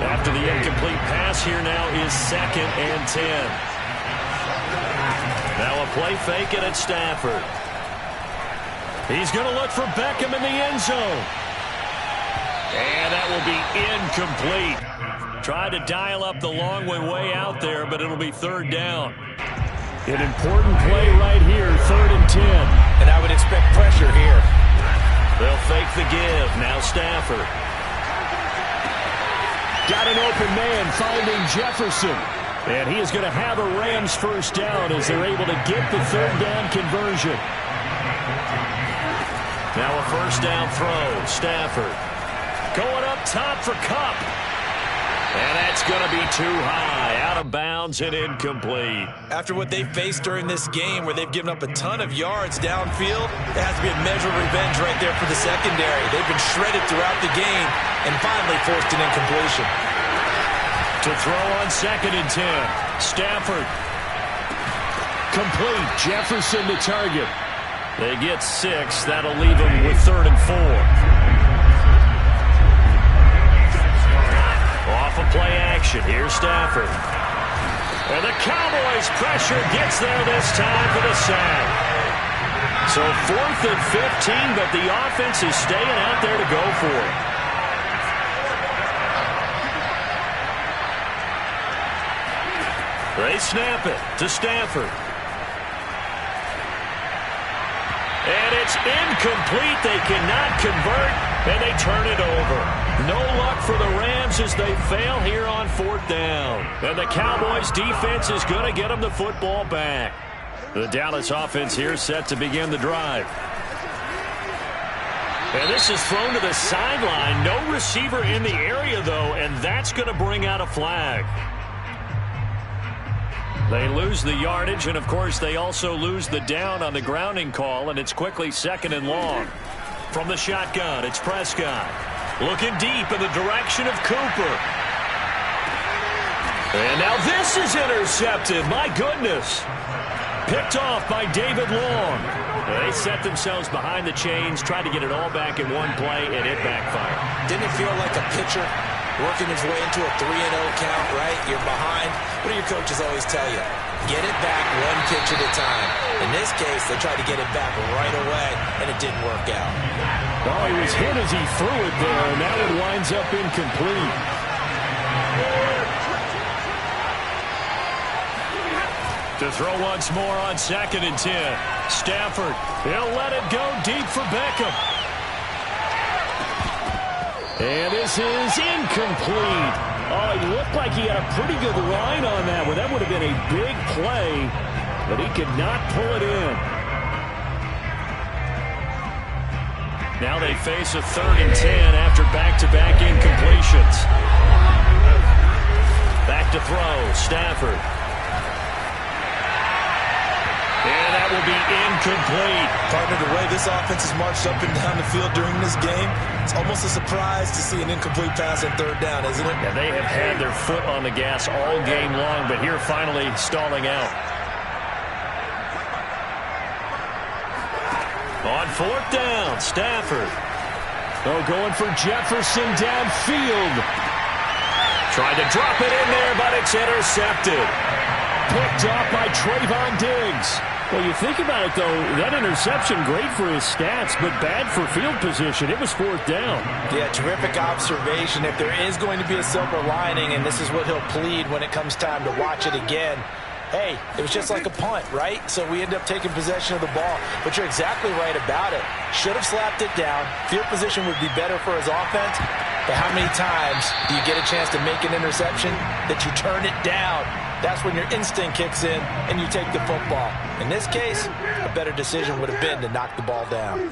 After the incomplete pass, here now is 2nd and 10. Now a play fake it at Stafford. He's going to look for Beckham in the end zone. And that will be incomplete. Tried to dial up the long way out there, but it'll be 3rd down. An important play right here, 3rd and 10. And I would expect pressure here. They'll fake the give. Now Stafford. Got an open man finding Jefferson. And he is going to have a Rams first down as they're able to get the 3rd down conversion. Now a first down throw. Stafford going up top for Kupp. And that's going to be too high. Out of bounds and incomplete. After what they faced during this game where they've given up a ton of yards downfield, there has to be a measure of revenge right there for the secondary. They've been shredded throughout the game and finally forced an incompletion. To throw on 2nd and 10. Stafford. Complete. Jefferson to target. They get 6. That'll leave them with 3rd and 4. Off of play action. Here's Stafford. And the Cowboys pressure gets there this time for the sack. So 4th and 15, but the offense is staying out there to go for it. They snap it to Stafford. And it's incomplete. They cannot convert, and they turn it over. No luck for the Rams as they fail here on 4th down. And the Cowboys defense is going to get them the football back. The Dallas offense here set to begin the drive. And this is thrown to the sideline. No receiver in the area, though, and that's going to bring out a flag. They lose the yardage, and, of course, they also lose the down on the grounding call, and it's quickly 2nd and long. From the shotgun, it's Prescott. Looking deep in the direction of Cooper. And now this is intercepted. My goodness. Picked off by David Long. They set themselves behind the chains, tried to get it all back in one play, and it backfired. Didn't it feel like a pitcher working his way into a 3-0 count, right? You're behind. What do your coaches always tell you? Get it back one pitch at a time. In this case, they tried to get it back right away, and it didn't work out. Oh, he was hit as he threw it there, and that one winds up incomplete. To throw once more on 2nd and 10. Stafford, he'll let it go deep for Beckham. And this is incomplete. Oh, he looked like he had a pretty good line on that one. That would have been a big play, but he could not pull it in. Now they face a 3rd and 10 after back-to-back incompletions. Back to throw, Stafford. And that will be incomplete. Partner, the way this offense has marched up and down the field during this game, it's almost a surprise to see an incomplete pass on 3rd down, isn't it? Yeah, they have had their foot on the gas all game long, but here finally stalling out. On 4th down, Stafford. Oh, going for Jefferson downfield. Tried to drop it in there, but it's intercepted. Picked off by Trayvon Diggs. Well, you think about it, though, that interception, great for his stats, but bad for field position. It was 4th down. Yeah, terrific observation. If there is going to be a silver lining, and this is what he'll plead when it comes time to watch it again, hey, it was just like a punt, right? So we end up taking possession of the ball. But you're exactly right about it. Should have slapped it down. Field position would be better for his offense. But how many times do you get a chance to make an interception that you turn it down that's when your instinct kicks in and you take the football. In this case, a better decision would have been to knock the ball down.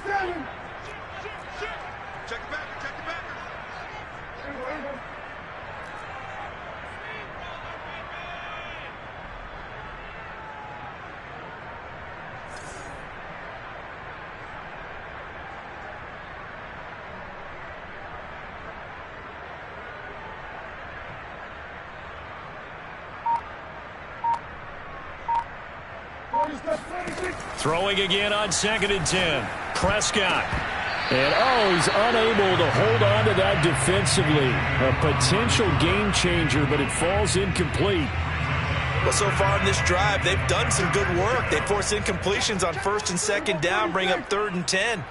Throwing again on 2nd and 10. Prescott. And, he's unable to hold on to that defensively. A potential game changer, but it falls incomplete. Well, so far in this drive, they've done some good work. They force incompletions on 1st and 2nd down, bring up 3rd and 10.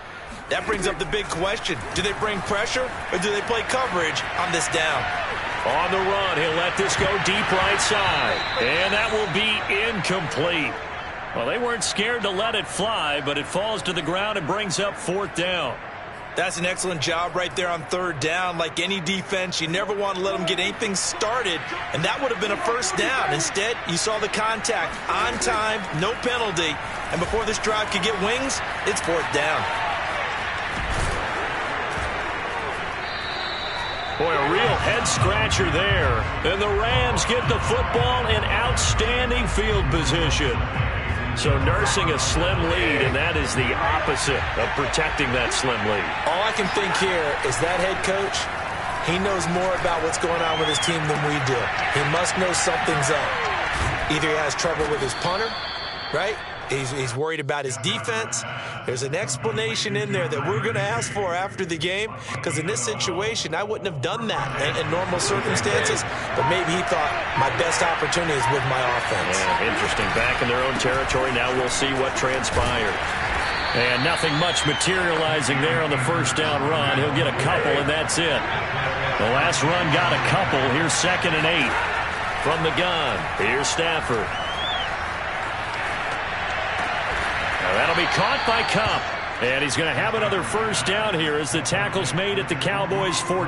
That brings up the big question. Do they bring pressure or do they play coverage on this down? On the run, he'll let this go deep right side. And that will be incomplete. Well, they weren't scared to let it fly, but it falls to the ground and brings up 4th down. That's an excellent job right there on 3rd down. Like any defense, you never want to let them get anything started, and that would have been a 1st down. Instead, you saw the contact on time, no penalty, and before this drive could get wings, it's 4th down. Boy, a real head-scratcher there. And the Rams get the football in outstanding field position. So nursing a slim lead, and that is the opposite of protecting that slim lead. All I can think here is that head coach, he knows more about what's going on with his team than we do. He must know something's up. Either he has trouble with his punter, right? He's worried about his defense. There's an explanation in there that we're going to ask for after the game, because in this situation, I wouldn't have done that in normal circumstances, but maybe he thought my best opportunity is with my offense. Yeah, interesting. Back in their own territory. Now we'll see what transpired. And nothing much materializing there on the 1st down run. He'll get a couple, and that's it. The last run got a couple. Here's 2nd and 8 from the gun. Here's Stafford. That'll be caught by Cup. And he's going to have another 1st down here as the tackle's made at the Cowboys' 14.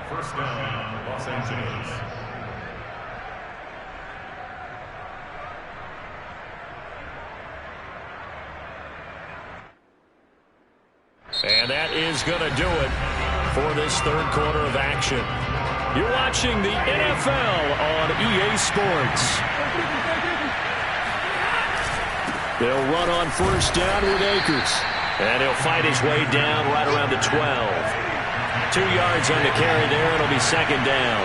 1st down, Los Angeles. And that is going to do it for this 3rd quarter of action. You're watching the NFL on EA Sports. They'll run on 1st down with Akers. And he'll fight his way down right around the 12. 2 yards on the carry there. It'll be 2nd down.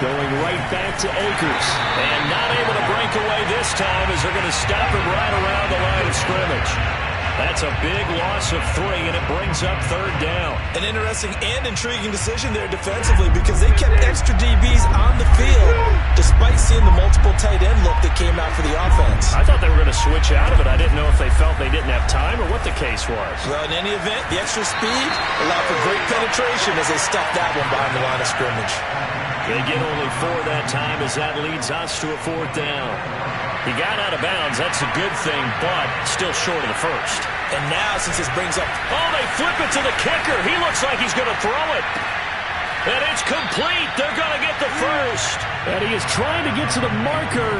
Going right back to Akers. And not able to break away this time as they're going to stop him right around the line of scrimmage. That's a big loss of 3, and it brings up 3rd down. An interesting and intriguing decision there defensively, because they kept extra DBs on the field despite seeing the multiple tight end look that came out for the offense. I thought they were going to switch out of it. I didn't know if they felt they didn't have time or what the case was. Well, in any event, the extra speed allowed for great penetration as they stuffed that one behind the line of scrimmage. They get only 4 that time as that leads us to a 4th down. He got out of bounds. That's a good thing, but still short of the 1st. And now, since this brings up... Oh, they flip it to the kicker. He looks like he's going to throw it. And it's complete. They're going to get the 1st. And he is trying to get to the marker.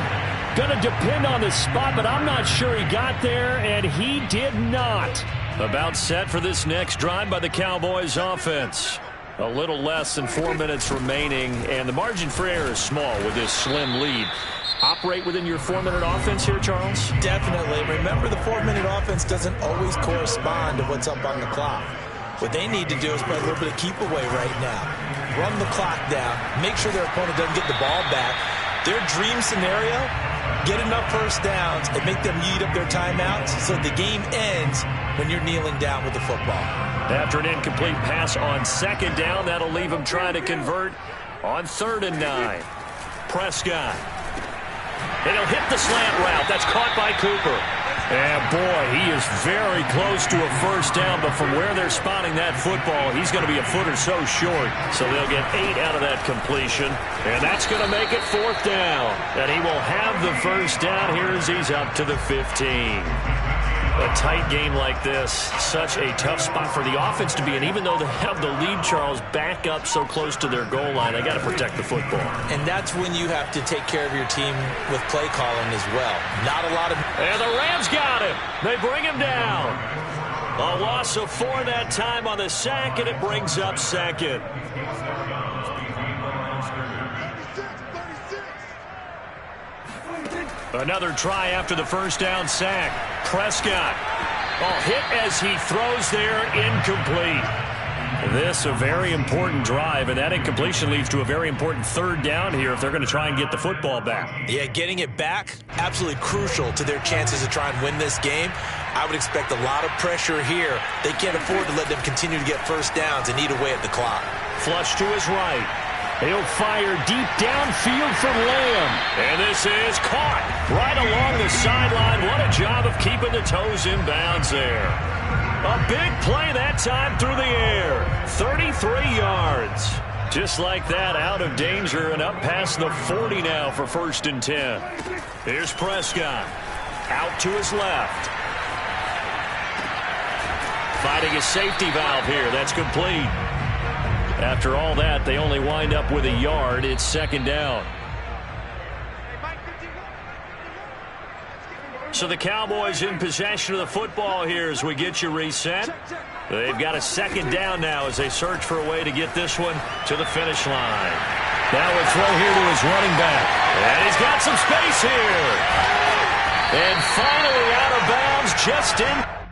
Going to depend on the spot, but I'm not sure he got there, and he did not. About set for this next drive by the Cowboys offense. A little less than 4 minutes remaining, and the margin for error is small with this slim lead. Operate within your 4-minute offense here, Charles? Definitely. Remember, the 4-minute offense doesn't always correspond to what's up on the clock. What they need to do is play a little bit of keep away right now. Run the clock down. Make sure their opponent doesn't get the ball back. Their dream scenario, get enough 1st downs and make them eat up their timeouts so the game ends when you're kneeling down with the football. After an incomplete pass on 2nd down, that'll leave them trying to convert on 3rd and 9. Prescott. And he'll hit the slant route. That's caught by Cooper. And, boy, he is very close to a 1st down, but from where they're spotting that football, he's going to be a foot or so short. So they'll get 8 out of that completion, and that's going to make it 4th down. And he will have the 1st down here as he's up to the 15. A tight game like this, such a tough spot for the offense to be in. Even though they have the lead, Charles, back up so close to their goal line, they got to protect the football. And that's when you have to take care of your team with play calling as well. Not a lot of... And the Rams got him. They bring him down. A loss of 4 that time on the sack, and it brings up second. Another try after the first down sack. Prescott. Hit as he throws there, incomplete. This a very important drive, and that incompletion leads to a very important third down here if they're going to try and get the football back. Yeah, getting it back, absolutely crucial to their chances to try and win this game. I would expect a lot of pressure here. They can't afford to let them continue to get first downs and eat away at the clock. Flush to his right. He'll fire deep downfield from Lamb. And this is caught right along the sideline. What a job of keeping the toes in bounds there. A big play that time through the air. 33 yards. Just like that, out of danger and up past the 40 now for 1st and 10. Here's Prescott. Out to his left. Fighting a safety valve here. That's complete. After all that, they only wind up with a yard. It's 2nd down. So the Cowboys in possession of the football here as we get you reset. They've got a 2nd down now as they search for a way to get this one to the finish line. Now a throw here to his running back. And he's got some space here. And finally out of bounds just in.